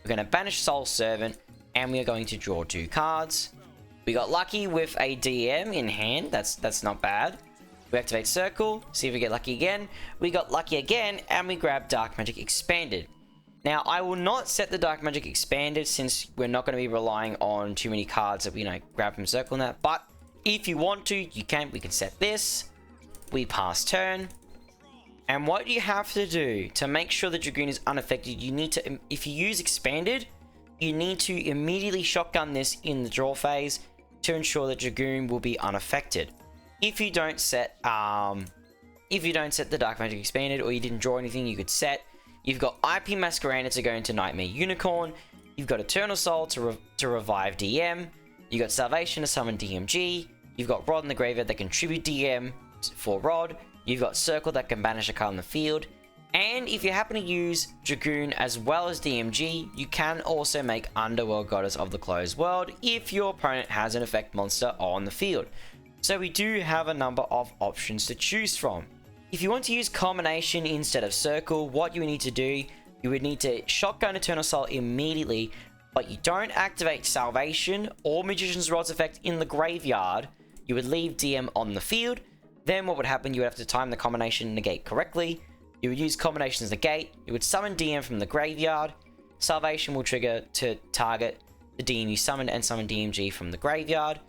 We're going to banish Soul Servant, and we are going to draw 2 cards. We got lucky with a DM in hand, that's not bad. We activate Circle, see if we get lucky again. We got lucky again, and we grab Dark Magic Expanded. Now, I will not set the Dark Magic Expanded, since we're not going to be relying on too many cards that we grab from Circle and that. But if you want to, you can. We can set this. We pass turn. And what you have to do to make sure the Dragoon is unaffected, you need to, if you use Expanded, you need to immediately shotgun this in the draw phase to ensure that Dragoon will be unaffected. If you don't set the Dark Magic Expanded, or you didn't draw anything you could set, you've got IP Masquerena to go into Nightmare Unicorn. You've got Eternal Soul to revive DM. You've got Salvation to summon DMG. You've got Rod in the graveyard that can tribute DM for Rod. You've got Circle that can banish a card on the field. And if you happen to use Dragoon as well as DMG, you can also make Underworld Goddess of the Closed World if your opponent has an effect monster on the field. So we do have a number of options to choose from. If you want to use Combination instead of Circle, what you would need to do, you would need to shotgun Eternal Soul immediately, but you don't activate Salvation or Magician's Rod's effect in the graveyard. You would leave DM on the field. Then what would happen, you would have to time the combination negate correctly. You would use Combination's negate, you would summon DM from the graveyard. Salvation will trigger to target the DM you summoned and summon DMG from the graveyard.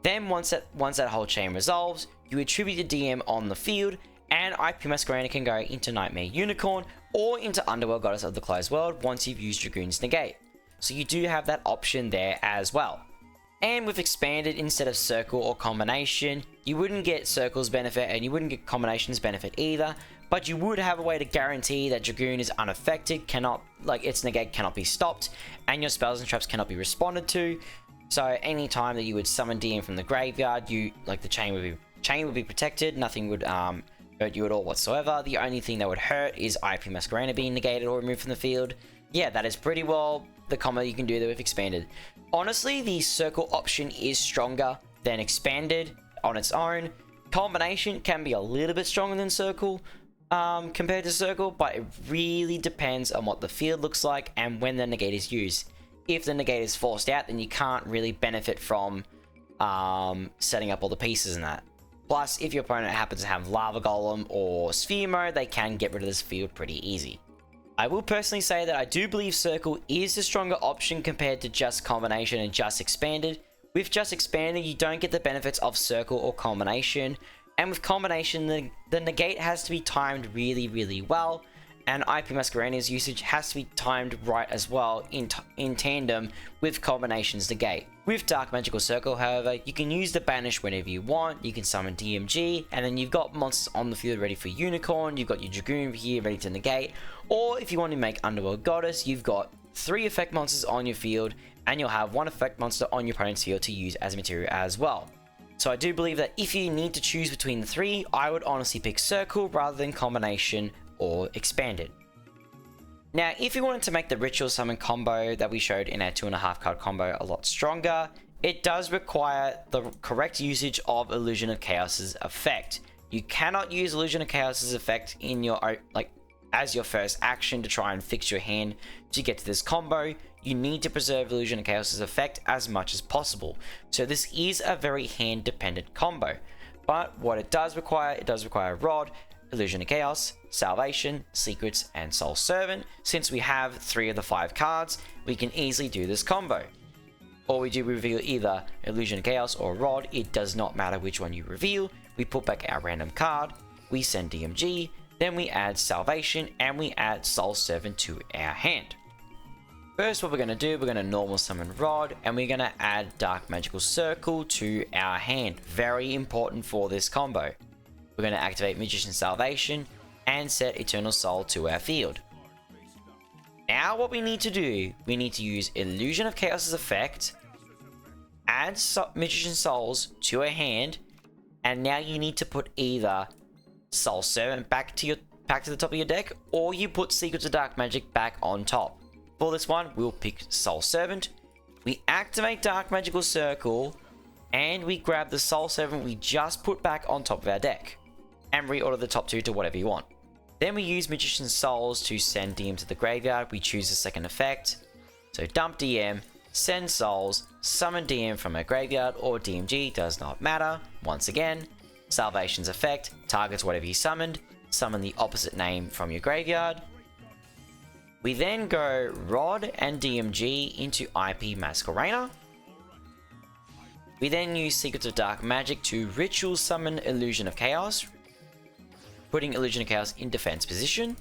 Then once that whole chain resolves, you attribute the DM on the field, and IP Masquerena can go into Nightmare Unicorn or into Underworld Goddess of the Closed World once you've used Dragoon's negate. So you do have that option there as well. And with Expanded instead of Circle or Combination, you wouldn't get Circle's benefit and you wouldn't get Combination's benefit either, but you would have a way to guarantee that Dragoon is unaffected, its negate cannot be stopped, and your spells and traps cannot be responded to. So any time that you would summon DM from the graveyard, the chain would be protected, nothing would hurt you at all whatsoever. The only thing that would hurt is IP Masquerena being negated or removed from the field. Yeah, that is pretty well the combo you can do there with Expanded. Honestly, the Circle option is stronger than Expanded on its own. Combination can be a little bit stronger than Circle compared to Circle, but it really depends on what the field looks like and when the negate is used. If the negate is forced out, then you can't really benefit from setting up all the pieces and that. Plus, if your opponent happens to have Lava Golem or Sphere Mode, they can get rid of this field pretty easy. I will personally say that I do believe Circle is the stronger option compared to just Combination and just Expanded. With just Expanded, you don't get the benefits of Circle or Combination, and with Combination, the negate has to be timed really, really well, and IP Masquerena's usage has to be timed right as well in tandem with Combination's negate. With Dark Magical Circle, however, you can use the Banish whenever you want, you can summon DMG, and then you've got monsters on the field ready for Unicorn, you've got your Dragoon here ready to negate, or if you want to make Underworld Goddess, you've got 3 effect monsters on your field, and you'll have 1 effect monster on your opponent's field to use as material as well. So I do believe that if you need to choose between the 3, I would honestly pick Circle rather than Combination or Expanded. Now, if you wanted to make the Ritual Summon combo that we showed in our 2.5 card combo a lot stronger, it does require the correct usage of Illusion of Chaos's effect. You cannot use Illusion of Chaos's effect in your as your first action to try and fix your hand to get to this combo. You need to preserve Illusion of Chaos's effect as much as possible. So this is a very hand dependent combo. But what it does require Rod, Illusion of Chaos, Salvation, Secrets, and Soul Servant. Since we have 3 of the 5 cards, we can easily do this combo. Or we do reveal either Illusion of Chaos or Rod, it does not matter which one you reveal. We put back our random card, we send DMG, then we add Salvation, and we add Soul Servant to our hand. First, what we're going to do, we're going to normal summon Rod, and we're going to add Dark Magical Circle to our hand. Very important for this combo. We're going to activate Magician's Salvation and set Eternal Soul to our field. Now what we need to do, we need to use Illusion of Chaos's effect, add Magician's Souls to our hand, and now you need to put either Soul Servant back to the top of your deck, or you put Secrets of Dark Magic back on top. For this one, we'll pick Soul Servant. We activate Dark Magical Circle, and we grab the Soul Servant we just put back on top of our deck, and reorder the top 2 to whatever you want. Then we use Magician's Souls to send DM to the graveyard. We choose the second effect. So dump DM, send Souls, summon DM from our graveyard or DMG, does not matter. Once again, Salvation's effect targets whatever you summoned. Summon the opposite name from your graveyard. We then go Rod and DMG into IP Masquerena. We then use Secrets of Dark Magic to Ritual Summon Illusion of Chaos, putting Illusion of Chaos in defense position.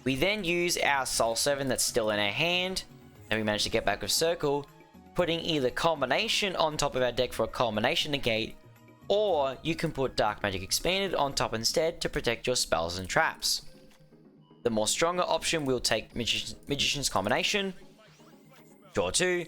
We then use our Soul Servant that's still in our hand, and we manage to get back with Circle, putting either Combination on top of our deck for a Combination negate, or you can put Dark Magic Expanded on top instead to protect your spells and traps. The more stronger option, we'll take Magician's Combination, draw 2,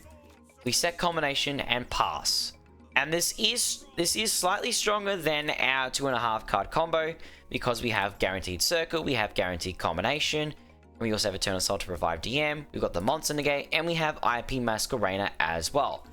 we set Combination and pass. And this is slightly stronger than our 2.5 card combo because we have Guaranteed Circle, we have Guaranteed Combination, and we also have Eternal Soul to revive DM, we've got the Monster Negate, and we have IP Masquerader as well.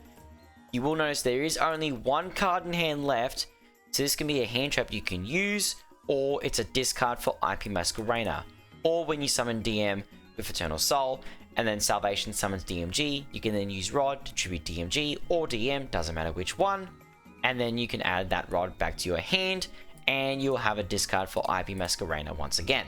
You will notice there is only one card in hand left, so this can be a hand trap you can use, or it's a discard for IP Masquerader. Or when you summon DM with Eternal Soul, and then Salvation summons DMG, you can then use Rod to tribute DMG or DM, doesn't matter which one, and then you can add that Rod back to your hand, and you'll have a discard for IP Masquerader once again.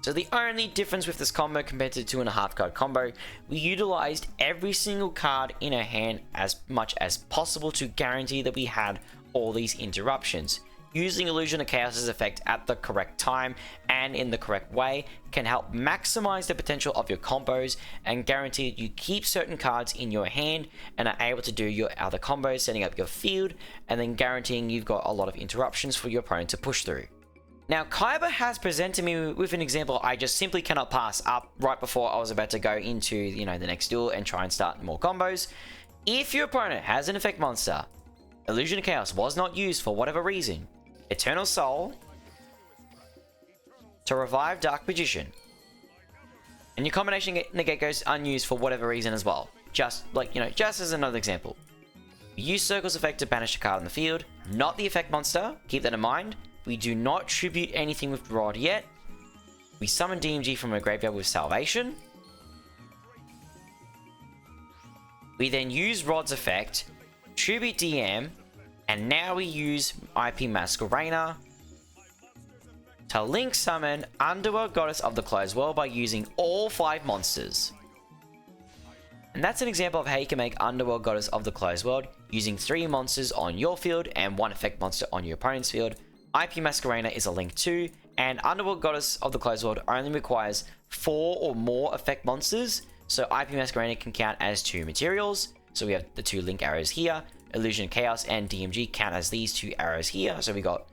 So the only difference with this combo compared to the 2.5 card combo, we utilized every single card in our hand as much as possible to guarantee that we had all these interruptions. Using Illusion of Chaos's effect at the correct time and in the correct way can help maximize the potential of your combos and guarantee that you keep certain cards in your hand and are able to do your other combos, setting up your field, and then guaranteeing you've got a lot of interruptions for your opponent to push through. Now, Kaiba has presented me with an example I just simply cannot pass up right before I was about to go into, the next duel and try and start more combos. If your opponent has an effect monster, Illusion of Chaos was not used for whatever reason, Eternal Soul to revive Dark Magician, and your combination negate goes unused for whatever reason as well. Just as another example. We use Circle's effect to banish a card on the field, not the effect monster, keep that in mind. We do not tribute anything with Rod yet. We summon DMG from a graveyard with Salvation. We then use Rod's effect, tribute DM, and now we use IP Masquerader to link summon Underworld Goddess of the Closed World by using all 5 monsters. And that's an example of how you can make Underworld Goddess of the Closed World using 3 monsters on your field and 1 effect monster on your opponent's field. IP Masquerader is a link too, and Underworld Goddess of the Closed World only requires 4 or more effect monsters, so IP Masquerader can count as 2 materials. So we have the 2 link arrows here, Illusion of Chaos and DMG count as these 2 arrows here, so we got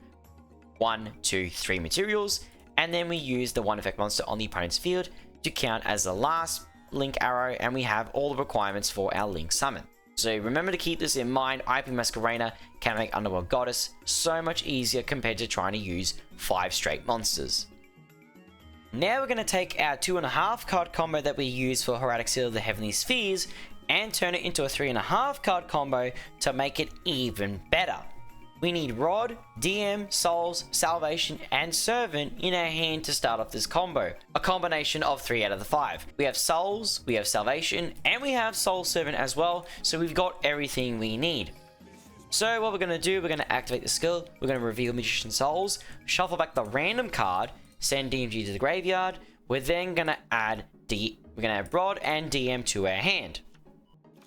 1, 2, 3 materials, and then we use the 1 effect monster on the opponent's field to count as the last link arrow, and we have all the requirements for our link summon. So remember to keep this in mind. IP Masquerader can make Underworld Goddess so much easier compared to trying to use 5 straight monsters. Now we're going to take our 2.5 card combo that we use for Heraldic Seal of the Heavenly Spheres and turn it into a 3.5 card combo to make it even better. We need Rod, DM, Souls, Salvation, and Servant in our hand to start off this combo. A combination of 3 out of the 5. We have Souls, we have Salvation, and we have Soul Servant as well, so we've got everything we need. So what we're going to do, we're going to activate the skill, we're going to reveal Magician Souls, shuffle back the random card, send DMG to the graveyard, we're then going to add Rod and DM to our hand.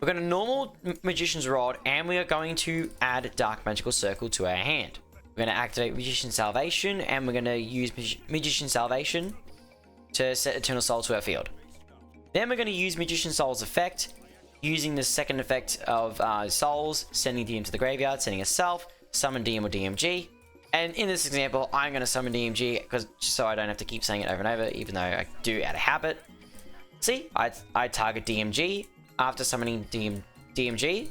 We're going to normal Magician's Rod, and we are going to add Dark Magical Circle to our hand. We're going to activate Magician Salvation, and we're going to use Magician Salvation to set Eternal Soul to our field. Then we're going to use Magician Soul's effect, using the second effect of Souls, sending DM to the graveyard, sending a self, summon DM or DMG. And in this example, I'm going to summon DMG, just so I don't have to keep saying it over and over, even though I do out of habit. See, I target DMG after summoning DMG,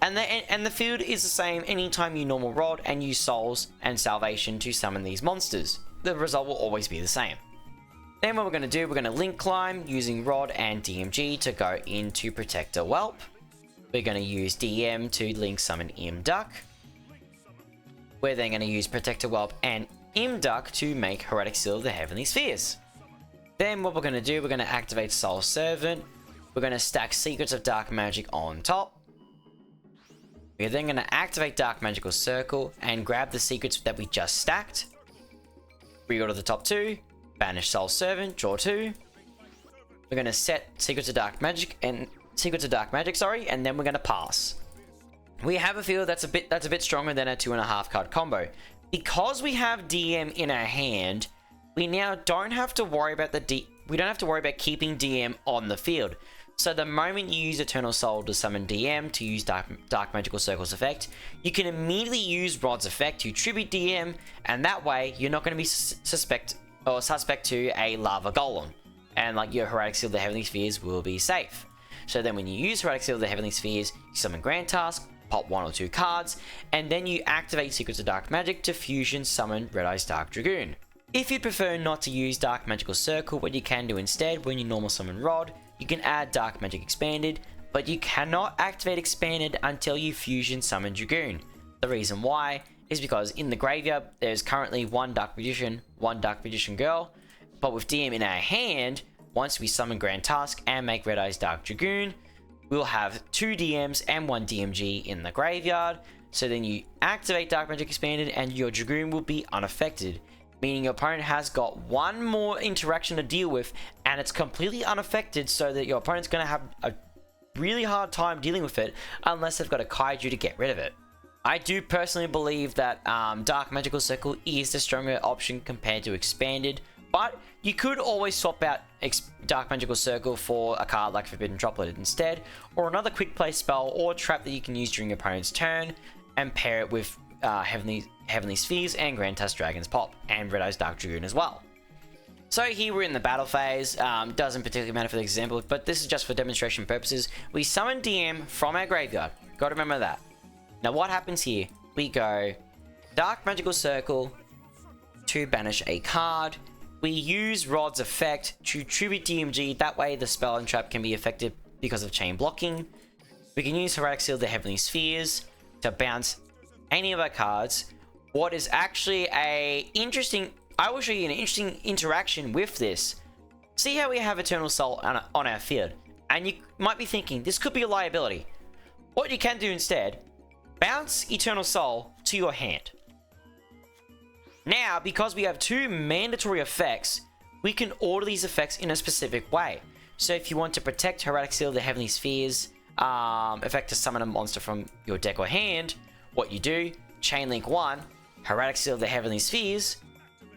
and the field is the same anytime you normal Rod and use Souls and Salvation to summon these monsters. The result will always be the same. Then what we're going to do, we're going to link climb using Rod and DMG to go into Protector Whelp. We're going to use DM to link summon MotDaC. We're then going to use Protector Whelp and MotDaC to make Heraldic Seal of the Heavenly Spheres. Then what we're going to do, we're going to activate Soul Servant. We're going to stack Secrets of Dark Magic on top. We're then going to activate Dark Magical Circle and grab the secrets that we just stacked. Reorder the top 2, banish Soul Servant, draw 2. We're going to set Secrets of Dark Magic, and then we're going to pass. We have a field that's a bit stronger than a 2.5 card combo. Because we have DM in our hand, we now don't have to worry about keeping DM on the field. So the moment you use Eternal Soul to summon DM to use Dark Magical Circle's effect, you can immediately use Rod's effect to tribute DM, and that way you're not going to be suspect to a Lava Golem, and your Heraldic Seal of the Heavenly Spheres will be safe. So then when you use Heraldic Seal of the Heavenly Spheres, you summon Grand Task, pop 1 or 2 cards, and then you activate Secrets of Dark Magic to fusion summon Red Eyes Dark Dragoon. If you prefer not to use Dark Magical Circle, what you can do instead when you normal summon Rod, you can add Dark Magic Expanded, but you cannot activate Expanded until you fusion summon Dragoon. The reason why is because in the graveyard there's currently 1 Dark Magician, 1 Dark Magician Girl, but with DM in our hand, once we summon Grand Tusk and make Red Eyes Dark Dragoon, we'll have 2 DMs and 1 DMG in the graveyard. So then you activate Dark Magic Expanded and your Dragoon will be unaffected, meaning your opponent has got 1 more interaction to deal with and it's completely unaffected, so that your opponent's going to have a really hard time dealing with it unless they've got a Kaiju to get rid of it. I do personally believe that Dark Magical Circle is the stronger option compared to Expanded, but you could always swap out Dark Magical Circle for a card like Forbidden Droplet instead, or another quick play spell or trap that you can use during your opponent's turn, and pair it with Heavenly Spheres and Grand Tusk Dragon's Pop, and Red Eyes Dark Dragoon as well. So here we're in the battle phase. Doesn't particularly matter for the example, but this is just for demonstration purposes. We summon DM from our graveyard. Gotta remember that. Now what happens here? We go Dark Magical Circle to banish a card. We use Rod's effect to tribute DMG, that way the spell and trap can be affected because of chain blocking. We can use Heraldic Seal the Heavenly Spheres to bounce any of our cards. What is actually I will show you an interesting interaction with this. See how we have Eternal Soul on our field, and you might be thinking this could be a liability. What you can do instead, bounce Eternal Soul to your hand. Now, because we have 2 mandatory effects, we can order these effects in a specific way. So if you want to protect Heraldic Seal the Heavenly Spheres effect to summon a monster from your deck or hand, what you do, Chainlink 1, Heraldic Seal the Heavenly Spheres,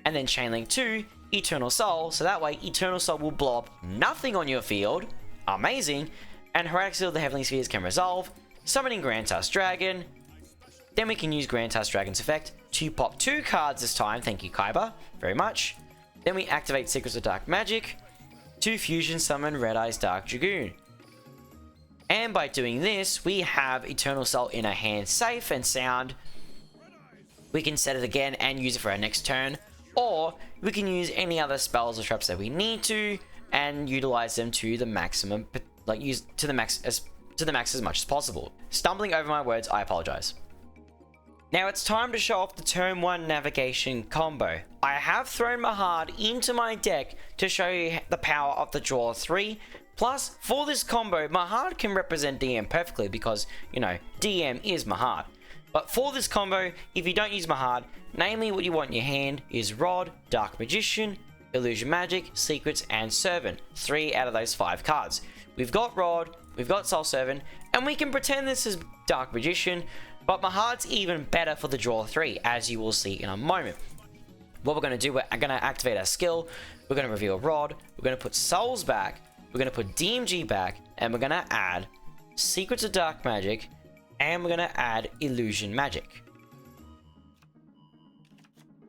and then Chainlink 2, Eternal Soul, so that way Eternal Soul will blow up nothing on your field, amazing, and Heraldic Seal the Heavenly Spheres can resolve, summoning Grand Tusk Dragon. Then we can use Grand Tusk Dragon's effect to pop 2 cards this time, thank you Kaiba, very much. Then we activate Secrets of Dark Magic to fusion summon Red Eyes Dark Dragoon. And by doing this, we have Eternal Soul in our hand safe and sound. We can set it again and use it for our next turn, or we can use any other spells or traps that we need to and utilize them to the maximum, like use to the max as much as possible. Stumbling over my words, I apologize. Now it's time to show off the turn 1 navigation combo. I have thrown Mahard into my deck to show you the power of the draw 3. Plus, for this combo, Mahard can represent DM perfectly because, you know, DM is Mahard. But for this combo, if you don't use Mahard, namely what you want in your hand is Rod, Dark Magician, Illusion Magic, Secrets, and Servant. 3 out of those 5 cards. We've got Rod, we've got Soul Servant, and we can pretend this is Dark Magician, but Mahard's even better for the draw 3, as you will see in a moment. What we're going to do, we're going to activate our skill, we're going to reveal Rod, we're going to put Souls back, we're going to put DMG back, and we're going to add Secrets of Dark Magic, and we're going to add Illusion Magic.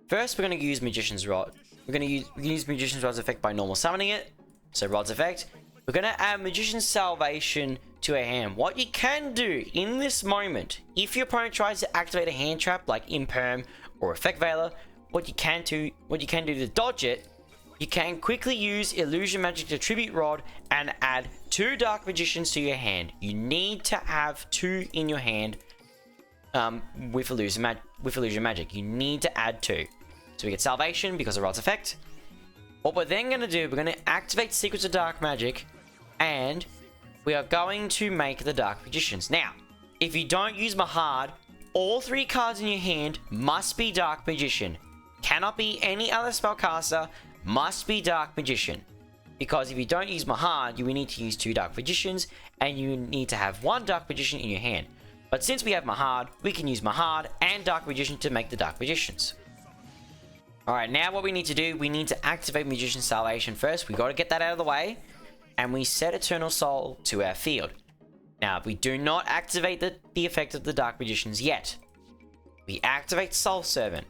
First, we're going to use Magician's Rod. We can use Magician's Rod's effect by normal summoning it. So Rod's effect. We're going to add Magician's Salvation to a hand. What you can do in this moment, if your opponent tries to activate a hand trap like Imperm or Effect Veiler, what you can do to dodge it, you can quickly use Illusion Magic to tribute Rod and add 2 Dark Magicians to your hand. You need to have 2 in your hand with Illusion Magic. You need to add 2. So we get Salvation because of Rod's effect. What we're then going to do, we're going to activate Secrets of Dark Magic, and we are going to make the Dark Magicians. Now, if you don't use Mahard, all 3 cards in your hand must be Dark Magician. Cannot be any other spellcaster, must be Dark Magician. Because if you don't use Mahard, you will need to use 2 Dark Magicians, and you need to have 1 Dark Magician in your hand. But since we have Mahard, we can use Mahard and Dark Magician to make the Dark Magicians. Alright, now what we need to do, we need to activate Magician's Salvation first. We got to get that out of the way. And we set Eternal Soul to our field. Now, we do not activate the effect of the Dark Magicians yet. We activate Soul Servant.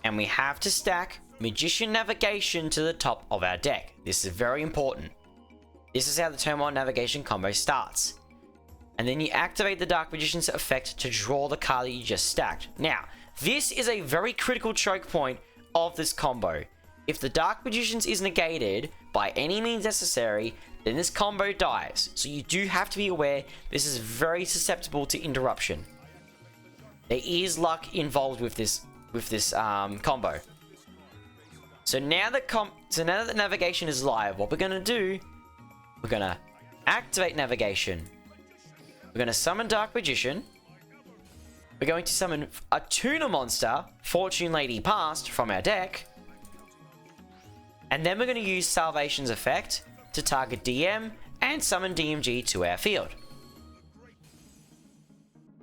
And we have to stack Magician Navigation to the top of our deck. This is very important. This is how the turn 1 navigation combo starts. And then you activate the Dark Magician's effect to draw the card that you just stacked. Now, this is a very critical choke point of this combo. If the Dark Magician's is negated by any means necessary, then this combo dies. So you do have to be aware this is very susceptible to interruption. There is luck involved with this combo. So now that the navigation is live, what we're gonna do, we're gonna activate navigation. We're gonna summon Dark Magician. We're going to summon a tuner monster, Fortune Lady Past, from our deck. And then we're gonna use Salvation's effect to target DM and summon DMG to our field.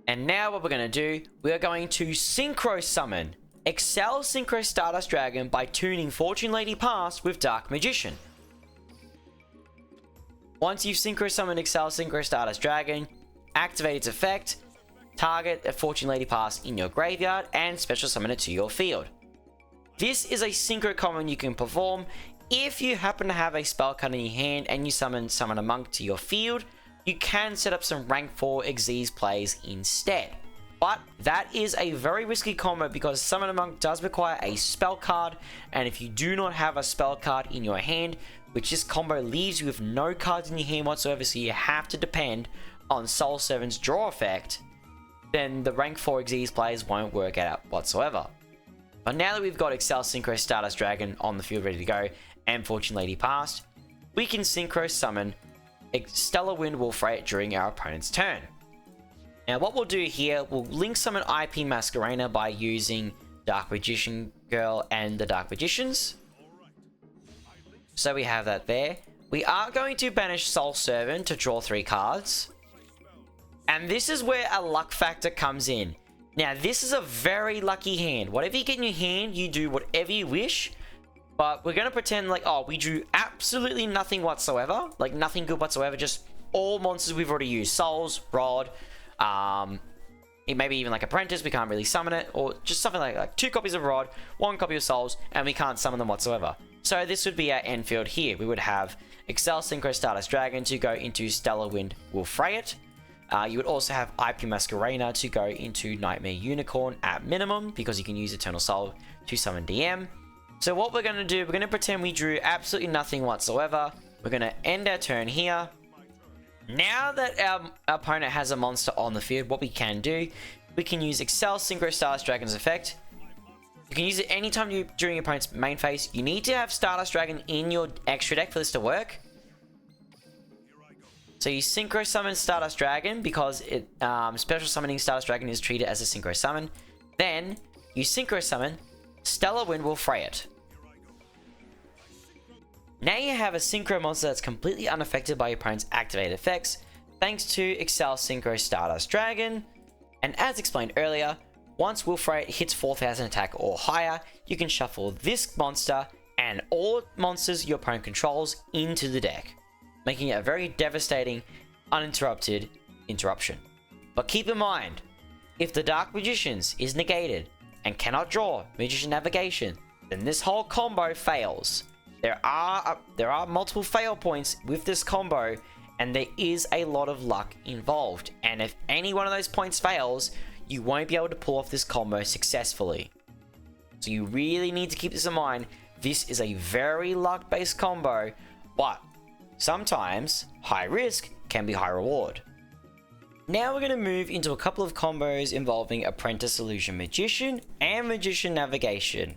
And now what we're going to do, we are going to Synchro Summon Excel Synchro Stardust Dragon by tuning Fortune Lady Past with Dark Magician. Once you've Synchro Summoned Excel Synchro Stardust Dragon, activate its effect, target a Fortune Lady Past in your graveyard, and special summon it to your field. This is a Synchro common you can perform if you happen to have a spell card in your hand and you summon a monk to your field. You can set up some rank 4 Xyz plays instead. But that is a very risky combo because Summon a Monk does require a spell card, and if you do not have a spell card in your hand, which this combo leaves you with no cards in your hand whatsoever, so you have to depend on Soul Servant's draw effect, then the rank 4 Xyz plays won't work out whatsoever. But now that we've got Excel Synchro Stardust Dragon on the field ready to go, and Fortune Lady Past, we can Synchro Summon Stellar Wind Wolfrate during our opponent's turn. Now what we'll do here, we'll link summon IP Masquerena by using Dark Magician Girl and the Dark Magicians. So we have that there. We are going to banish Soul Servant to draw 3 cards. And this is where a luck factor comes in. Now this is a very lucky hand. Whatever you get in your hand, you do whatever you wish. But we're going to pretend like, oh, we drew absolutely nothing whatsoever. Like, nothing good whatsoever. Just all monsters we've already used. Souls, Rod, maybe even like Apprentice. We can't really summon it. Or just something like 2 copies of Rod, 1 copy of Souls, and we can't summon them whatsoever. So this would be our end field here. We would have Excel Synchro Stardust Dragon to go into Stellar Wind Wolfrate. You would also have IP Masquerena to go into Nightmare Unicorn at minimum, because you can use Eternal Soul to summon DM. So what we're going to do, we're going to pretend we drew absolutely nothing whatsoever. We're going to end our turn here. Now that our opponent has a monster on the field, what we can do, we can use Excel Synchro Stardust Dragon's effect. You can use it anytime during your opponent's main phase. You need to have Stardust Dragon in your extra deck for this to work. So you Synchro Summon Stardust Dragon because special summoning Stardust Dragon is treated as a Synchro Summon. Then you Synchro Summon Stellar Wind Wolfrate. Now you have a Synchro monster that's completely unaffected by your opponent's activated effects, thanks to Excel Synchro Stardust Dragon. And as explained earlier, once Wolfrate hits 4000 attack or higher, you can shuffle this monster and all monsters your opponent controls into the deck, making it a very devastating, uninterrupted interruption. But keep in mind, if the Dark Magician's is negated and cannot draw Magician Navigation, then this whole combo fails. There are multiple fail points with this combo, and there is a lot of luck involved. And if any one of those points fails, you won't be able to pull off this combo successfully. So you really need to keep this in mind. This is a very luck-based combo, but sometimes high risk can be high reward. Now we're going to move into a couple of combos involving Apprentice Illusion Magician and Magician Navigation.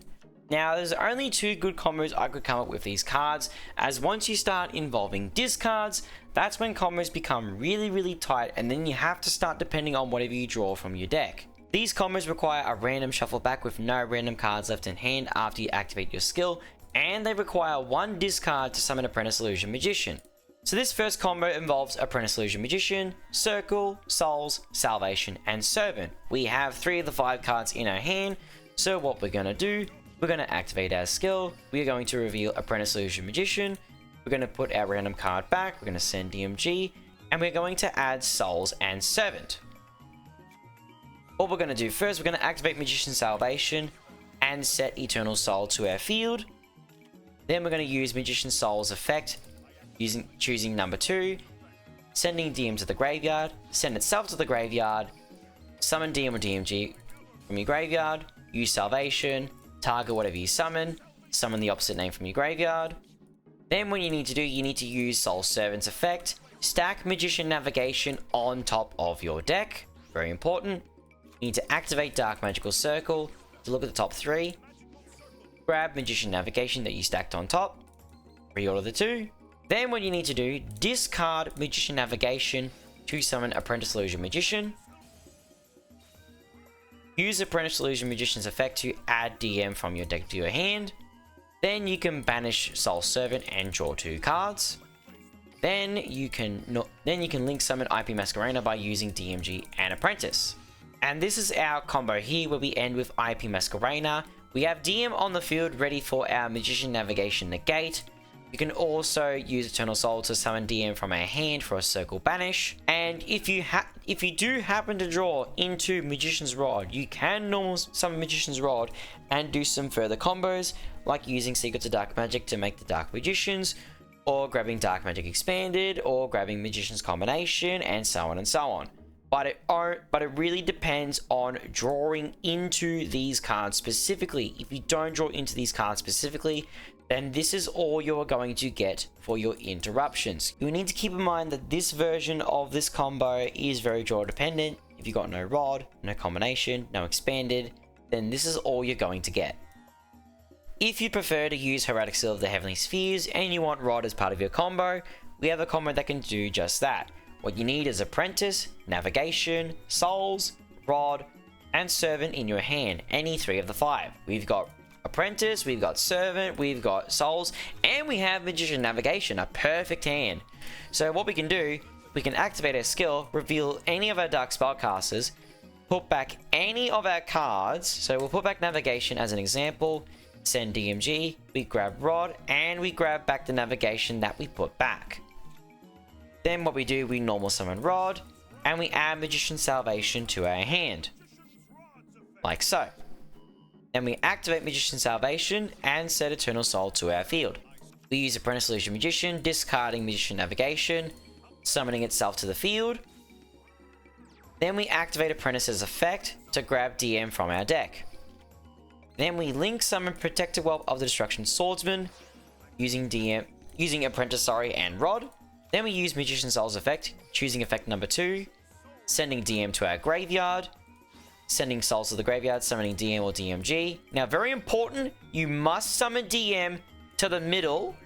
Now there's only 2 good combos I could come up with these cards, as once you start involving discards, that's when combos become really tight, and then you have to start depending on whatever you draw from your deck. These combos require a random shuffle back with no random cards left in hand after you activate your skill, and they require 1 discard to summon Apprentice Illusion Magician. So this first combo involves Apprentice Illusion Magician, Circle, Souls, Salvation, and Servant. We have 3 of the 5 cards in our hand, so what we're going to do, we're going to activate our skill, we're going to reveal Apprentice Illusion Magician, we're going to put our random card back, we're going to send DMG, and we're going to add Souls and Servant. What we're going to do first, we're going to activate Magician Salvation and set Eternal Soul to our field. Then we're going to use Magician Soul's effect, choosing number 2, sending DM to the graveyard, send itself to the graveyard, summon DM or DMG from your graveyard, use Salvation, target whatever you summon the opposite name from your graveyard. Then what you need to do, you need to use Soul Servant's effect, stack Magician Navigation on top of your deck, very important. You need to activate Dark Magical Circle to look at the top 3, grab Magician Navigation that you stacked on top, reorder the 2. Then what you need to do, discard Magician Navigation to summon Apprentice Illusion Magician. Use Apprentice Illusion Magician's effect to add DM from your deck to your hand. Then you can banish Soul Servant and draw 2 cards. Then you can link summon IP Masquerena by using DMG and Apprentice. And this is our combo here where we end with IP Masquerena. We have DM on the field ready for our Magician Navigation negate. You can also use Eternal Soul to summon DM from our hand for a circle banish. And if you do happen to draw into Magician's Rod, you can normal summon Magician's Rod and do some further combos, like using Secrets of Dark Magic to make the Dark Magicians, or grabbing Dark Magic Expanded, or grabbing Magician's Combination, and so on and so on. But it really depends on drawing into these cards specifically. If you don't draw into these cards specifically, then this is all you're going to get for your interruptions. You need to keep in mind that this version of this combo is very draw dependent. If you got no Rod, no Combination, no Expanded, then this is all you're going to get. If you prefer to use Heretic Seal of the Heavenly Spheres and you want Rod as part of your combo, we have a combo that can do just that. What you need is Apprentice, Navigation, Souls, Rod, and Servant in your hand, any 3 of the 5. We've got Apprentice, we've got Servant, we've got Souls, and we have Magician Navigation, a perfect hand. So what we can do, we can activate our skill, reveal any of our Dark Spellcasters, put back any of our cards, so we'll put back Navigation as an example, send DMG, we grab Rod, and we grab back the Navigation that we put back. Then what we do, we normal summon Rod, and we add Magician Salvation to our hand, like so. Then we activate Magician Salvation and set Eternal Soul to our field. We use Apprentice Illusion Magician, discarding Magician Navigation, summoning itself to the field. Then we activate Apprentice's effect to grab DM from our deck. Then we link summon Protector Whelp of the Destruction Swordsman, using Apprentice and Rod. Then we use Magician Soul's effect, choosing effect number 2, sending DM to our graveyard, sending Souls to the graveyard, summoning DM or DMG. Now, very important, you must summon DM to the middle,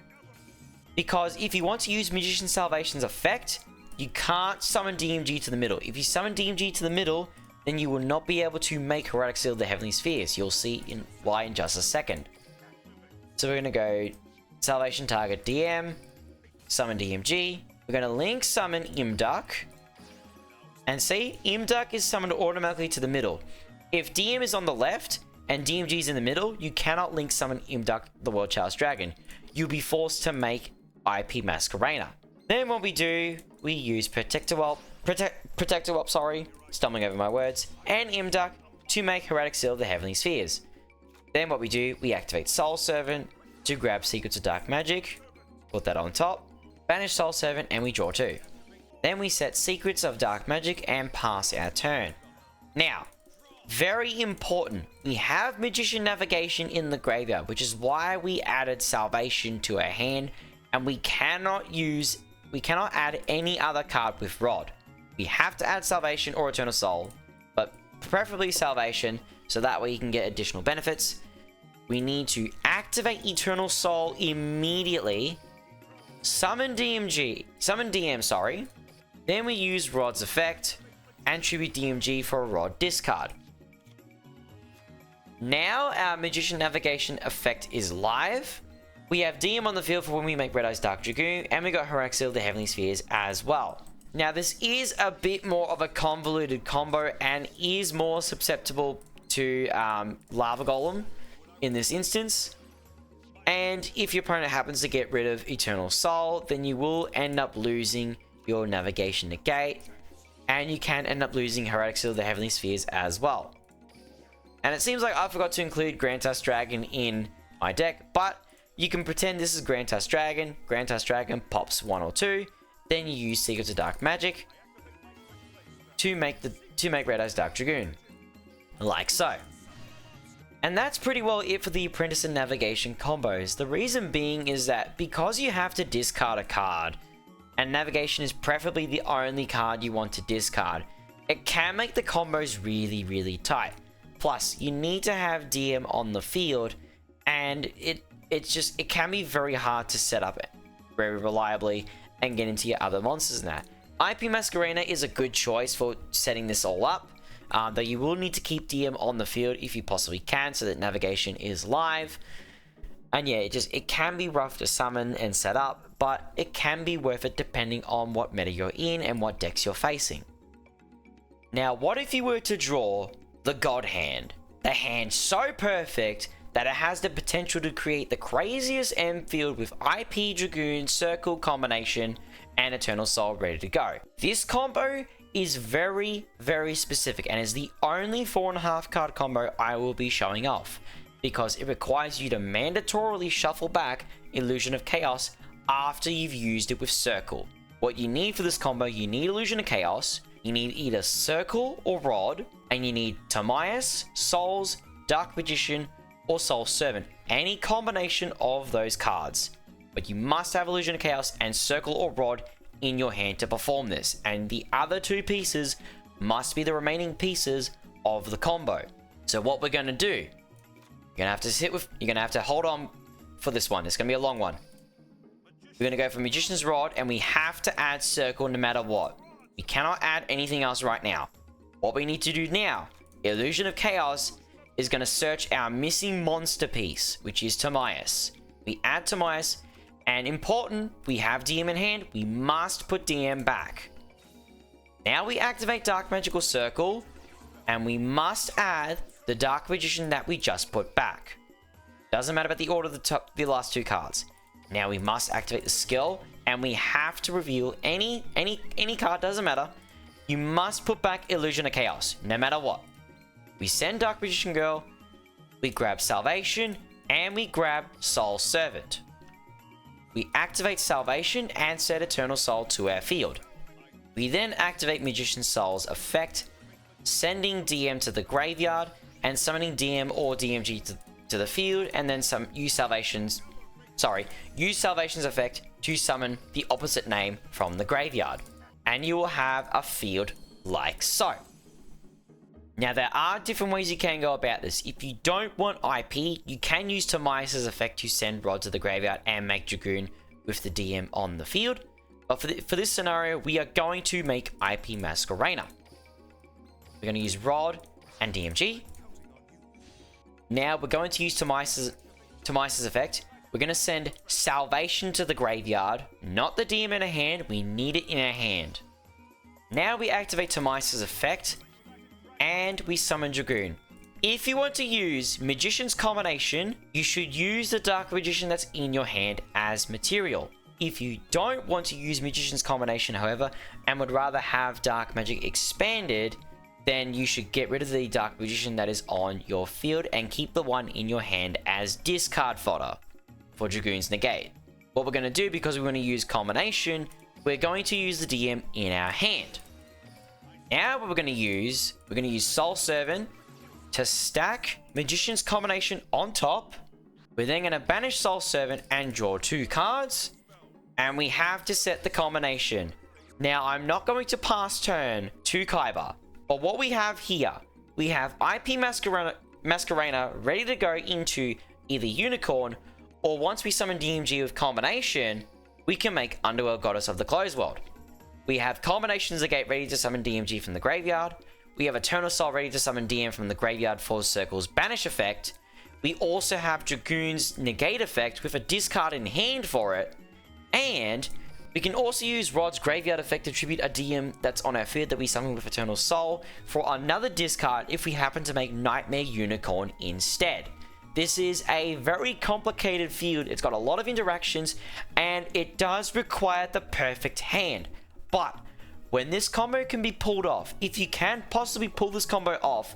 because if you want to use Magician Salvation's effect, you can't summon DMG to the middle. If you summon DMG to the middle, then you will not be able to make Heretic Seal of the Heavenly Spheres. You'll see why in just a second. So we're going to go Salvation target DM, summon DMG. We're going to link summon MotDaC. And see, MotDaC is summoned automatically to the middle. If DM is on the left and DMG is in the middle, you cannot link summon MotDaC, the World Chalice Dragon. You'll be forced to make IP Masquerena. Then what we do, we use Protector Whelp, stumbling over my words, and MotDaC to make Heretic Seal of the Heavenly Spheres. Then what we do, we activate Soul Servant to grab Secrets of Dark Magic, put that on top, banish Soul Servant, and we draw 2. Then we set Secrets of Dark Magic and pass our turn. Now, very important, we have Magician Navigation in the graveyard, which is why we added Salvation to our hand, and we cannot add any other card with Rod. We have to add Salvation or Eternal Soul, but preferably Salvation, so that way you can get additional benefits. We need to activate Eternal Soul immediately, summon DM, sorry. Then we use Rod's effect and tribute DMG for a Rod discard. Now our Magician Navigation effect is live. We have DM on the field for when we make Red Eyes Dark Dragoon, and we got Heretic Seal of the Heavenly Spheres as well. Now this is a bit more of a convoluted combo and is more susceptible to Lava Golem in this instance. And if your opponent happens to get rid of Eternal Soul, then you will end up losing your Navigation negate, and you can end up losing Heretic Seal of the Heavenly Spheres as well. And it seems like I forgot to include Grandtusk Dragon in my deck, but you can pretend this is Grandtusk Dragon. Grandtusk Dragon pops 1 or 2, Then you use Secrets of Dark Magic to make Red Eye's Dark Dragoon, like so. And that's pretty well it for the Apprentice and Navigation combos. The reason being is that because you have to discard a card, and Navigation is preferably the only card you want to discard, it can make the combos really, really tight. Plus, you need to have DM on the field, and it can be very hard to set up very reliably and get into your other monsters and that. IP Masquerena is a good choice for setting this all up. Though you will need to keep DM on the field if you possibly can, so that Navigation is live. And yeah, it can be rough to summon and set up, but it can be worth it depending on what meta you're in and what decks you're facing. Now, what if you were to draw the God Hand? The hand so perfect that it has the potential to create the craziest M field with IP Dragoon, Circle combination, and Eternal Soul ready to go. This combo is very, very specific and is the only 4.5 card combo I will be showing off, because it requires you to mandatorily shuffle back Illusion of Chaos after you've used it with Circle. What you need for this combo, you need Illusion of Chaos, you need either Circle or Rod, and you need Timaeus, Souls, Dark Magician, or Soul Servant. Any combination of those cards. But you must have Illusion of Chaos and Circle or Rod in your hand to perform this, and the other two pieces must be the remaining pieces of the combo. So what we're going to do, you're going to have to hold on for this one. It's going to be a long one. We're going to go for Magician's Rod, and we have to add Circle no matter what. We cannot add anything else right now. What we need to do now, Illusion of Chaos is going to search our missing monster piece, which is Timaeus. We add Timaeus, and important, we have DM in hand, we must put DM back. Now we activate Dark Magical Circle, and we must add the Dark Magician that we just put back. Doesn't matter about the order of the last two cards. Now we must activate the skill, and we have to reveal any card, doesn't matter. You must put back Illusion of Chaos, no matter what. We send Dark Magician Girl, we grab Salvation, and we grab Soul Servant. We activate Salvation and set Eternal Soul to our field. We then activate Magician Soul's effect, sending DM to the graveyard, and summoning DM or DMG to the field, and then use Salvation's effect to summon the opposite name from the graveyard. And you will have a field like so. Now, there are different ways you can go about this. If you don't want IP, you can use Timaeus' effect to send Rod to the graveyard and make Dragoon with the DM on the field. But for this scenario, we are going to make IP Masquerena. We're going to use Rod and DMG. Now, we're going to use Timaeus' effect. We're going to send Salvation to the graveyard, not the DM in our hand. We need it in our hand. Now we activate Timaeus' effect, and we summon Dragoon. If you want to use Magician's combination, you should use the Dark Magician that's in your hand as material. If you don't want to use Magician's combination, however, and would rather have Dark Magic expanded, then you should get rid of the Dark Magician that is on your field and keep the one in your hand as discard fodder for Dragoon's Negate. What we're going to do, because we want to use combination, we're going to use the DM in our hand. Now what we're going to use Soul Servant to stack Magician's combination on top. We're then going to banish Soul Servant and draw 2 cards. And we have to set the combination. Now, I'm not going to pass turn to Kaiba. But what we have here, we have IP Masquerena ready to go into either Unicorn, or once we summon DMG with combination, we can make Underworld Goddess of the Closed World. We have Combinations Negate ready to summon DMG from the graveyard. We have Eternal Soul ready to summon DM from the graveyard for Circle's Banish effect. We also have Dragoon's Negate effect with a discard in hand for it. And we can also use Rod's Graveyard effect to tribute a DM that's on our field that we summon with Eternal Soul for another discard if we happen to make Nightmare Unicorn instead. This is a very complicated field. It's got a lot of interactions, and it does require the perfect hand. But when this combo can be pulled off, if you can possibly pull this combo off,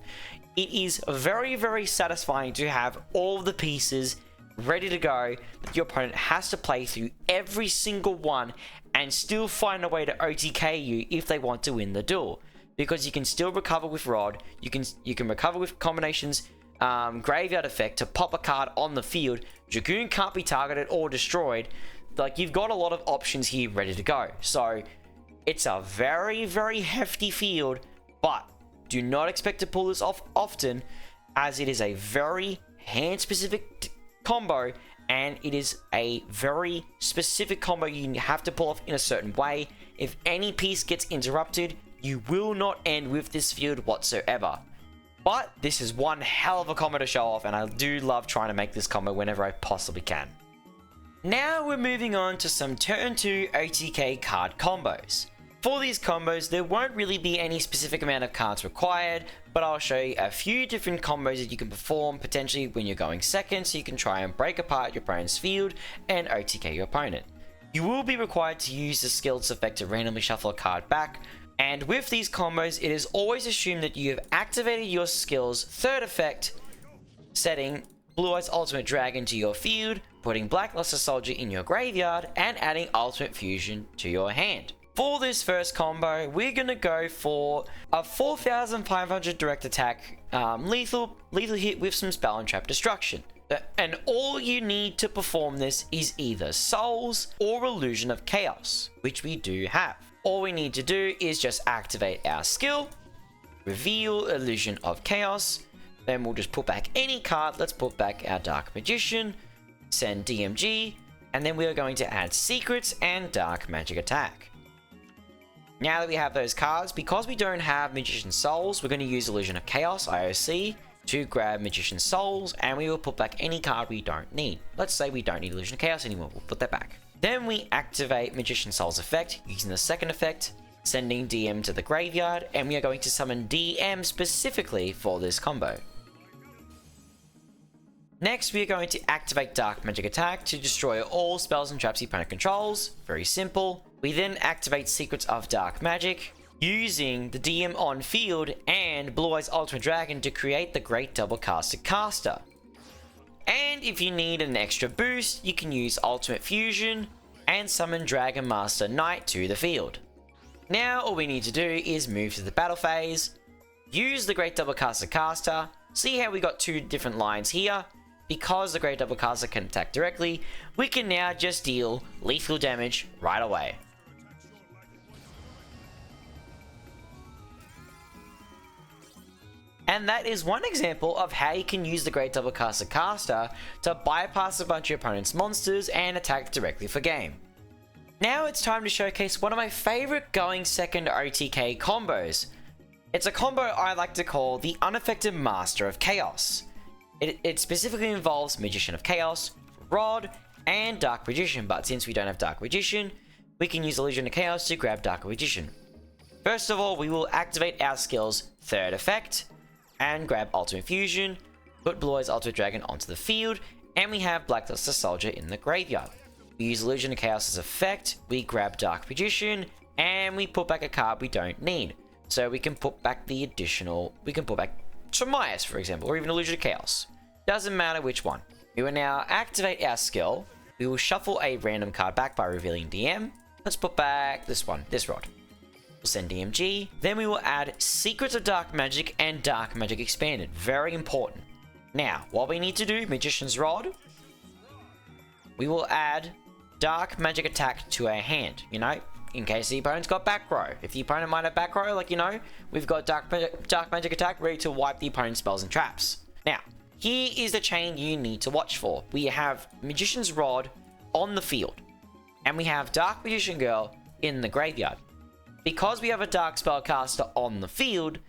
it is very, very satisfying to have all of the pieces ready to go that your opponent has to play through every single one and still find a way to OTK you if they want to win the duel. Because you can still recover with Rod, you can recover with combinations, Graveyard Effect to pop a card on the field. Dragoon can't be targeted or destroyed. Like, you've got a lot of options here ready to go. So it's a very, very hefty field, but do not expect to pull this off often, as it is a very hand-specific combo, and it is a very specific combo you have to pull off in a certain way. If any piece gets interrupted, you will not end with this field whatsoever. But this is one hell of a combo to show off, and I do love trying to make this combo whenever I possibly can. Now we're moving on to some turn 2 OTK card combos. For these combos, there won't really be any specific amount of cards required, but I'll show you a few different combos that you can perform potentially when you're going second, so you can try and break apart your opponent's field and OTK your opponent. You will be required to use the skills effect to randomly shuffle a card back, and with these combos, it is always assumed that you have activated your skill's third effect, setting Blue Eyes Ultimate Dragon to your field, putting Black Luster Soldier in your graveyard, and adding Ultimate Fusion to your hand. For this first combo, we're going to go for a 4,500 direct attack lethal hit with some spell and trap destruction. And all you need to perform this is either Souls or Illusion of Chaos, which we do have. All we need to do is just activate our skill, reveal Illusion of Chaos, then we'll just put back any card. Let's put back our Dark Magician, send DMG, and then we are going to add Secrets and Dark Magic Attack. Now that we have those cards, because we don't have Magician Souls, we're going to use Illusion of Chaos, IOC, to grab Magician Souls, and we will put back any card we don't need. Let's say we don't need Illusion of Chaos anymore, we'll put that back. Then we activate Magician Souls effect, using the second effect, sending DM to the graveyard, and we are going to summon DM specifically for this combo. Next, we are going to activate Dark Magic Attack to destroy all spells and traps the opponent controls. Very simple. We then activate Secrets of Dark Magic, using the DM on field and Blue Eyes Ultimate Dragon to create the Great Double Caster Caster. And if you need an extra boost, you can use Ultimate Fusion and summon Dragon Master Knight to the field. Now all we need to do is move to the battle phase, use the Great Double Caster Caster. See how we got two different lines here? Because the Great Double Caster can attack directly, we can now just deal lethal damage right away. And that is one example of how you can use the Great Double Caster Caster to bypass a bunch of your opponent's monsters and attack directly for game. Now it's time to showcase one of my favorite going second OTK combos. It's a combo I like to call the Unaffected Master of Chaos. It specifically involves Magician of Chaos, Rod, and Dark Magician, but since we don't have Dark Magician, we can use Illusion of Chaos to grab Dark Magician. First of all, we will activate our skill's third effect, and grab Ultimate Fusion, put Blue Eyes Ultimate Dragon onto the field, and we have Black Luster Soldier in the graveyard. We use Illusion of Chaos as effect, we grab Dark Magician, and we put back a card we don't need. So we can put back we can put back Tremias, for example, or even Illusion of Chaos. Doesn't matter which one. We will now activate our skill. We will shuffle a random card back by revealing DM. Let's put back this one, this Rod. We'll send DMG. Then we will add Secrets of Dark Magic and Dark Magic Expanded. Very important. Now, what we need to do, Magician's Rod, we will add Dark Magic Attack to our hand, in case the opponent's got back row. If the opponent might have back row, we've got Dark Magic Attack ready to wipe the opponent's spells and traps. Now, here is the chain you need to watch for. We have Magician's Rod on the field, and we have Dark Magician Girl in the graveyard. Because we have a Dark Spellcaster on the field,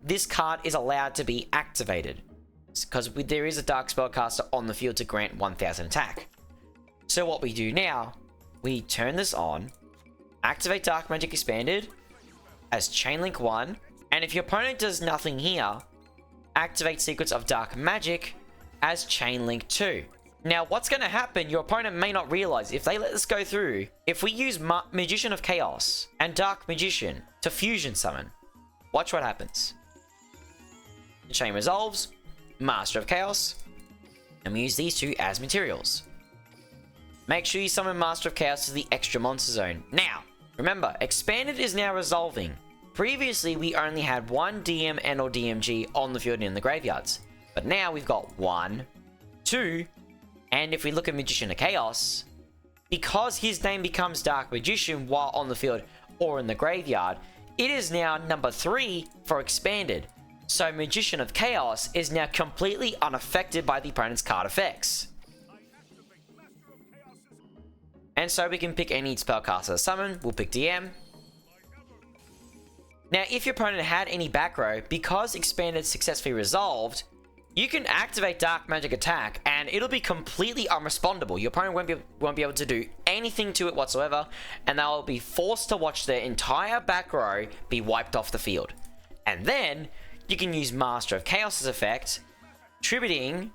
this card is allowed to be activated, because there is a Dark Spellcaster on the field to grant 1000 attack. So what we do now, we turn this on, activate Dark Magic Expanded as Chainlink 1, and if your opponent does nothing here, activate Secrets of Dark Magic as Chainlink 2. Now what's going to happen, your opponent may not realize, if they let this go through, if we use Magician of Chaos and Dark Magician to fusion summon, watch what happens. The chain resolves, Master of Chaos, and we use these two as materials. Make sure you summon Master of Chaos to the extra monster zone. Now, remember, Expanded is now resolving. Previously, we only had one DM and or DMG on the field and in the graveyards. But now we've got 1, 2, and if we look at Magician of Chaos, because his name becomes Dark Magician while on the field or in the graveyard, it is now number 3 for Expanded. So Magician of Chaos is now completely unaffected by the opponent's card effects. And so we can pick any spellcaster to summon. We'll pick DM. Now, if your opponent had any back row, because Expanded successfully resolved, you can activate Dark Magic Attack, and it'll be completely unrespondable. Your opponent won't be able to do anything to it whatsoever, and they'll be forced to watch their entire back row be wiped off the field. And then, you can use Master of Chaos's effect, tributing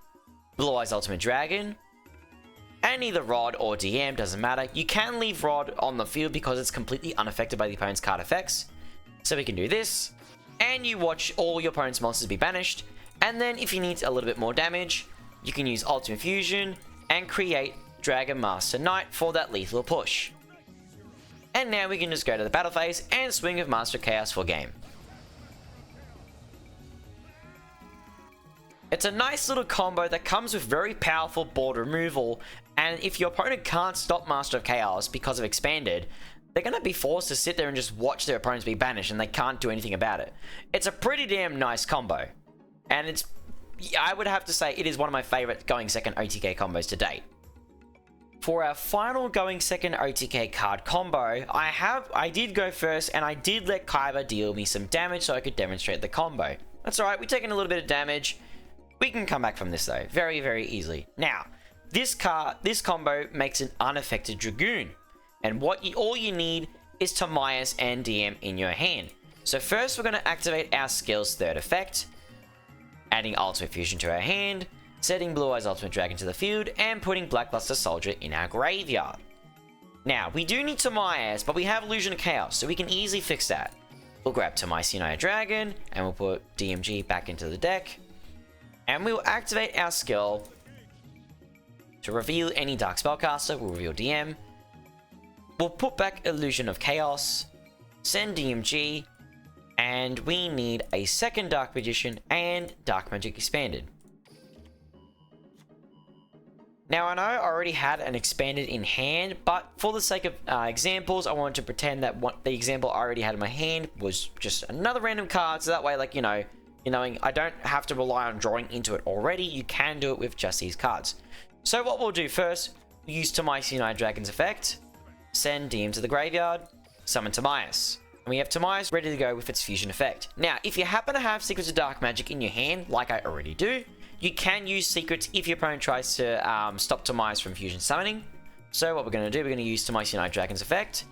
Blue Eyes Ultimate Dragon, and either Rod or DM, doesn't matter. You can leave Rod on the field because it's completely unaffected by the opponent's card effects. So we can do this, and you watch all your opponent's monsters be banished, and then if you need a little bit more damage, you can use Ultimate Fusion and create Dragon Master Knight for that lethal push. And now we can just go to the battle phase and swing with Master of Chaos for game. It's a nice little combo that comes with very powerful board removal, and if your opponent can't stop Master of Chaos because of Expanded, they're going to be forced to sit there and just watch their opponents be banished, and they can't do anything about it. It's a pretty damn nice combo. And I would have to say it is one of my favorite going second OTK combos to date. For our final going second OTK card combo, I did go first, and I did let Kaiba deal me some damage so I could demonstrate the combo. That's alright, we've taken a little bit of damage. We can come back from this though, very, very easily. Now, this combo makes an unaffected Dragoon. And all you need is Timaeus and DM in your hand. So first we're going to activate our skill's third effect, adding Ultimate Fusion to our hand, setting Blue Eyes Ultimate Dragon to the field, and putting Blackluster Soldier in our graveyard. Now, we do need Timaeus, but we have Illusion of Chaos, so we can easily fix that. We'll grab Timaeus United Dragon, and we'll put DMG back into the deck, and we will activate our skill to reveal any Dark Spellcaster. We'll reveal DM. We'll put back Illusion of Chaos, send DMG, and we need a second Dark Magician and Dark Magic Expanded. Now, I know I already had an Expanded in hand, but for the sake of examples, I wanted to pretend that the example I already had in my hand was just another random card, so that way, like, knowing I don't have to rely on drawing into it already, you can do it with just these cards. So what we'll do first, we'll use Timaeus United Dragon's effect, send DM to the graveyard, summon Timaeus. And we have Timaeus ready to go with its fusion effect. Now, if you happen to have Secrets of Dark Magic in your hand, like I already do, you can use Secrets if your opponent tries to stop Timaeus from fusion summoning. So what we're going to do, we're going to use Timaeus United Dragon's effect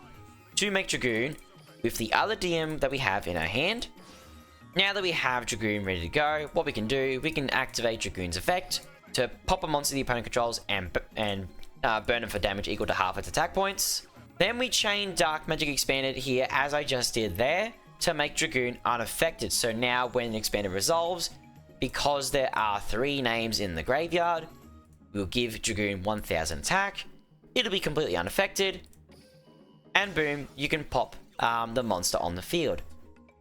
to make Dragoon with the other DM that we have in our hand. Now that we have Dragoon ready to go, what we can do, we can activate Dragoon's effect to pop a monster the opponent controls and burn him for damage equal to half its attack points. Then we chain Dark Magic Expanded here, as I just did there, to make Dragoon unaffected. So now when Expanded resolves, because there are 3 names in the graveyard, we'll give Dragoon 1000 attack, it'll be completely unaffected, and boom, you can pop the monster on the field.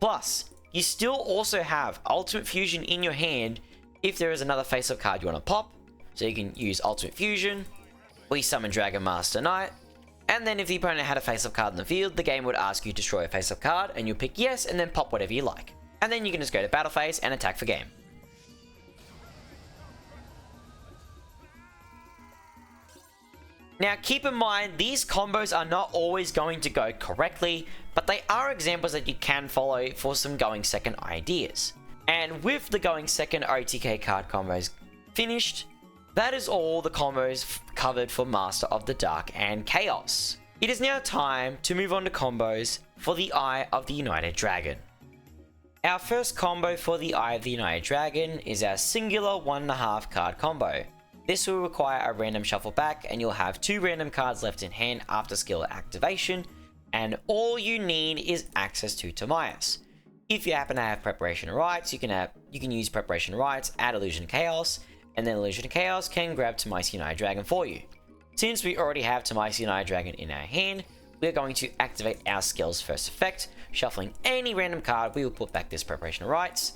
Plus, you still also have Ultimate Fusion in your hand if there is another face-up card you want to pop. So you can use Ultimate Fusion, we summon Dragon Master Knight, and then if the opponent had a face-up card in the field, the game would ask you to destroy a face-up card, and you'll pick yes, and then pop whatever you like. And then you can just go to battle phase and attack for game. Now keep in mind, these combos are not always going to go correctly, but they are examples that you can follow for some going second ideas. And with the going second OTK card combos finished, that is all the combos covered for Master of the Dark and Chaos. It is now time to move on to combos for the Eye of the United Dragon. Our first combo for the Eye of the United Dragon is our singular 1.5 card combo. This will require a random shuffle back, and you'll have 2 random cards left in hand after skill activation, and all you need is access to Timaeus. If you happen to have Preparation Rites, you can use Preparation Rites, add Illusion of Chaos, and then Illusion of Chaos can grab Timaeus United Dragon for you. Since we already have Tamias United Dragon in our hand, we're going to activate our skill's first effect, shuffling any random card. We will put back this Preparation of Rites,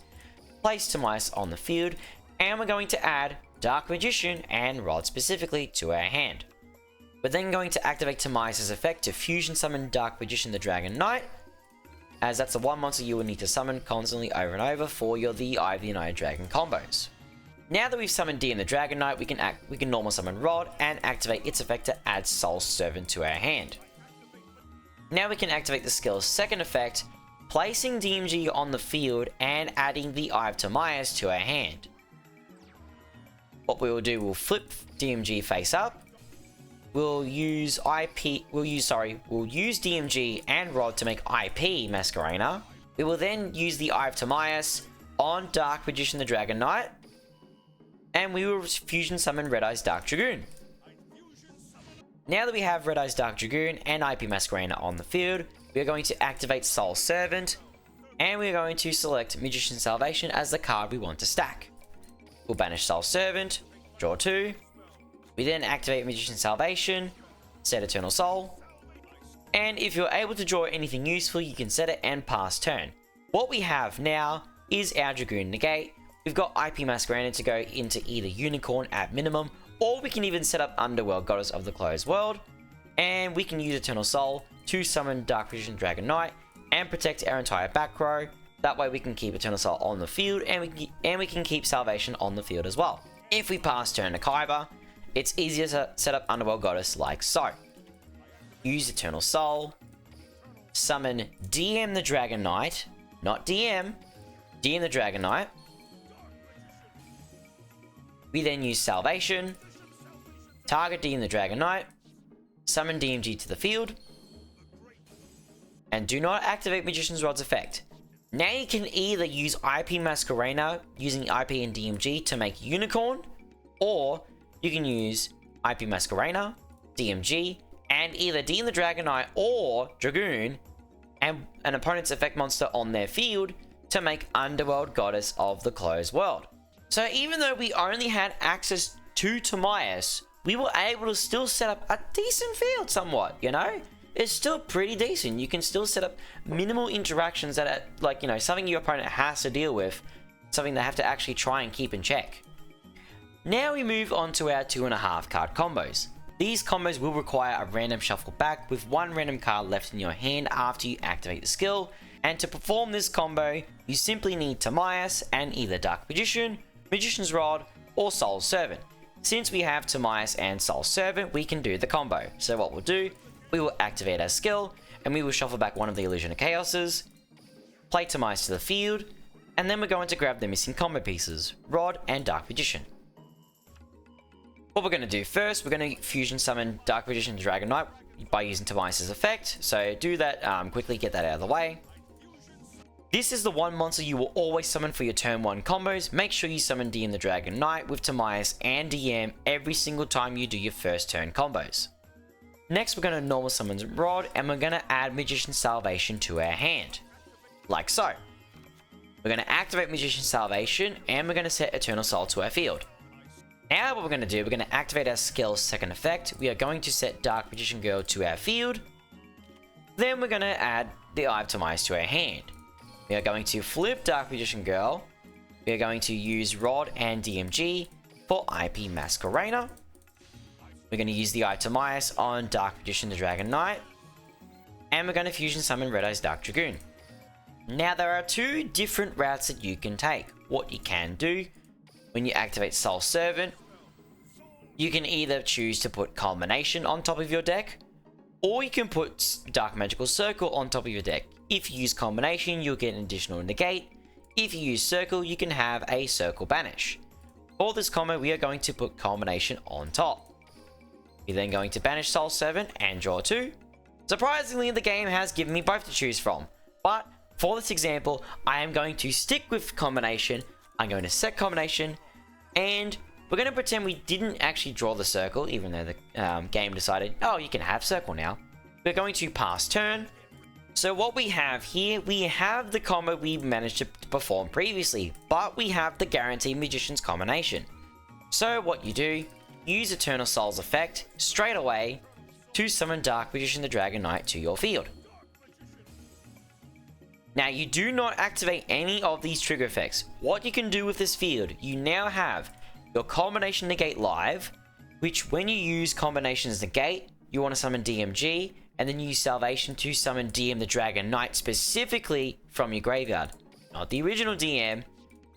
place Tamias on the field, and we're going to add Dark Magician and Rod specifically to our hand. We're then going to activate Tamias' effect to fusion summon Dark Magician the Dragon Knight, as that's the one monster you will need to summon constantly over and over for your TEotUD United Dragon combos. Now that we've summoned DM the Dragon Knight, we can normal summon Rod and activate its effect to add Soul Servant to our hand. Now we can activate the skill's second effect, placing DMG on the field and adding the Eye of Tamias to our hand. What we will do, we'll flip DMG face up. We'll use DMG and Rod to make IP Masquerena. We will then use the Eye of Tamias on Dark Magician the Dragon Knight, and we will fusion summon Red Eye's Dark Dragoon. Now that we have Red Eye's Dark Dragoon and IP Masquerena on the field, we are going to activate Soul Servant, and we are going to select Magician's Salvation as the card we want to stack. We'll banish Soul Servant, draw 2. We then activate Magician's Salvation, set Eternal Soul, and if you're able to draw anything useful, you can set it and pass turn. What we have now is our Dragoon Negate. We've got IP Masquerena to go into either Unicorn at minimum, or we can even set up Underworld, Goddess of the Closed World, and we can use Eternal Soul to summon Dark Magician Dragon Knight and protect our entire back row. That way we can keep Eternal Soul on the field, and we can keep Salvation on the field as well. If we pass turn to Kyber, it's easier to set up Underworld Goddess like so. Use Eternal Soul, summon DM the Dragon Knight, not DM the Dragon Knight. We then use Salvation, target DM the Dragon Knight, summon DMG to the field, and do not activate Magician's Rod's effect. Now you can either use IP Masquerena using IP and DMG to make Unicorn, or you can use IP Masquerena, DMG, and either DM the Dragon Knight or Dragoon, and an opponent's effect monster on their field to make Underworld Goddess of the Closed World. So even though we only had access to Tamias, we were able to still set up a decent field somewhat, you know? It's still pretty decent. You can still set up minimal interactions that are, like, you know, something your opponent has to deal with, something they have to actually try and keep in check. Now we move on to our 2.5 card combos. These combos will require a random shuffle back with one random card left in your hand after you activate the skill, and to perform this combo, you simply need Tamias and either Dark Magician, Magician's Rod, or Soul Servant. Since we have Tamias and Soul Servant, we can do the combo. So what we'll do, we will activate our skill, and we will shuffle back one of the Illusion of Chaoses, play Tamias to the field, and then we're going to grab the missing combo pieces, Rod and Dark Magician. What we're going to do first, we're going to fusion summon Dark Magician Dragon Knight by using Tamias' effect, so do that quickly, get that out of the way. This is the one monster you will always summon for your turn 1 combos. Make sure you summon DM the Dragon Knight with Tamias and DM every single time you do your first turn combos. Next, we're going to normal summon Rod, and we're going to add Magician's Salvation to our hand, like so. We're going to activate Magician's Salvation, and we're going to set Eternal Soul to our field. Now what we're going to do, we're going to activate our skill's second effect. We are going to set Dark Magician Girl to our field. Then we're going to add the Eye of Tamias to our hand. We are going to flip Dark Magician Girl. We are going to use Rod and DMG for IP Masquerena. We're going to use the Eye of Tamias on Dark Magician the Dragon Knight. And we're going to fusion summon Red Eye's Dark Dragoon. Now there are two different routes that you can take. What you can do when you activate Soul Servant, you can either choose to put Culmination on top of your deck, or you can put Dark Magical Circle on top of your deck. If you use Combination, you'll get an additional negate. If you use Circle, you can have a Circle Banish. For this combo, we are going to put Combination on top. We're then going to banish Soul Servant and draw 2. Surprisingly, the game has given me both to choose from, but for this example, I am going to stick with Combination. I'm going to set Combination, and we're going to pretend we didn't actually draw the Circle, even though the game decided, oh, you can have Circle now. We're going to pass turn. So what we have here, we have the combo we managed to perform previously, but we have the guaranteed Magician's Combination. So what you do, use Eternal Soul's effect straight away to summon Dark Magician the Dragon Knight to your field. Now you do not activate any of these trigger effects. What you can do with this field, you now have your Combination Negate live, which when you use Combinations Negate, you want to summon DMG, and then use Salvation to summon DM the Dragon Knight specifically from your graveyard. Not the original DM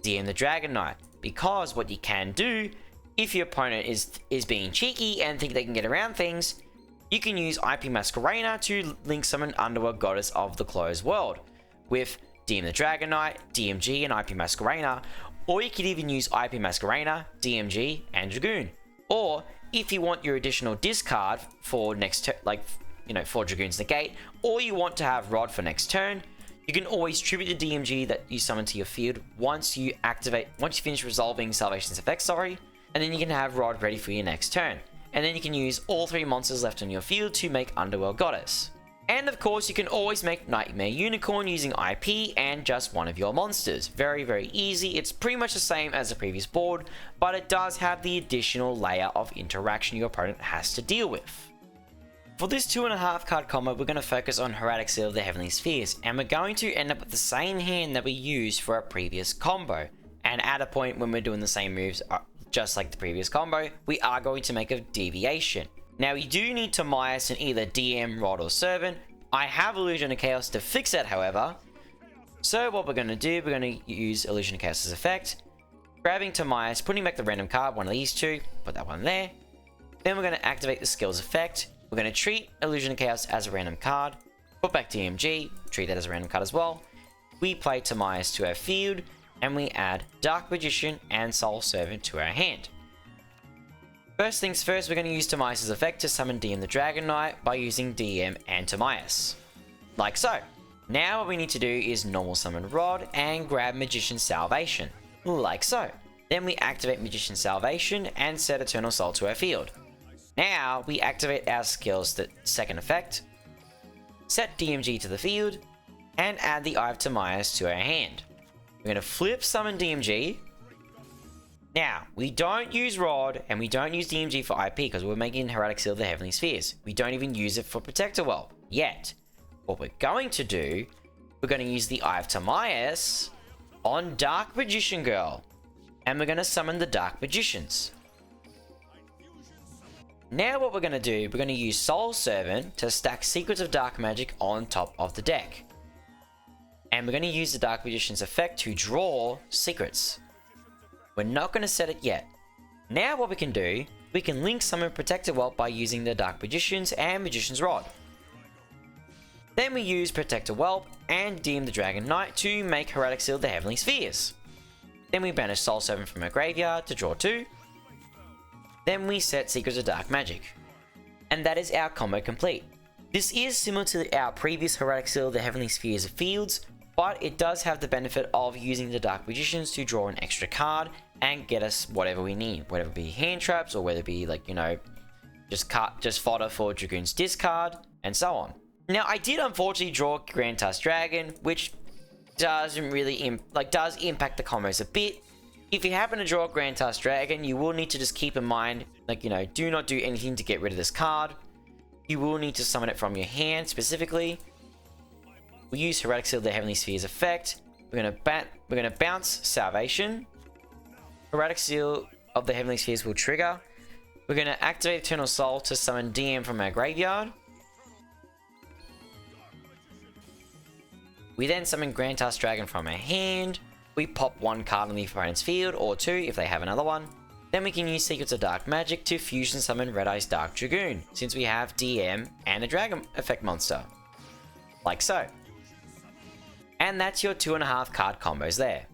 the Dragon Knight. Because what you can do, if your opponent is being cheeky and think they can get around things, you can use IP Masquerader to link summon Underworld Goddess of the Closed World with DM the Dragon Knight, DMG, and IP Masquerader, or you could even use IP Masquerader, DMG, and Dragoon. Or if you want your additional discard for next for Dragoon's Negate, or you want to have Rod for next turn, you can always tribute the DMG that you summon to your field once you finish resolving Salvation's effect, and then you can have Rod ready for your next turn. And then you can use all 3 monsters left on your field to make Underworld Goddess. And of course, you can always make Nightmare Unicorn using IP and just one of your monsters. Very, very easy. It's pretty much the same as the previous board, but it does have the additional layer of interaction your opponent has to deal with. For this 2.5 card combo, we're going to focus on Hieratic Seal of the Heavenly Spheres, and we're going to end up with the same hand that we used for our previous combo. And at a point when we're doing the same moves, just like the previous combo, we are going to make a deviation. Now, you do need to Mias in either DM, Rod, or Servant. I have Illusion of Chaos to fix it, however. So what we're going to do, we're going to use Illusion of Chaos's effect, grabbing Timaeus, putting back the random card, one of these two, put that one there. Then we're going to activate the skill's effect. We're going to treat Illusion of Chaos as a random card, put back DMG, treat that as a random card as well. We play Timaeus to our field, and we add Dark Magician and Soul Servant to our hand. First things first, we're going to use Timaeus' effect to summon DM the Dragon Knight by using DM and Timaeus. Like so. Now what we need to do is normal summon Rod and grab Magician Salvation. Like so. Then we activate Magician Salvation and set Eternal Soul to our field. Now we activate our skill's second effect, set DMG to the field, and add the Eye of Timaeus to our hand. We're going to flip summon DMG. Now, we don't use Rod and we don't use DMG for IP because we're making Hieratic Seal of the Heavenly Spheres. We don't even use it for Protector Well yet. What we're going to do, we're going to use the Eye of Timaeus on Dark Magician Girl. And we're going to summon the Dark Magicians. Now what we're going to do, we're going to use Soul Servant to stack Secrets of Dark Magic on top of the deck. And we're going to use the Dark Magician's effect to draw secrets. We're not going to set it yet. Now what we can do, we can link summon Protector Welt by using the Dark Magicians and Magician's Rod. Then we use Protector Whelp and DM the Dragon Knight to make Hieratic Seal of the Heavenly Spheres. Then we banish Soul Servant from our graveyard to draw 2. Then we set Secrets of Dark Magic. And that is our combo complete. This is similar to our previous Hieratic Seal of the Heavenly Spheres fields, but it does have the benefit of using the Dark Magicians to draw an extra card and get us whatever we need, whether it be hand traps or whether it be just fodder for Dragoon's discard and so on. Now I did unfortunately draw Grand Tusk Dragon, which doesn't really does impact the combos a bit. If you happen to draw Grand Tusk Dragon, you will need to just keep in mind, do not do anything to get rid of this card. You will need to summon it from your hand specifically. We use Hieratic Seal of the Heavenly Spheres effect. We're gonna bounce Salvation. Hieratic Seal of the Heavenly Spheres will trigger. We're gonna activate Eternal Soul to summon DM from our graveyard. We then summon Grand Tusk Dragon from our hand. We pop one card on the opponent's field, or 2 if they have another one. Then we can use Secrets of Dark Magic to fusion summon Red Eye's Dark Dragoon, since we have DM and a Dragon effect monster. Like so. And that's your 2.5 card combos there.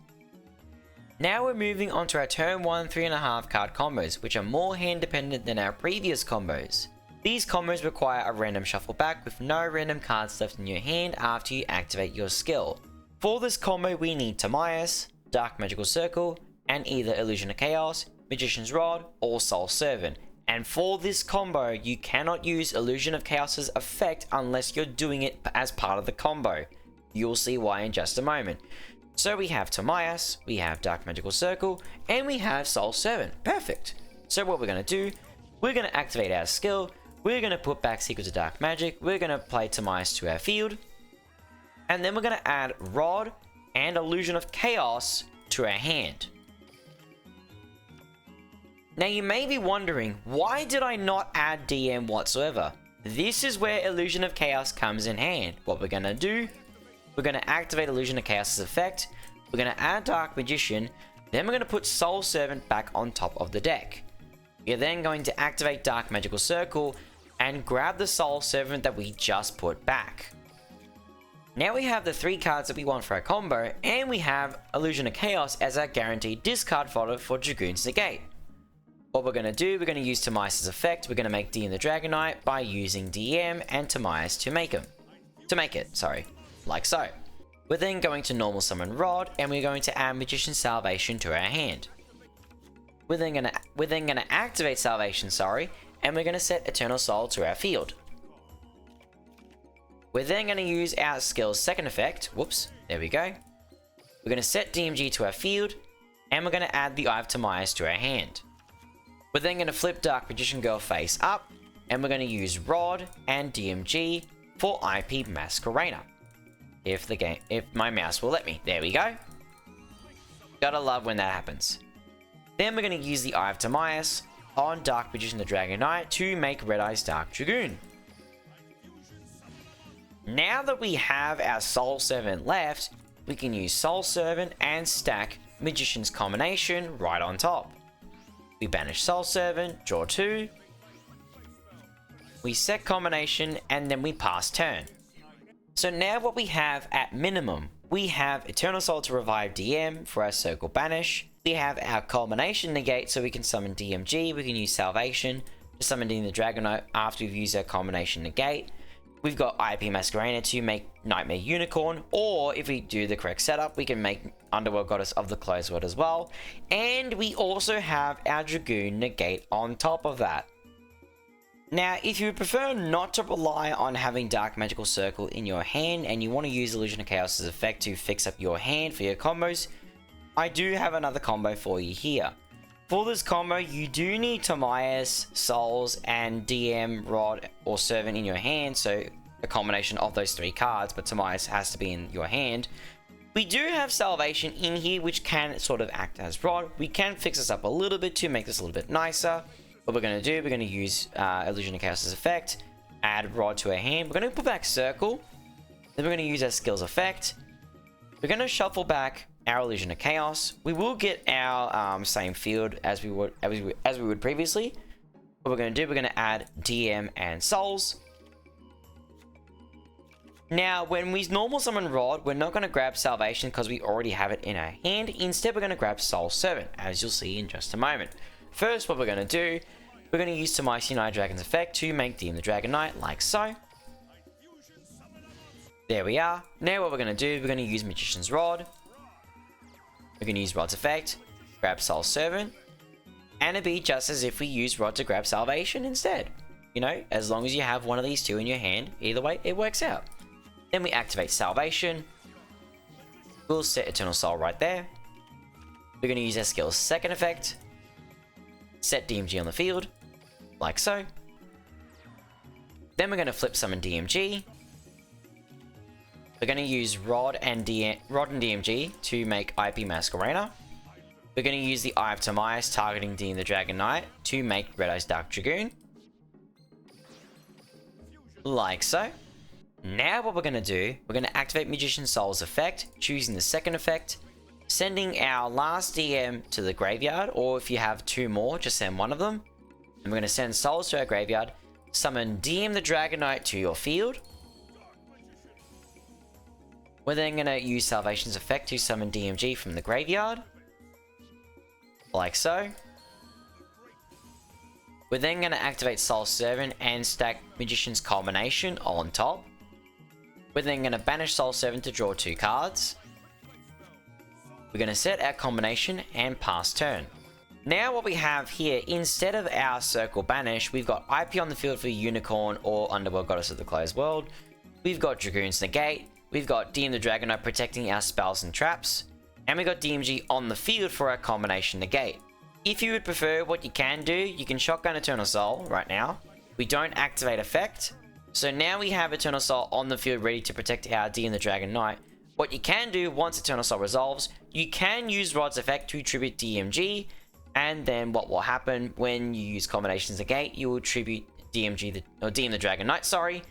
Now we're moving on to our turn 1 3.5 card combos, which are more hand dependent than our previous combos. These combos require a random shuffle back with no random cards left in your hand after you activate your skill. For this combo we need Timaeus, Dark Magical Circle, and either Illusion of Chaos, Magician's Rod, or Soul Servant. And for this combo you cannot use Illusion of Chaos's effect unless you're doing it as part of the combo. You'll see why in just a moment. So we have Timaeus, we have Dark Magical Circle, and we have Soul Servant. Perfect. So what we're going to do, we're going to activate our skill, we're going to put back Secrets of Dark Magic, we're going to play Timaeus to our field, and then we're going to add Rod and Illusion of Chaos to our hand. Now you may be wondering, why did I not add DM whatsoever? This is where Illusion of Chaos comes in hand. What we're going to do, we're going to activate Illusion of Chaos's effect, we're going to add Dark Magician, then we're going to put Soul Servant back on top of the deck. You're then going to activate Dark Magical Circle and grab the Soul Servant that we just put back. Now we have the 3 cards that we want for our combo, and we have Illusion of Chaos as our guaranteed discard fodder for Dragoon's Negate. What we're going to do, we're going to use Timaeus' effect, we're going to make DM the Dragon Knight by using DM and Timaeus to make it, like so. We're then going to normal summon Rod, and we're going to add Magician's Salvation to our hand. We're then going to activate Salvation, and we're going to set Eternal Soul to our field. We're then going to use our skill's second effect. Whoops, there we go. We're going to set DMG to our field, and we're going to add the Eye of Timaeus to our hand. We're then going to flip Dark Magician Girl face up, and we're going to use Rod and DMG for IP Masquerader. If my mouse will let me. There we go. Gotta love when that happens. Then we're going to use the Eye of Timaeus on Dark Magician the Dragon Knight to make Red Eye's Dark Dragoon. Now that we have our Soul Servant left, we can use Soul Servant and stack Magician's Combination right on top. We banish Soul Servant, draw 2. We set Combination, and then we pass turn. So now what we have at minimum, we have Eternal Soul to revive DM for our Circle Banish. We have our Culmination Negate so we can summon DMG. We can use Salvation to summon the Dragon Knight after we've used our Culmination Negate. We've got IP Masquerader to make Nightmare Unicorn, or if we do the correct setup, we can make Underworld Goddess of the Closed World as well. And we also have our Dragoon Negate on top of that. Now, if you prefer not to rely on having Dark Magical Circle in your hand and you want to use Illusion of Chaos's effect to fix up your hand for your combos, I do have another combo for you here. For this combo, you do need Timaeus, Souls, and DM, Rod, or Servant in your hand, so a combination of those 3 cards, but Timaeus has to be in your hand. We do have Salvation in here, which can sort of act as Rod. We can fix this up a little bit to make this a little bit nicer. What we're going to do, we're going to use Illusion of Chaos's effect, add Rod to our hand. We're going to put back Circle, then we're going to use our skill's effect. We're going to shuffle back our Illusion of Chaos. We will get our same field as we would previously. What we're going to do, we're going to add DM and Souls. Now, when we normal summon Rod, we're not going to grab Salvation because we already have it in our hand. Instead, we're going to grab Soul Servant, as you'll see in just a moment. First, what we're going to do, we're going to use Timaeus United Dragon's effect to make DM the Dragon Knight, like so. There we are. Now what we're going to do, we're going to use Magician's Rod. We're going to use Rod's effect, grab Soul Servant, and it'd be just as if we use Rod to grab Salvation instead. You know, as long as you have one of these 2 in your hand, either way, it works out. Then we activate Salvation. We'll set Eternal Soul right there. We're going to use our skill's second effect, set DMG on the field, like so. Then we're going to flip summon DMG. We're going to use Rod and DMG to make IP Masquerader. We're going to use the Eye of Timaeus targeting DM the Dragon Knight to make Red Eye's Dark Dragoon. Like so. Now what we're going to do, we're going to activate Magician Soul's effect, choosing the second effect, sending our last DM to the graveyard, or if you have 2 more, just send one of them. And we're going to send Souls to our graveyard, summon DM the Dragon Knight to your field. We're then going to use Salvation's effect to summon DMG from the graveyard, like so. We're then going to activate Soul Servant and stack Magician's Culmination on top. We're then going to banish Soul Servant to draw 2 cards. We're going to set our combination and pass turn. Now what we have here, instead of our Circle Banish, we've got IP on the field for Unicorn or Underworld Goddess of the Closed World. We've got Dragoon's Negate. We've got DM the Dragon Knight protecting our spells and traps. And we've got DMG on the field for our Combination Negate. If you would prefer, what you can do, you can shotgun Eternal Soul right now. We don't activate effect. So now we have Eternal Soul on the field ready to protect our DM the Dragon Knight. What you can do once Eternal Soul resolves, you can use Rod's effect to tribute DMG. And then what will happen when you use Combinations Negate, you will tribute DM the Dragon Knight, sorry.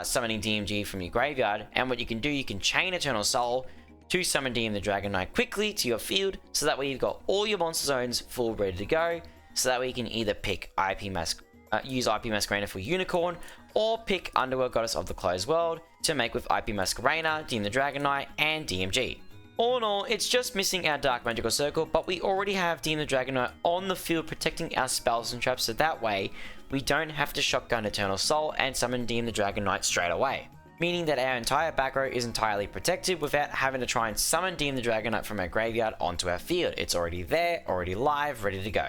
Summoning DMG from your graveyard. And what you can do, you can chain Eternal Soul to summon DM the Dragon Knight quickly to your field, so that way you've got all your monster zones full ready to go, so that way you can either pick use IP Masquerader for Unicorn, or pick Underworld Goddess of the Closed World to make with IP Masquerader, DM the Dragon Knight, and DMG. All in all, it's just missing our Dark Magical Circle, but we already have DM the Dragon Knight on the field protecting our spells and traps, so that way we don't have to shotgun Eternal Soul and summon DM the Dragon Knight straight away. Meaning that our entire back row is entirely protected without having to try and summon DM the Dragon Knight from our graveyard onto our field. It's already there, already live, ready to go.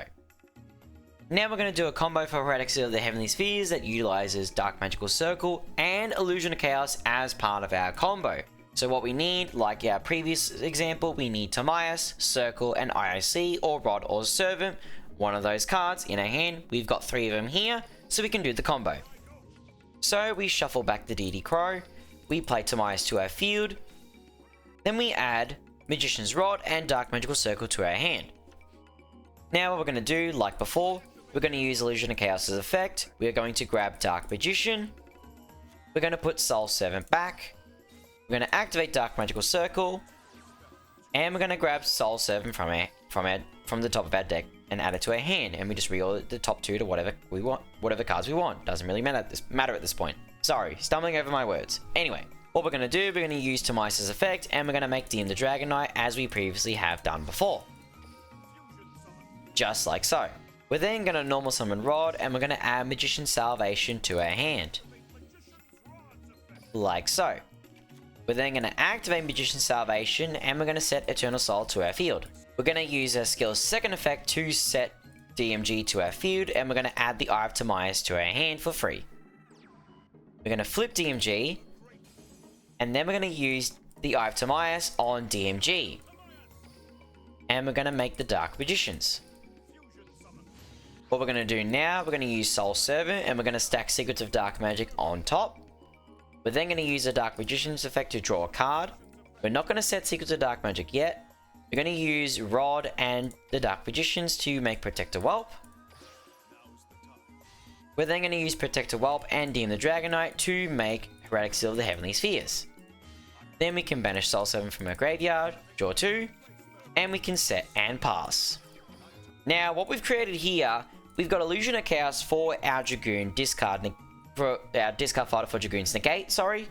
Now we're going to do a combo for Heretic Seal of the Heavenly Spheres that utilizes Dark Magical Circle and Illusion of Chaos as part of our combo. So what we need, like our previous example, we need Timaeus, Circle, and IIC, or Rod or Servant, one of those cards in our hand. We've got 3 of them here, so we can do the combo. So we shuffle back the DD Crow, we play Timaeus to our field, then we add Magician's Rod and Dark Magical Circle to our hand. Now what we're going to do, like before, we're going to use Illusion of Chaos as effect, we're going to grab Dark Magician, we're going to put Soul Servant back, we're going to activate Dark Magical Circle, and we're going to grab Soul Servant from the top of our deck and add it to our hand, and we just reorder the top 2 to whatever we want, whatever cards we want. Doesn't really matter at this point. Sorry, stumbling over my words. Anyway, what we're going to do, we're going to use Timaeus' effect, and we're going to make DM the Dragon Knight as we previously have done before. Just like so. We're then going to normal summon Rod, and we're going to add Magician's Salvation to our hand. Like so. We're then going to activate Magician's Salvation, and we're going to set Eternal Soul to our field. We're going to use our skill's second effect to set DMG to our field, and we're going to add the Eye of Timaeus to our hand for free. We're going to flip DMG, and then we're going to use the Eye of Timaeus on DMG. And we're going to make the Dark Magicians. What we're going to do now, we're going to use Soul Servant, and we're going to stack Secrets of Dark Magic on top. We're then going to use the Dark Magician's effect to draw a card. We're not going to set Secrets of Dark Magic yet. We're going to use Rod and the Dark Magicians to make Protector Whelp. We're then going to use Protector Whelp and DM the Dragon Knight to make Heretic Seal of the Heavenly Spheres. Then we can banish Soul Servant from our graveyard, draw 2, and we can set and pass. Now, what we've created here, we've got Illusion of Chaos for our Dragoon discard fighter for Dragoon's Negate, sorry.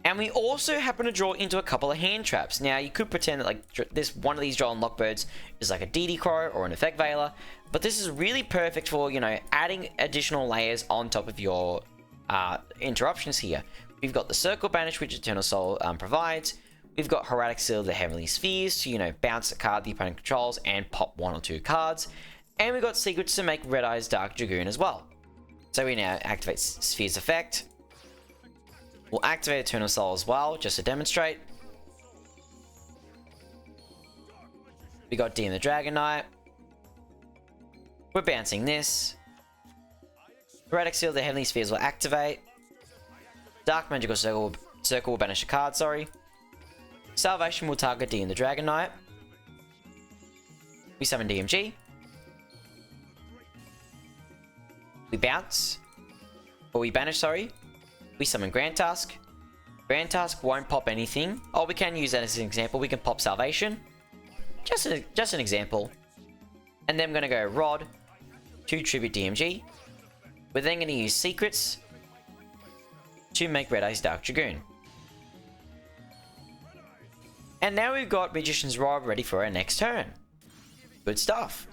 And we also happen to draw into a couple of hand traps. Now, you could pretend that like this one of these drawn Lockbirds is like a DD Crow or an Effect Veiler, but this is really perfect for, you know, adding additional layers on top of your interruptions here. We've got the Circle Banish, which Eternal Soul provides. We've got Heretic Seal of the Heavenly Spheres to, you know, bounce a card the opponent controls and pop 1 or 2 cards. And we've got Secrets to make Red Eye's Dark Dragoon as well. So we now activate Sphere's effect. We'll activate Eternal Soul as well, just to demonstrate. We got DM the Dragon Knight. We're bouncing this. Heretic Seal of the Heavenly Spheres will activate. Dark Magical Circle will banish a card, sorry. Salvation will target DM the Dragon Knight. We summon DMG. We bounce. Or we banish, sorry. We summon Grand Tusk. Grand Tusk won't pop anything. Oh, we can use that as an example. We can pop Salvation. Just an example. And then we're going to go Rod to tribute DMG. We're then going to use Secrets to make Red Eye's Dark Dragoon. And now we've got Magician's Rod ready for our next turn. Good stuff.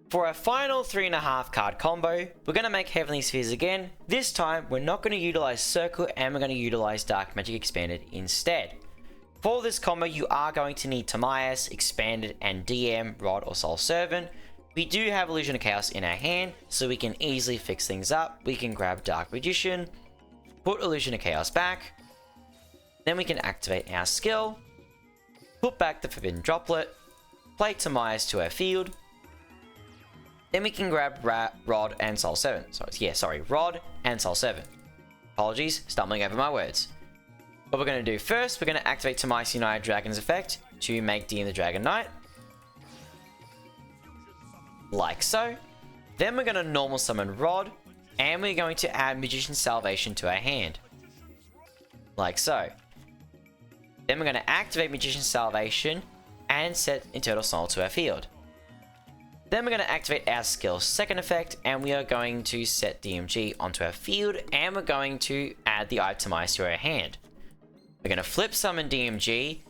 For our final 3.5 card combo, we're going to make Heavenly Spheres again. This time, we're not going to utilize Circle and we're going to utilize Dark Magic Expanded instead. For this combo, you are going to need Timaeus, Expanded, and DM, Rod, or Soul Servant. We do have Illusion of Chaos in our hand, so we can easily fix things up. We can grab Dark Magician, put Illusion of Chaos back, then we can activate our skill, put back the Forbidden Droplet, play Timaeus to our field, Then we can grab Rod and Soul 7. Sorry, Rod and Soul 7. Apologies, stumbling over my words. What we're going to do first, we're going to activate TEotUD United Dragon's effect to make DM the Dragon Knight. Like so. Then we're going to normal summon Rod, and we're going to add Magician's Salvation to our hand. Like so. Then we're going to activate Magician's Salvation and set Eternal Soul to our field. Then we're going to activate our skill's second effect, and we are going to set DMG onto our field, and we're going to add the Eye of Timaeus to our hand. We're going to flip summon DMG,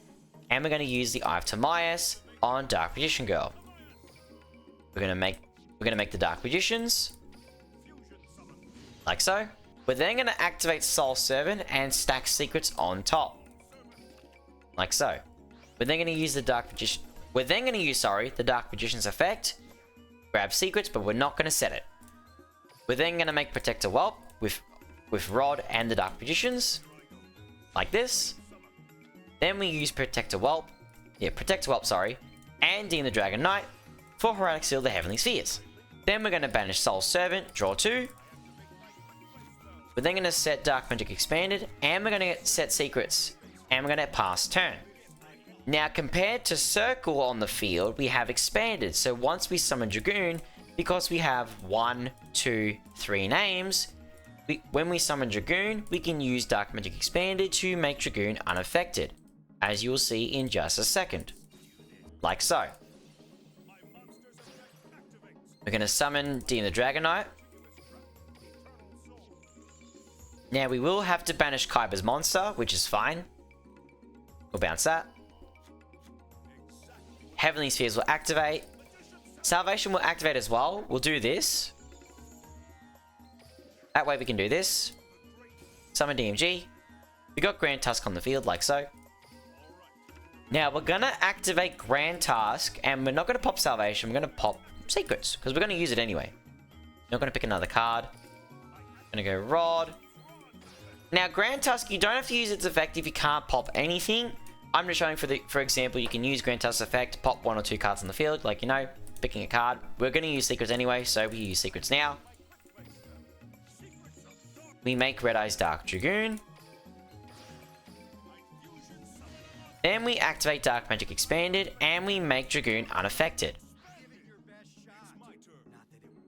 and we're going to use the Eye of Timaeus on Dark Magician Girl. We're going to make the Dark Magicians, like so. We're then going to activate Soul Servant and stack secrets on top, like so. We're then going to use the Dark Magician. We're then going to use, the Dark Magician's effect. Grab secrets, but we're not going to set it. We're then going to make Protector Whelp with Rod and the Dark Magicians, like this. Then we use Protector Whelp, and DM the Dragon Knight for Heraldic Seal of the Heavenly Spheres. Then we're going to banish Soul Servant, draw 2. We're then going to set Dark Magic Expanded, and we're going to set Secrets, and we're going to pass turn. Now, compared to Circle on the field, we have Expanded. So once we summon Dragoon, because we have 1, 2, 3 names, when we summon Dragoon, we can use Dark Magic Expanded to make Dragoon unaffected, as you will see in just a second. Like so. We're going to summon DM the Dragon Knight. Now, we will have to banish Kaiba's monster, which is fine. We'll bounce that. Heavenly Spheres will activate. Salvation will activate as well. We'll do this. That way we can do this. Summon DMG. We got Grand Tusk on the field, like so. Now, we're going to activate Grand Tusk, and we're not going to pop Salvation. We're going to pop Secrets, because we're going to use it anyway. Not going to pick another card. Going to go Rod. Now, Grand Tusk, you don't have to use its effect if you can't pop anything. I'm just showing for example, you can use Grand Tusk's effect, pop 1 or 2 cards on the field, like, picking a card. We're going to use Secrets anyway, so we use Secrets now. We make Red Eye's Dark Dragoon. Then we activate Dark Magic Expanded, and we make Dragoon unaffected.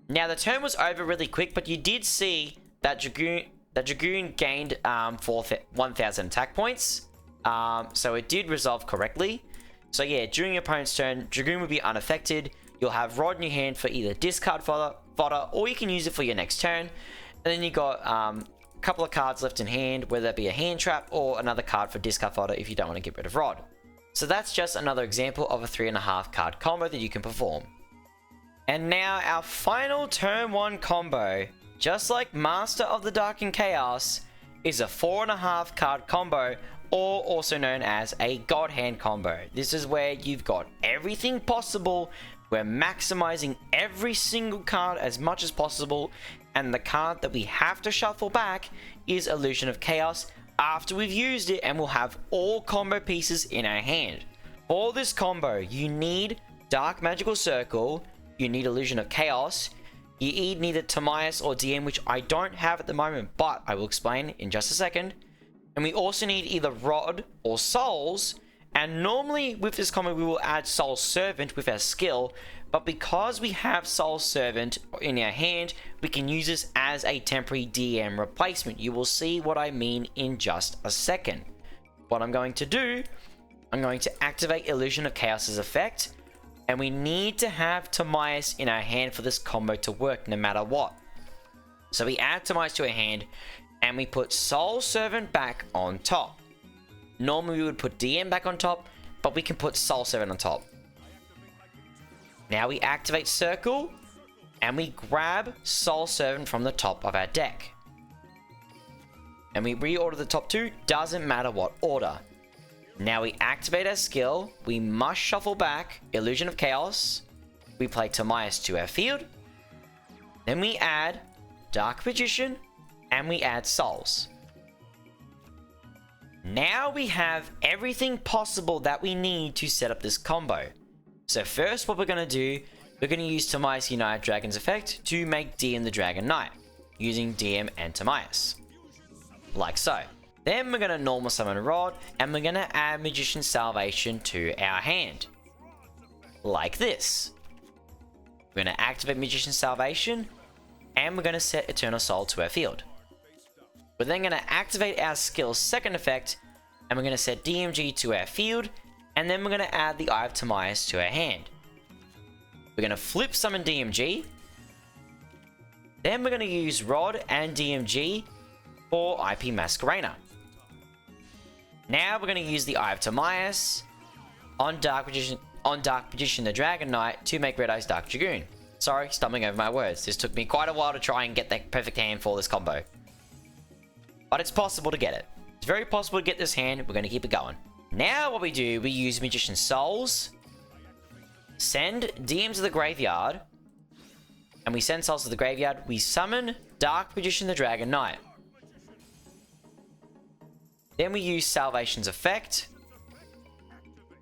Now, the turn was over really quick, but you did see that Dragoon gained 1,000 attack points. So it did resolve correctly. So yeah, during your opponent's turn, Dragoon will be unaffected. You'll have Rod in your hand for either discard fodder, or you can use it for your next turn. And then you got a couple of cards left in hand, whether that be a hand trap or another card for discard fodder if you don't want to get rid of Rod. So that's just another example of a 3.5 card combo that you can perform. And now our final turn 1 combo, just like Master of the Dark and Chaos, is a 4.5 card combo, or also known as a God Hand combo. This is where you've got everything possible. We're maximizing every single card as much as possible, and the card that we have to shuffle back is Illusion of Chaos after we've used it, and we'll have all combo pieces in our hand. For this combo, you need Dark Magical Circle, you need Illusion of Chaos, you need neither Timaeus or DM, which I don't have at the moment, but I will explain in just a second. And we also need either Rod or Souls, and normally with this combo we will add Soul Servant with our skill, but because we have Soul Servant in our hand, we can use this as a temporary DM replacement. You will see what I mean in just a second. What I'm going to do, I'm going to activate Illusion of Chaos's effect, and we need to have Timaeus in our hand for this combo to work no matter what. So we add Timaeus to our hand, and we put Soul Servant back on top. Normally we would put DM back on top, but we can put Soul Servant on top. Now we activate Circle, and we grab Soul Servant from the top of our deck. And we reorder the top 2, doesn't matter what order. Now we activate our skill, we must shuffle back Illusion of Chaos, we play Timaeus to our field, then we add Dark Magician, and we add Souls. Now we have everything possible that we need to set up this combo. So first what we're going to do, we're going to use Timaeus United Dragon's effect to make DM the Dragon Knight, using DM and Timaeus. Like so. Then we're going to normal summon Rod, and we're going to add Magician's Salvation to our hand. Like this. We're going to activate Magician's Salvation, and we're going to set Eternal Soul to our field. We're then going to activate our skill's second effect, and we're going to set DMG to our field, and then we're going to add the Eye of Timaeus to our hand. We're going to flip summon DMG. Then we're going to use Rod and DMG for IP Masquerader. Now we're going to use the Eye of Timaeus on Dark Magician the Dragon Knight to make Red Eye's Dark Dragoon. Sorry, stumbling over my words. This took me quite a while to try and get that perfect hand for this combo. But it's possible to get it. It's very possible to get this hand. We're going to keep it going. Now what we do, we use Magician's Souls, send DM to the graveyard, and we send Souls to the graveyard. We summon Dark Magician the Dragon Knight. Then we use Salvation's effect,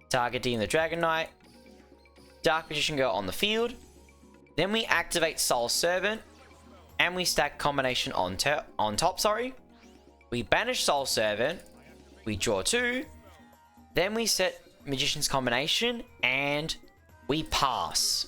target DM the Dragon Knight, Dark Magician go on the field. Then we activate Soul Servant, and we stack Combination on top. We banish Soul Servant, we draw 2, then we set Magician's Combination, and we pass.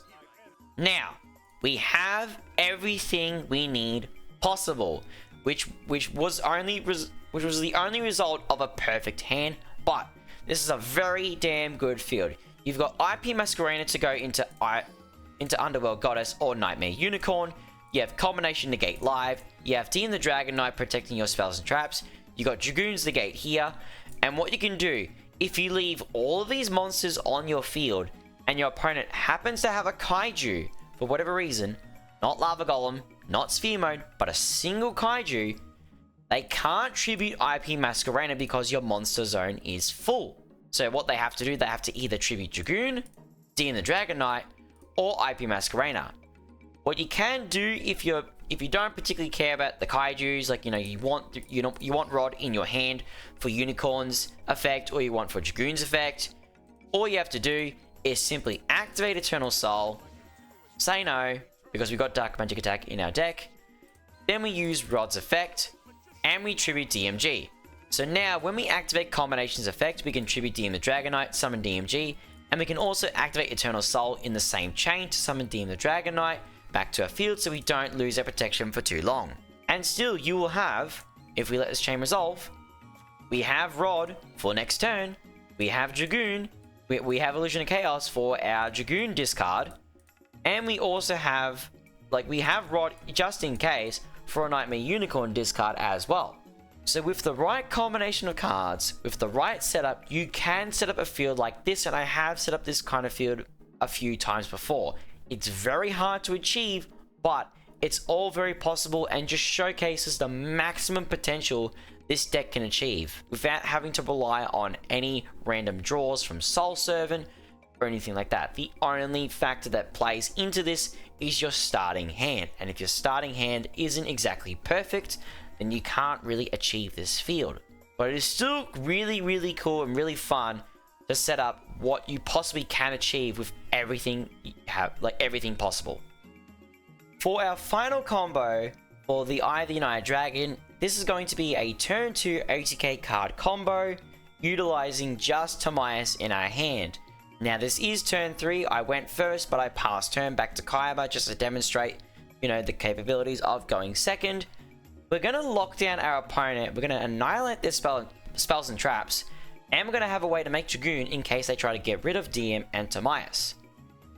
Now, we have everything we need possible, which was the only result of a perfect hand, but this is a very damn good field. You've got IP Masquerader to go into Underworld Goddess or Nightmare Unicorn. You have Combination Negate Live. You have DM the Dragon Knight protecting your spells and traps. You got Dragoon's Negate here. And what you can do, if you leave all of these monsters on your field and your opponent happens to have a Kaiju for whatever reason, not Lava Golem, not Sphere Mode, but a single Kaiju, they can't tribute IP Masquerader because your monster zone is full. So what they have to do, they have to either tribute Dragoon, DM the Dragon Knight, or IP Masquerader. What you can do if you don't particularly care about the Kaijus, like you want Rod in your hand for Unicorn's effect, or you want for Dragoon's effect, all you have to do is simply activate Eternal Soul, say no, because we've got Dark Magic Attack in our deck, then we use Rod's effect, and we tribute DMG. So now when we activate Combination's effect, we can tribute DM the Dragon Knight, summon DMG, and we can also activate Eternal Soul in the same chain to summon DM the Dragon Knight back to our field so we don't lose our protection for too long. And still, you will have, if we let this chain resolve, we have Rod for next turn, we have Dragoon, we have Illusion of Chaos for our Dragoon discard, and we also have, we have Rod just in case for a Nightmare Unicorn discard as well. So with the right combination of cards, with the right setup, you can set up a field like this, and I have set up this kind of field a few times before. It's very hard to achieve, but it's all very possible and just showcases the maximum potential this deck can achieve without having to rely on any random draws from Soul Servant or anything like that. The only factor that plays into this is your starting hand, and if your starting hand isn't exactly perfect, then you can't really achieve this field. But it is still really, really cool and really fun to set up what you possibly can achieve with everything you have, everything possible. For our final combo for the Eye of the United Dragon, this is going to be a turn 2 OTK card combo utilizing just Timaeus in our hand. Now this is turn 3, I went first, but I passed turn back to Kaiba just to demonstrate, the capabilities of going second. We're going to lock down our opponent, we're going to annihilate their spells and traps, and we're going to have a way to make Dragoon in case they try to get rid of DM and Timaeus.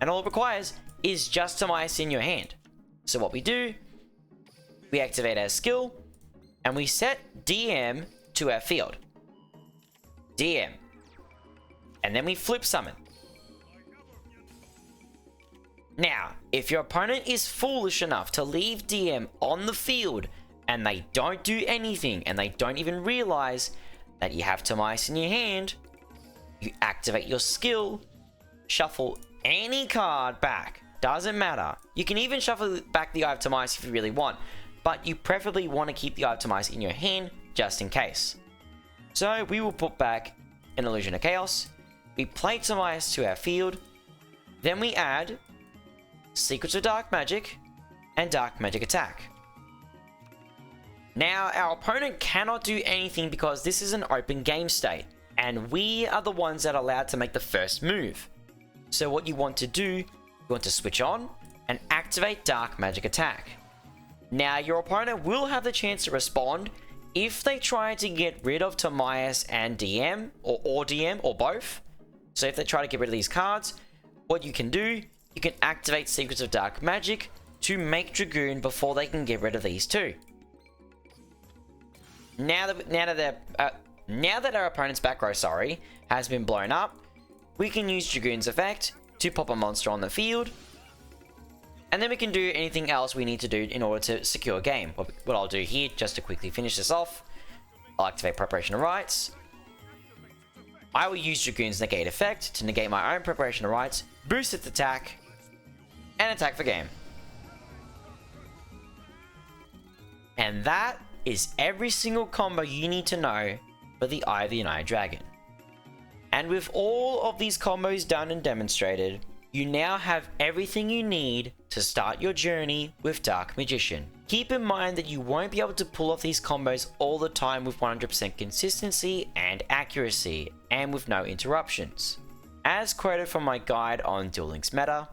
And all it requires is just Timaeus in your hand. So what we do, we activate our skill, and we set DM to our field. DM. And then we flip summon. Now, if your opponent is foolish enough to leave DM on the field, and they don't do anything, and they don't even realize that you have Timaeus in your hand, you activate your skill, shuffle any card back, doesn't matter. You can even shuffle back the Eye of Timaeus if you really want, but you preferably want to keep the Eye of Timaeus in your hand just in case. So we will put back an Illusion of Chaos, we play Timaeus to our field, then we add Secrets of Dark Magic, and Dark Magic Attack. Now, our opponent cannot do anything because this is an open game state, and we are the ones that are allowed to make the first move. So what you want to do, you want to switch on and activate Dark Magic Attack. Now, your opponent will have the chance to respond if they try to get rid of Timaeus and DM, or DM, or both. So if they try to get rid of these cards, what you can do, you can activate Secrets of Dark Magic to make Dragoon before they can get rid of these two. Now that our opponent's back row, has been blown up, we can use Dragoon's effect to pop a monster on the field, and then we can do anything else we need to do in order to secure game. What I'll do here, just to quickly finish this off, I'll activate Preparation of Rites. I will use Dragoon's negate effect to negate my own Preparation of Rites, boost its attack, and attack for game. And that is every single combo you need to know for the Eye of the United Dragon. And with all of these combos done and demonstrated, you now have everything you need to start your journey with Dark Magician. Keep in mind that you won't be able to pull off these combos all the time with 100% consistency and accuracy, and with no interruptions. As quoted from my guide on Duel Links meta,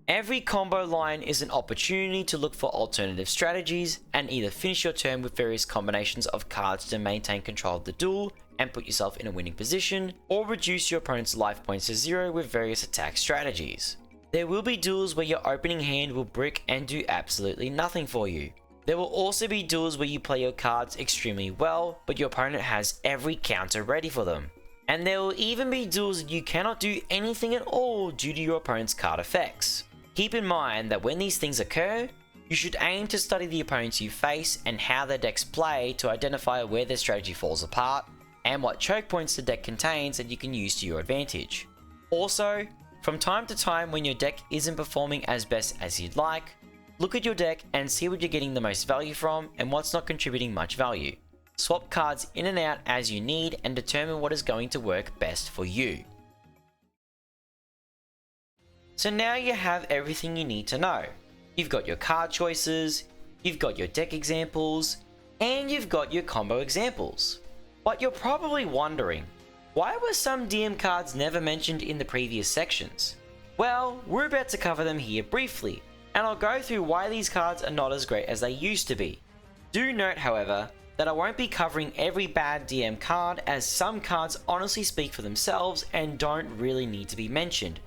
every combo line is an opportunity to look for alternative strategies and either finish your turn with various combinations of cards to maintain control of the duel and put yourself in a winning position, or reduce your opponent's life points to 0 with various attack strategies. There will be duels where your opening hand will brick and do absolutely nothing for you. There will also be duels where you play your cards extremely well, but your opponent has every counter ready for them. And there will even be duels that you cannot do anything at all due to your opponent's card effects. Keep in mind that when these things occur, you should aim to study the opponents you face and how their decks play to identify where their strategy falls apart, and what choke points the deck contains that you can use to your advantage. Also, from time to time when your deck isn't performing as best as you'd like, look at your deck and see what you're getting the most value from and what's not contributing much value. Swap cards in and out as you need and determine what is going to work best for you. So now you have everything you need to know. You've got your card choices, you've got your deck examples, and you've got your combo examples. But you're probably wondering, why were some DM cards never mentioned in the previous sections? Well, we're about to cover them here briefly, and I'll go through why these cards are not as great as they used to be. Do note, however, that I won't be covering every bad DM card, as some cards honestly speak for themselves and don't really need to be mentioned,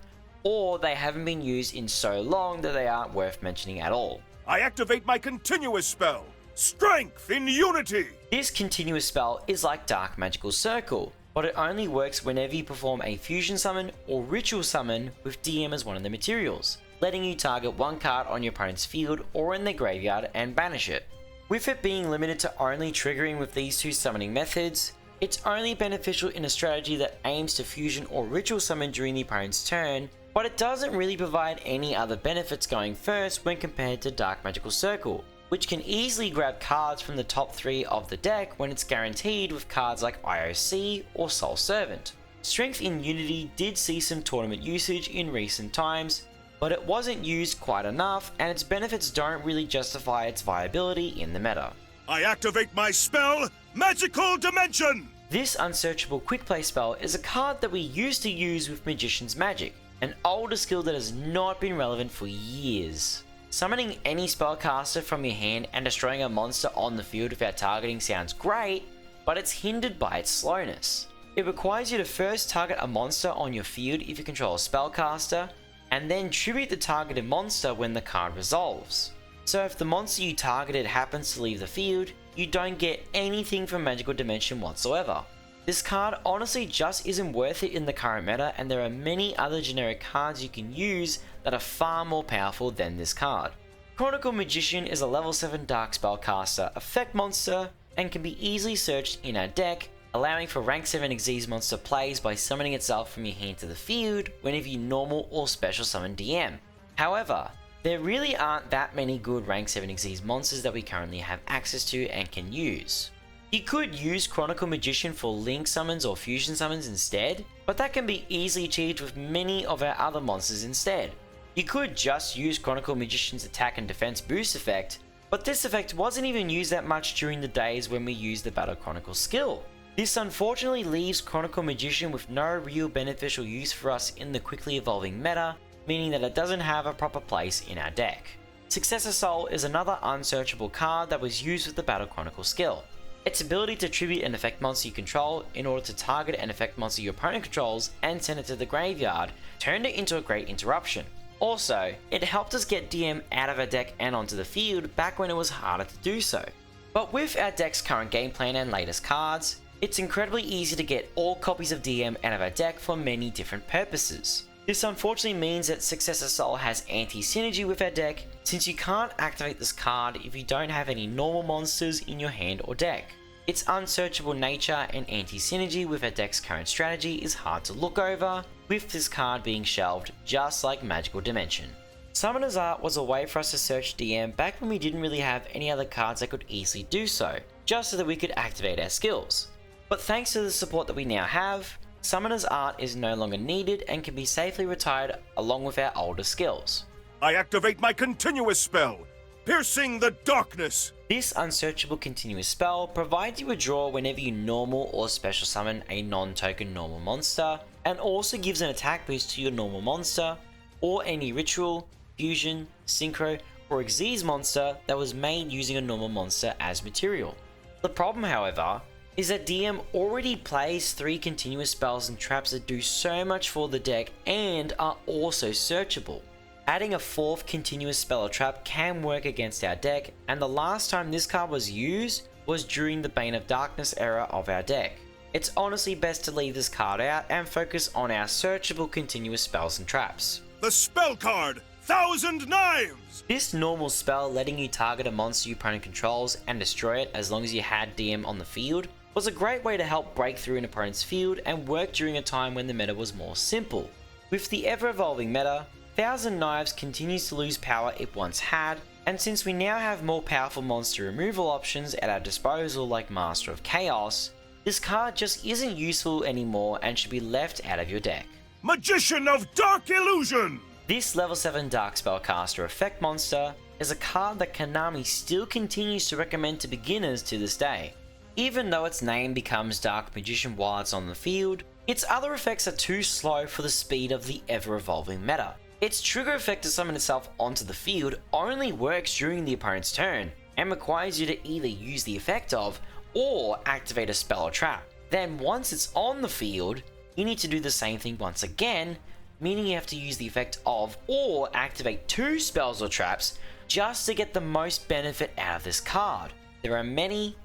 or they haven't been used in so long that they aren't worth mentioning at all. I activate my continuous spell, Strength in Unity! This continuous spell is like Dark Magical Circle, but it only works whenever you perform a fusion summon or ritual summon with DM as one of the materials, letting you target one card on your opponent's field or in their graveyard and banish it. With it being limited to only triggering with these two summoning methods, it's only beneficial in a strategy that aims to fusion or ritual summon during the opponent's turn, but it doesn't really provide any other benefits going first when compared to Dark Magical Circle, which can easily grab cards from the top 3 of the deck when it's guaranteed with cards like IOC or Soul Servant. Strength in Unity did see some tournament usage in recent times, but it wasn't used quite enough and its benefits don't really justify its viability in the meta. I activate my spell, Magical Dimension! This unsearchable quick play spell is a card that we used to use with Magician's Magic, an older skill that has not been relevant for years. Summoning any spellcaster from your hand and destroying a monster on the field without targeting sounds great, but it's hindered by its slowness. It requires you to first target a monster on your field if you control a spellcaster, and then tribute the targeted monster when the card resolves. So if the monster you targeted happens to leave the field, you don't get anything from Magical Dimension whatsoever. This card honestly just isn't worth it in the current meta, and there are many other generic cards you can use that are far more powerful than this card. Chronicle Magician is a level 7 Dark Spellcaster effect monster and can be easily searched in our deck, allowing for rank 7 Xyz monster plays by summoning itself from your hand to the field whenever you normal or special summon DM. However, there really aren't that many good rank 7 Xyz monsters that we currently have access to and can use. You could use Chronicle Magician for link summons or fusion summons instead, but that can be easily achieved with many of our other monsters instead. You could just use Chronicle Magician's attack and defense boost effect, but this effect wasn't even used that much during the days when we used the Battle Chronicle skill. This unfortunately leaves Chronicle Magician with no real beneficial use for us in the quickly evolving meta, meaning that it doesn't have a proper place in our deck. Successor Soul is another unsearchable card that was used with the Battle Chronicle skill. Its ability to tribute an effect monster you control in order to target an effect monster your opponent controls and send it to the graveyard turned it into a great interruption. Also, it helped us get DM out of our deck and onto the field back when it was harder to do so. But with our deck's current game plan and latest cards, it's incredibly easy to get all copies of DM out of our deck for many different purposes. This unfortunately means that Successor Soul has anti-synergy with our deck, since you can't activate this card if you don't have any normal monsters in your hand or deck. Its unsearchable nature and anti-synergy with our deck's current strategy is hard to look over, with this card being shelved just like Magical Dimension. Summoner's Art was a way for us to search DM back when we didn't really have any other cards that could easily do so, just so that we could activate our skills. But thanks to the support that we now have, Summoner's Art is no longer needed and can be safely retired along with our older skills. I activate my continuous spell, Piercing the Darkness. This unsearchable continuous spell provides you a draw whenever you normal or special summon a non-token normal monster, and also gives an attack boost to your normal monster, or any ritual, fusion, synchro, or Xyz monster that was made using a normal monster as material. The problem, however, is that DM already plays 3 continuous spells and traps that do so much for the deck and are also searchable. Adding a 4th continuous spell or trap can work against our deck, and the last time this card was used was during the Bane of Darkness era of our deck. It's honestly best to leave this card out and focus on our searchable continuous spells and traps. The spell card, Thousand Knives! This normal spell letting you target a monster your opponent controls and destroy it as long as you had DM on the field was a great way to help break through an opponent's field and work during a time when the meta was more simple. With the ever-evolving meta, Thousand Knives continues to lose power it once had, and since we now have more powerful monster removal options at our disposal like Master of Chaos, this card just isn't useful anymore and should be left out of your deck. Magician of Dark Illusion! This level 7 Dark Spellcaster effect monster is a card that Konami still continues to recommend to beginners to this day. Even though its name becomes Dark Magician while it's on the field, its other effects are too slow for the speed of the ever-evolving meta. Its trigger effect to summon itself onto the field only works during the opponent's turn, and requires you to either use the effect of, or activate a spell or trap. Then once it's on the field, you need to do the same thing once again, meaning you have to use the effect of, or activate 2 spells or traps, just to get the most benefit out of this card. There are many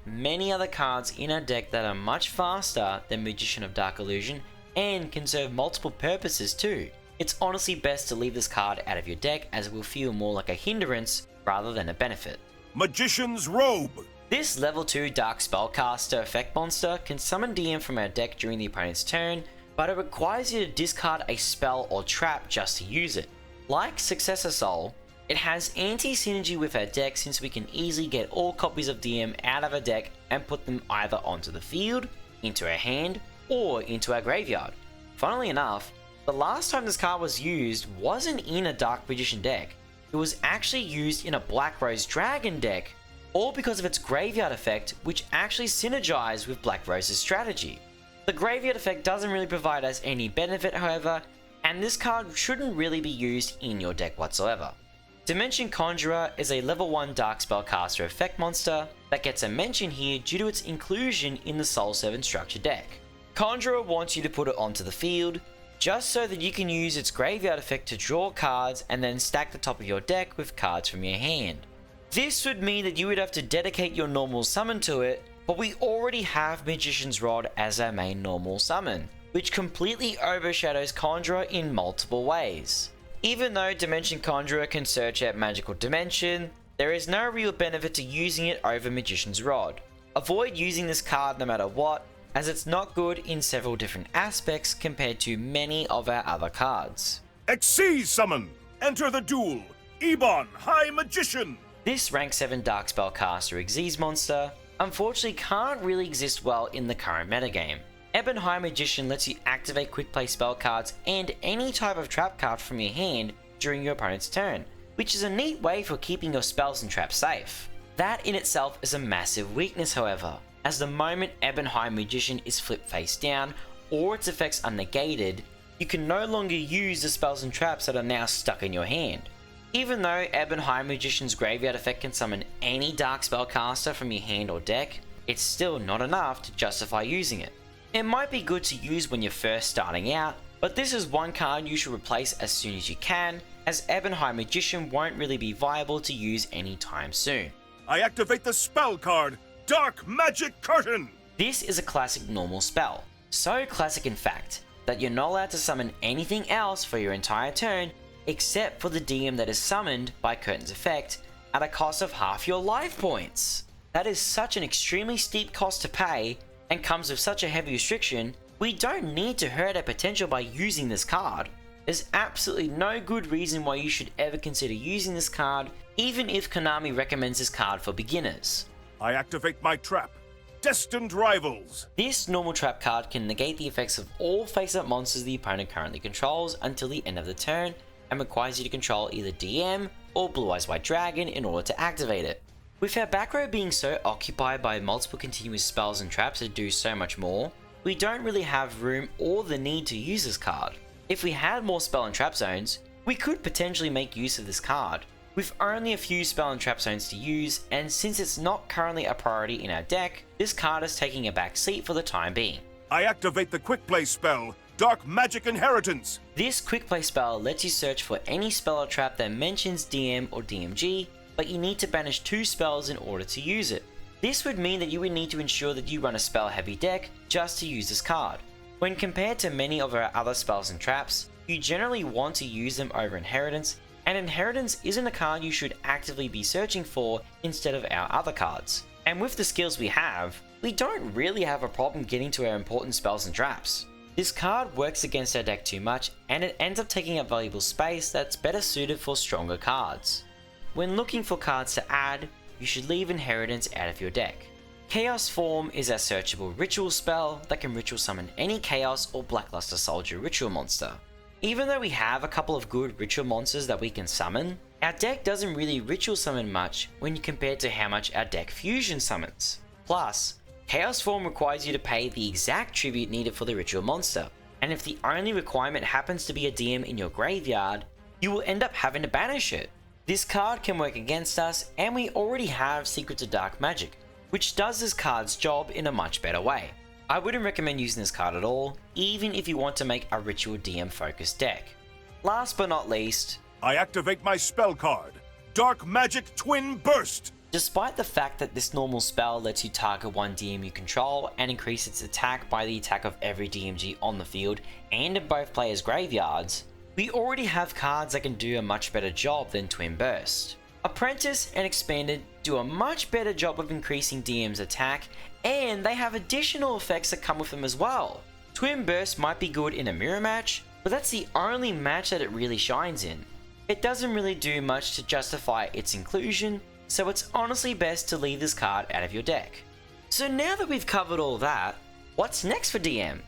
other cards in our deck that are much faster than Magician of Dark Illusion, and can serve multiple purposes too. It's honestly best to leave this card out of your deck as it will feel more like a hindrance rather than a benefit. Magician's Robe! This level 2 Dark Spellcaster effect monster can summon DM from our deck during the opponent's turn, but it requires you to discard a spell or trap just to use it. Like Successor Soul, it has anti-synergy with our deck since we can easily get all copies of DM out of our deck and put them either onto the field, into our hand, or into our graveyard. Funnily enough, the last time this card was used wasn't in a Dark Magician deck. It was actually used in a Black Rose Dragon deck, all because of its graveyard effect, which actually synergized with Black Rose's strategy. The graveyard effect doesn't really provide us any benefit, however, and this card shouldn't really be used in your deck whatsoever. Dimension Conjurer is a level 1 Dark Spellcaster effect monster that gets a mention here due to its inclusion in the Soul 7 structure deck. Conjurer wants you to put it onto the field, just so that you can use its graveyard effect to draw cards and then stack the top of your deck with cards from your hand. This would mean that you would have to dedicate your normal summon to it, but we already have Magician's Rod as our main normal summon, which completely overshadows Conjurer in multiple ways. Even though Dimension Conjurer can search out Magical Dimension, there is no real benefit to using it over Magician's Rod. Avoid using this card no matter what, as it's not good in several different aspects compared to many of our other cards. Xyz Summon! Enter the Duel! Ebon, High Magician! This rank 7 Dark Spellcaster Xyz monster unfortunately can't really exist well in the current metagame. Ebon High Magician lets you activate quick play spell cards and any type of trap card from your hand during your opponent's turn, which is a neat way for keeping your spells and traps safe. That in itself is a massive weakness however, as the moment Ebonheim Magician is flipped face down or its effects are negated, you can no longer use the spells and traps that are now stuck in your hand. Even though Ebonheim Magician's graveyard effect can summon any dark spellcaster from your hand or deck, it's still not enough to justify using it. It might be good to use when you're first starting out, but this is one card you should replace as soon as you can, as Ebonheim Magician won't really be viable to use anytime soon. I activate the spell card, Dark Magic Curtain! This is a classic normal spell. So classic in fact, that you're not allowed to summon anything else for your entire turn except for the DM that is summoned by Curtain's effect at a cost of half your life points. That is such an extremely steep cost to pay and comes with such a heavy restriction, we don't need to hurt our potential by using this card. There's absolutely no good reason why you should ever consider using this card, even if Konami recommends this card for beginners. I activate my trap, Destined Rivals. This normal trap card can negate the effects of all face-up monsters the opponent currently controls until the end of the turn, and requires you to control either DM or Blue Eyes White Dragon in order to activate it. With our back row being so occupied by multiple continuous spells and traps that do so much more, we don't really have room or the need to use this card. If we had more spell and trap zones, we could potentially make use of this card. With only a few spell and trap zones to use, and since it's not currently a priority in our deck, this card is taking a back seat for the time being. I activate the quick play spell, Dark Magic Inheritance. This quick play spell lets you search for any spell or trap that mentions DM or DMG, but you need to banish 2 spells in order to use it. This would mean that you would need to ensure that you run a spell heavy deck just to use this card. When compared to many of our other spells and traps, you generally want to use them over Inheritance, and Inheritance isn't a card you should actively be searching for instead of our other cards. And with the skills we have, we don't really have a problem getting to our important spells and traps. This card works against our deck too much, and it ends up taking up valuable space that's better suited for stronger cards. When looking for cards to add, you should leave Inheritance out of your deck. Chaos Form is our searchable ritual spell that can ritual summon any Chaos or Blackluster Soldier ritual monster. Even though we have a couple of good ritual monsters that we can summon, our deck doesn't really ritual summon much when you compare to how much our deck fusion summons. Plus, Chaos Form requires you to pay the exact tribute needed for the ritual monster, and if the only requirement happens to be a DM in your graveyard, you will end up having to banish it. This card can work against us, and we already have Secrets of Dark Magic, which does this card's job in a much better way. I wouldn't recommend using this card at all, even if you want to make a ritual DM focused deck. Last but not least, I activate my spell card, Dark Magic Twin Burst. Despite the fact that this normal spell lets you target one DM you control and increase its attack by the attack of every DMG on the field and in both players' graveyards, we already have cards that can do a much better job than Twin Burst. Apprentice and Expanded do a much better job of increasing DM's attack, and they have additional effects that come with them as well. Twin Burst might be good in a mirror match, but that's the only match that it really shines in. It doesn't really do much to justify its inclusion, so it's honestly best to leave this card out of your deck. So now that we've covered all that, what's next for DM?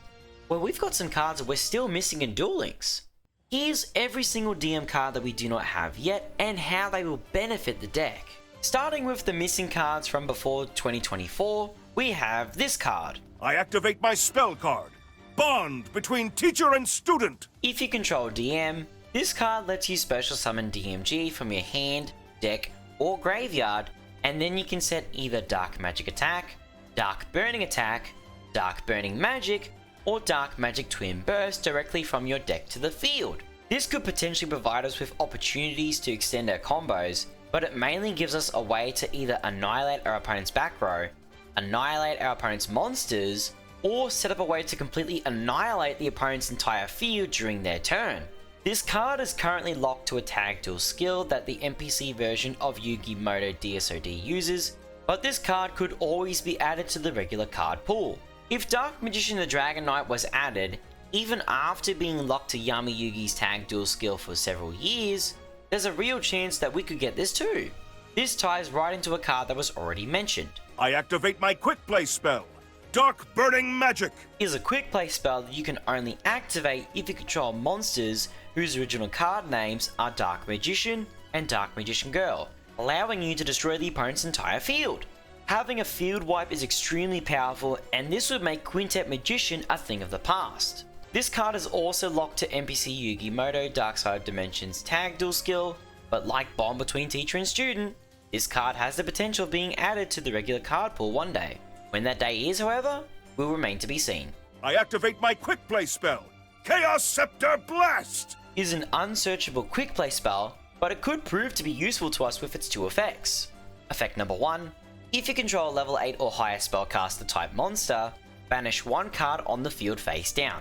Well, we've got some cards that we're still missing in Duel Links. Here's every single DM card that we do not have yet and how they will benefit the deck. Starting with the missing cards from before 2024, we have this card. I activate my spell card, Bond between Teacher and Student. If you control DM, this card lets you special summon DMG from your hand, deck, or graveyard, and then you can set either Dark Magic Attack, Dark Burning Attack, Dark Burning Magic, or Dark Magic Twin Burst directly from your deck to the field. This could potentially provide us with opportunities to extend our combos, but it mainly gives us a way to either annihilate our opponent's back row, annihilate our opponent's monsters, or set up a way to completely annihilate the opponent's entire field during their turn. This card is currently locked to a tag duel skill that the NPC version of Yu-Gi Moto DSOD uses, but this card could always be added to the regular card pool. If Dark Magician the Dragon Knight was added, even after being locked to Yami Yugi's tag duel skill for several years, there's a real chance that we could get this too. This ties right into a card that was already mentioned. I activate my quick play spell, Dark Burning Magic. Is a quick play spell that you can only activate if you control monsters whose original card names are Dark Magician and Dark Magician Girl, allowing you to destroy the opponent's entire field. Having a field wipe is extremely powerful, and this would make Quintet Magician a thing of the past. This card is also locked to NPC Yu-Gi-Moto Dark Side of Dimensions Tag Duel skill, but like Bond between teacher and student, this card has the potential of being added to the regular card pool one day. When that day is, however, will remain to be seen. I activate my quick play spell, Chaos Scepter Blast! It is an unsearchable quick play spell, but it could prove to be useful to us with its two effects. Effect number 1. If you control a level 8 or higher spellcaster type monster, banish one card on the field face down.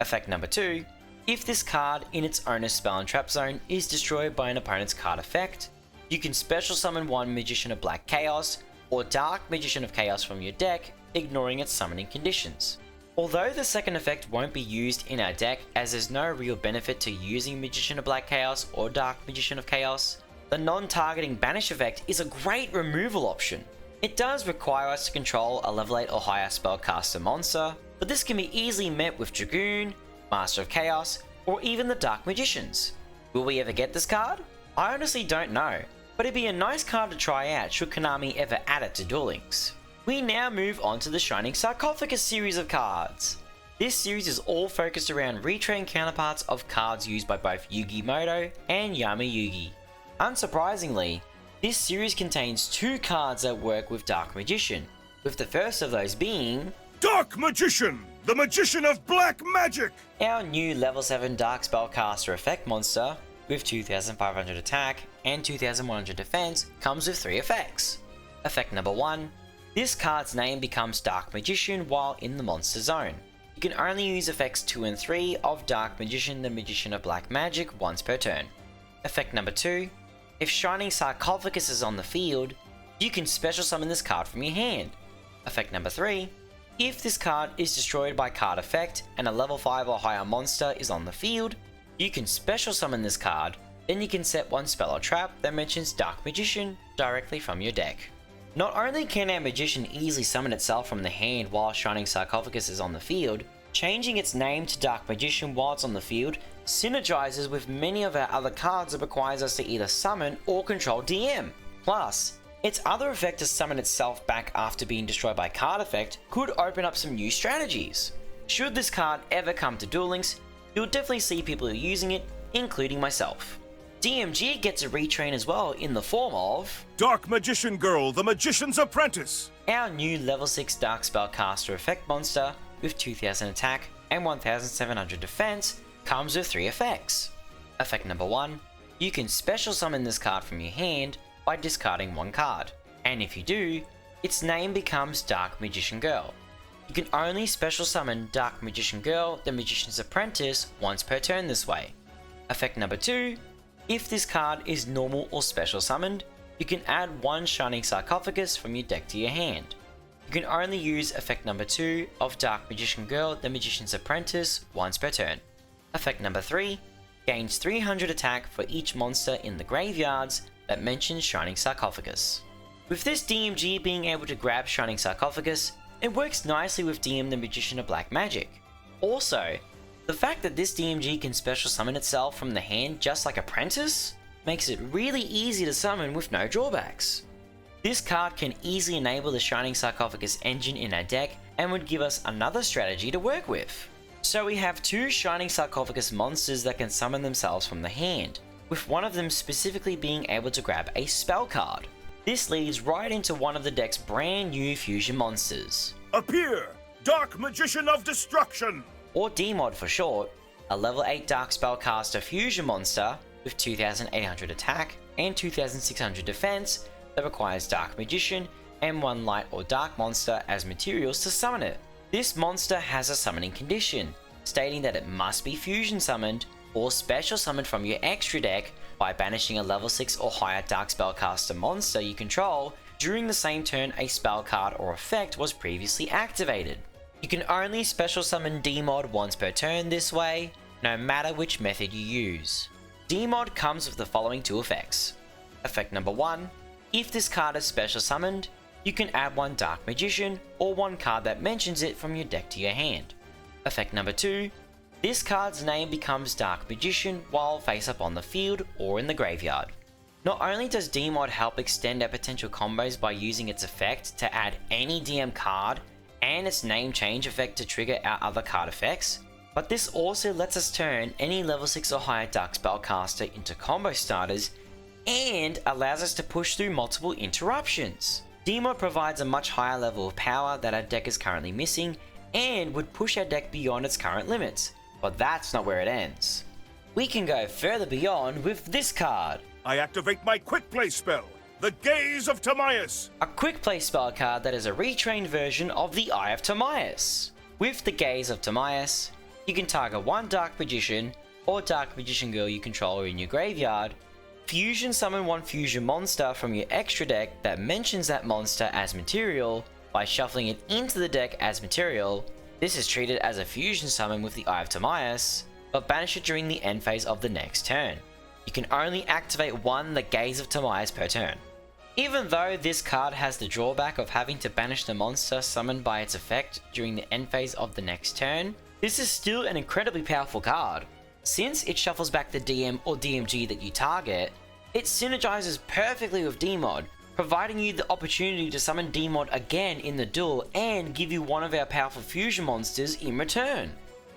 Effect number 2. If this card in its owner's spell and trap zone is destroyed by an opponent's card effect, you can special summon one Magician of Black Chaos or Dark Magician of Chaos from your deck, ignoring its summoning conditions. Although the second effect won't be used in our deck as there's no real benefit to using Magician of Black Chaos or Dark Magician of Chaos, the non-targeting banish effect is a great removal option. It does require us to control a level 8 or higher spellcaster monster, but this can be easily met with Dragoon, Master of Chaos, or even the Dark Magicians. Will we ever get this card? I honestly don't know, but it'd be a nice card to try out should Konami ever add it to Duel Links. We now move on to the Shining Sarcophagus series of cards. This series is all focused around retrain counterparts of cards used by both Yu-Gi-Moto and Yami Yugi. Unsurprisingly, this series contains two cards that work with Dark Magician, with the first of those being Dark Magician, the Magician of Black Magic! Our new level 7 Dark Spellcaster effect monster, with 2500 attack and 2100 defense, comes with 3 effects. Effect number 1. This card's name becomes Dark Magician while in the monster zone. You can only use effects 2 and 3 of Dark Magician, the Magician of Black Magic once per turn. Effect number 2. If Shining Sarcophagus is on the field, you can special summon this card from your hand. Effect number 3. If this card is destroyed by card effect and a level 5 or higher monster is on the field, you can special summon this card, then you can set one spell or trap that mentions Dark Magician directly from your deck. Not only can our Magician easily summon itself from the hand while Shining Sarcophagus is on the field, changing its name to Dark Magician while it's on the field synergizes with many of our other cards that requires us to either summon or control DM. Plus, its other effect to summon itself back after being destroyed by card effect could open up some new strategies. Should this card ever come to Duel Links, you'll definitely see people using it, including myself. DMG gets a retrain as well in the form of Dark Magician Girl, the Magician's Apprentice! Our new level 6 Dark Spellcaster effect monster with 2000 attack and 1700 defense comes with 3 effects. Effect number 1. You can special summon this card from your hand by discarding one card, and if you do, its name becomes Dark Magician Girl. You can only special summon Dark Magician Girl, the Magician's Apprentice, once per turn this way. Effect number 2. If this card is normal or special summoned, you can add one Shining Sarcophagus from your deck to your hand. You can only use effect number 2 of Dark Magician Girl, the Magician's Apprentice, once per turn. Effect number 3. Gains 300 attack for each monster in the graveyards that mentions Shining Sarcophagus. With this DMG being able to grab Shining Sarcophagus, it works nicely with DM the Magician of Black Magic. Also, the fact that this DMG can special summon itself from the hand just like Apprentice makes it really easy to summon with no drawbacks. This card can easily enable the Shining Sarcophagus engine in our deck and would give us another strategy to work with. So we have 2 Shining Sarcophagus monsters that can summon themselves from the hand, with one of them specifically being able to grab a spell card. This leads right into one of the deck's brand new fusion monsters. Appear, Dark Magician of Destruction! Or DMOD for short, a level 8 Dark Spellcaster fusion monster with 2800 attack and 2600 defense that requires Dark Magician and one light or dark monster as materials to summon it. This monster has a summoning condition, stating that it must be fusion summoned or special summoned from your extra deck by banishing a level 6 or higher Dark Spellcaster monster you control during the same turn a spell card or effect was previously activated. You can only special summon DMOD once per turn this way, no matter which method you use. DMOD comes with the following 2 effects. Effect number 1. If this card is special summoned, you can add one Dark Magician or one card that mentions it from your deck to your hand. Effect number 2. This card's name becomes Dark Magician while face up on the field or in the graveyard. Not only does DMod help extend our potential combos by using its effect to add any DM card and its name change effect to trigger our other card effects, but this also lets us turn any level 6 or higher Dark Spellcaster into combo starters and allows us to push through multiple interruptions. DMod provides a much higher level of power that our deck is currently missing and would push our deck beyond its current limits. But that's not where it ends. We can go further beyond with this card. I activate my quick play spell, the Gaze of Timaeus. A quick play spell card that is a retrained version of the Eye of Timaeus. With the Gaze of Timaeus, you can target one Dark Magician or Dark Magician Girl you control in your graveyard, fusion summon one fusion monster from your extra deck that mentions that monster as material by shuffling it into the deck as material. This is treated as a fusion summon with the Eye of Timaeus, but banish it during the end phase of the next turn. You can only activate one the Gaze of Timaeus per turn. Even though this card has the drawback of having to banish the monster summoned by its effect during the end phase of the next turn, this is still an incredibly powerful card. Since it shuffles back the DM or DMG that you target, it synergizes perfectly with DMod, providing you the opportunity to summon DMod again in the duel and give you one of our powerful fusion monsters in return.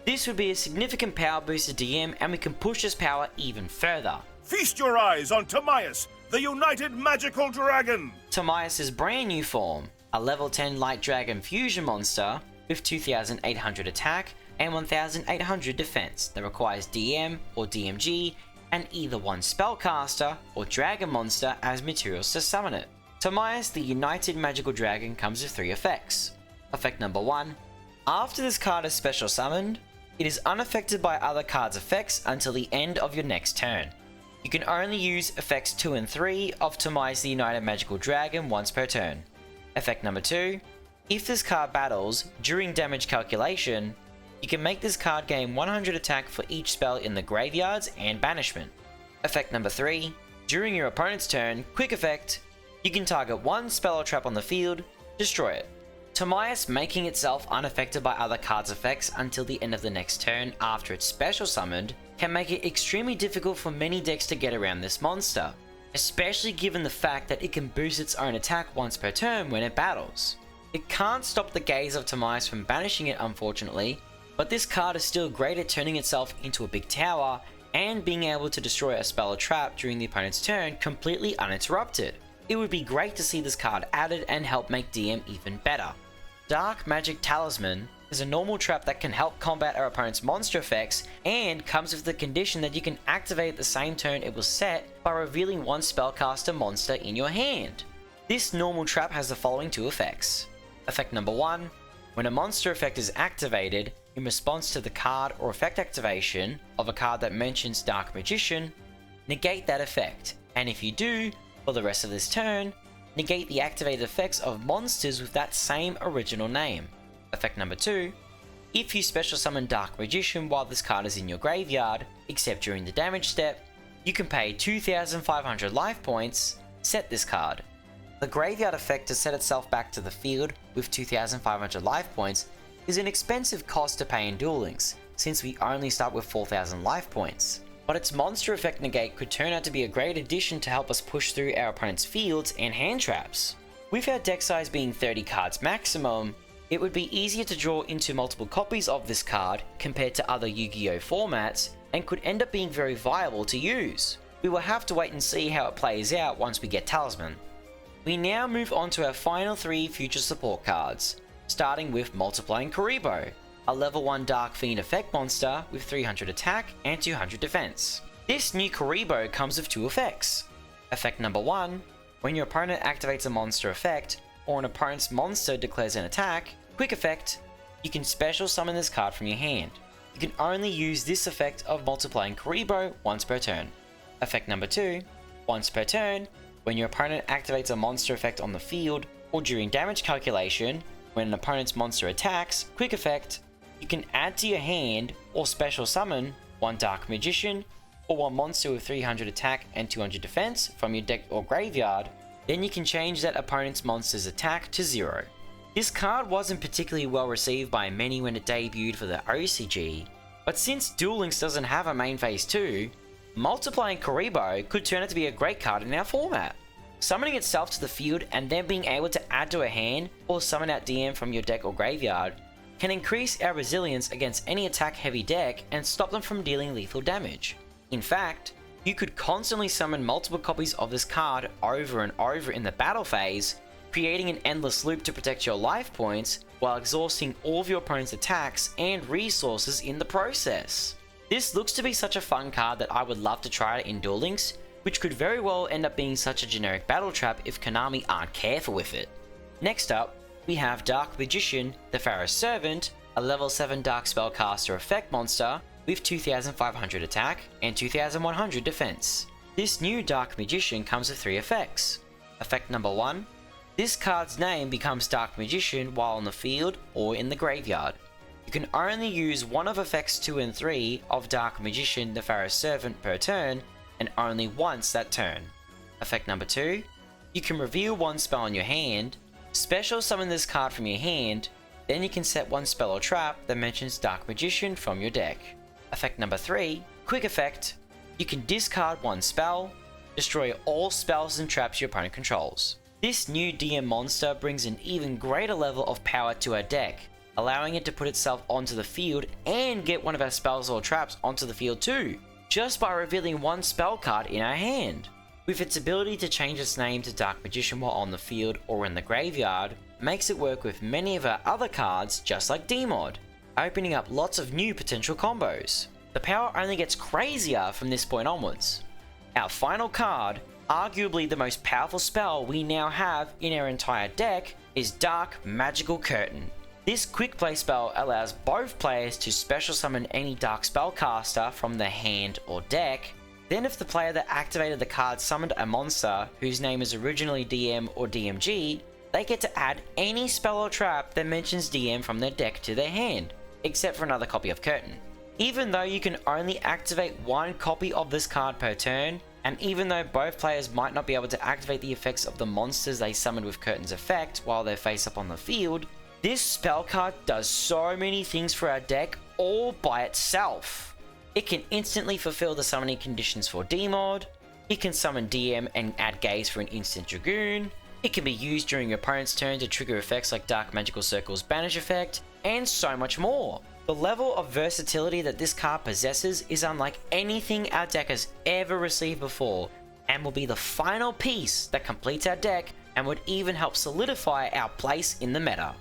This would be a significant power boost to DM, and we can push this power even further. Feast your eyes on Timaeus, the United Magical Dragon. Timaeus' brand new form, a level 10 Light Dragon fusion monster with 2800 attack and 1800 defense that requires DM or DMG and either one spellcaster or dragon monster as materials to summon it. Timaeus the United Magical Dragon comes with 3 effects. Effect number 1. After this card is special summoned, it is unaffected by other cards' effects until the end of your next turn. You can only use effects 2 and 3 of Timaeus the United Magical Dragon once per turn. Effect number 2. If this card battles during damage calculation, you can make this card gain 100 attack for each spell in the graveyards and banishment. Effect number 3. During your opponent's turn, quick effect, you can target one spell or trap on the field, destroy it. Timaeus making itself unaffected by other cards' effects until the end of the next turn after it's special summoned can make it extremely difficult for many decks to get around this monster, especially given the fact that it can boost its own attack once per turn when it battles. It can't stop the Gaze of Timaeus from banishing it unfortunately, but this card is still great at turning itself into a big tower and being able to destroy a spell or trap during the opponent's turn completely uninterrupted. It would be great to see this card added and help make DM even better. Dark Magic Talisman is a normal trap that can help combat our opponent's monster effects and comes with the condition that you can activate at the same turn it was set by revealing one spellcaster monster in your hand. This normal trap has the following 2 effects. Effect number 1. When a monster effect is activated in response to the card or effect activation of a card that mentions Dark Magician, negate that effect, and if you do, for the rest of this turn, negate the activated effects of monsters with that same original name. Effect number 2. If you special summon Dark Magician while this card is in your graveyard, except during the damage step, you can pay 2500 life points, set this card. The graveyard effect to set itself back to the field with 2500 life points is an expensive cost to pay in Duel Links, since we only start with 4000 life points. But its monster effect negate could turn out to be a great addition to help us push through our opponent's fields and hand traps. With our deck size being 30 cards maximum, it would be easier to draw into multiple copies of this card compared to other Yu-Gi-Oh formats and could end up being very viable to use. We will have to wait and see how it plays out once we get Talisman. We now move on to our final 3 future support cards, starting with Multiplying Kuriboh, a level 1 Dark Fiend effect monster with 300 attack and 200 defense. This new Kuriboh comes with 2 effects. Effect number 1, when your opponent activates a monster effect, or an opponent's monster declares an attack, quick effect, you can special summon this card from your hand. You can only use this effect of Multiplying Kuriboh once per turn. Effect number 2, once per turn, when your opponent activates a monster effect on the field, or during damage calculation, when an opponent's monster attacks, quick effect, you can add to your hand or special summon one Dark Magician or one monster with 300 attack and 200 defense from your deck or graveyard, then you can change that opponent's monster's attack to 0. This card wasn't particularly well received by many when it debuted for the OCG, But since Duel Links doesn't have a main phase 2, multiplying Karibo could turn out to be a great card in our format. Summoning itself to the field and then being able to add to a hand or summon out DM from your deck or graveyard can increase our resilience against any attack heavy deck and stop them from dealing lethal damage. In fact, you could constantly summon multiple copies of this card over and over in the battle phase, creating an endless loop to protect your life points while exhausting all of your opponent's attacks and resources in the process. This looks to be such a fun card that I would love to try it in Duel Links, which could very well end up being such a generic battle trap if Konami aren't careful with it. Next up, we have Dark Magician, the Pharaoh's Servant, a level 7 Dark Spellcaster effect monster with 2500 attack and 2100 defense. This new Dark Magician comes with 3 effects. Effect number 1, this card's name becomes Dark Magician while on the field or in the graveyard. You can only use one of effects 2 and 3 of Dark Magician, the Pharaoh's Servant per turn, and only once that turn. Effect number 2, you can reveal one spell in your hand, special summon this card from your hand, then you can set one spell or trap that mentions Dark Magician from your deck. Effect number 3, quick effect, you can discard one spell, destroy all spells and traps your opponent controls. This new DM monster brings an even greater level of power to our deck, allowing it to put itself onto the field and get one of our spells or traps onto the field too, just by revealing one spell card in our hand. With its ability to change its name to Dark Magician while on the field or in the graveyard, makes it work with many of our other cards just like DMod, opening up lots of new potential combos. The power only gets crazier from this point onwards. Our final card, arguably the most powerful spell we now have in our entire deck, is Dark Magical Curtain. This quick play spell allows both players to special summon any Dark Spellcaster from their hand or deck. Then if the player that activated the card summoned a monster whose name is originally DM or DMG, they get to add any spell or trap that mentions DM from their deck to their hand, except for another copy of Curtain. Even though you can only activate one copy of this card per turn, and even though both players might not be able to activate the effects of the monsters they summoned with Curtain's effect while they're face up on the field, this spell card does so many things for our deck all by itself. It can instantly fulfill the summoning conditions for DMod, it can summon DM and add Gaze for an instant Dragoon, it can be used during your opponent's turn to trigger effects like Dark Magical Circle's Banish effect, and so much more. The level of versatility that this card possesses is unlike anything our deck has ever received before, and will be the final piece that completes our deck and would even help solidify our place in the meta.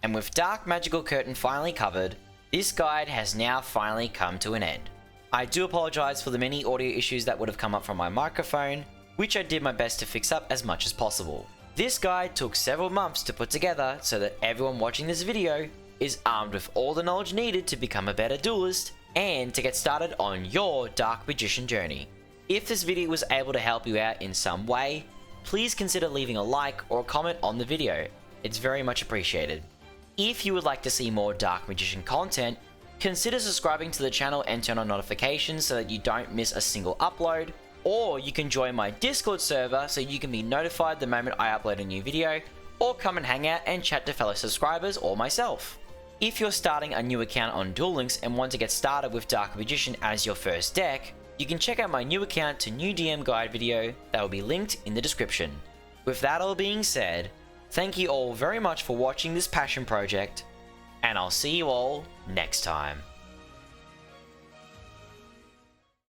And with Dark Magical Curtain finally covered, this guide has now finally come to an end. I do apologise for the many audio issues that would have come up from my microphone, which I did my best to fix up as much as possible. This guide took several months to put together so that everyone watching this video is armed with all the knowledge needed to become a better duelist and to get started on your Dark Magician journey. If this video was able to help you out in some way, please consider leaving a like or a comment on the video. It's very much appreciated. If you would like to see more Dark Magician content, consider subscribing to the channel and turn on notifications so that you don't miss a single upload, or you can join my Discord server so you can be notified the moment I upload a new video, or come and hang out and chat to fellow subscribers or myself. If you're starting a new account on Duel Links and want to get started with Dark Magician as your first deck, you can check out my new account to new DM guide video that will be linked in the description. With that all being said, thank you all very much for watching this passion project, and I'll see you all next time.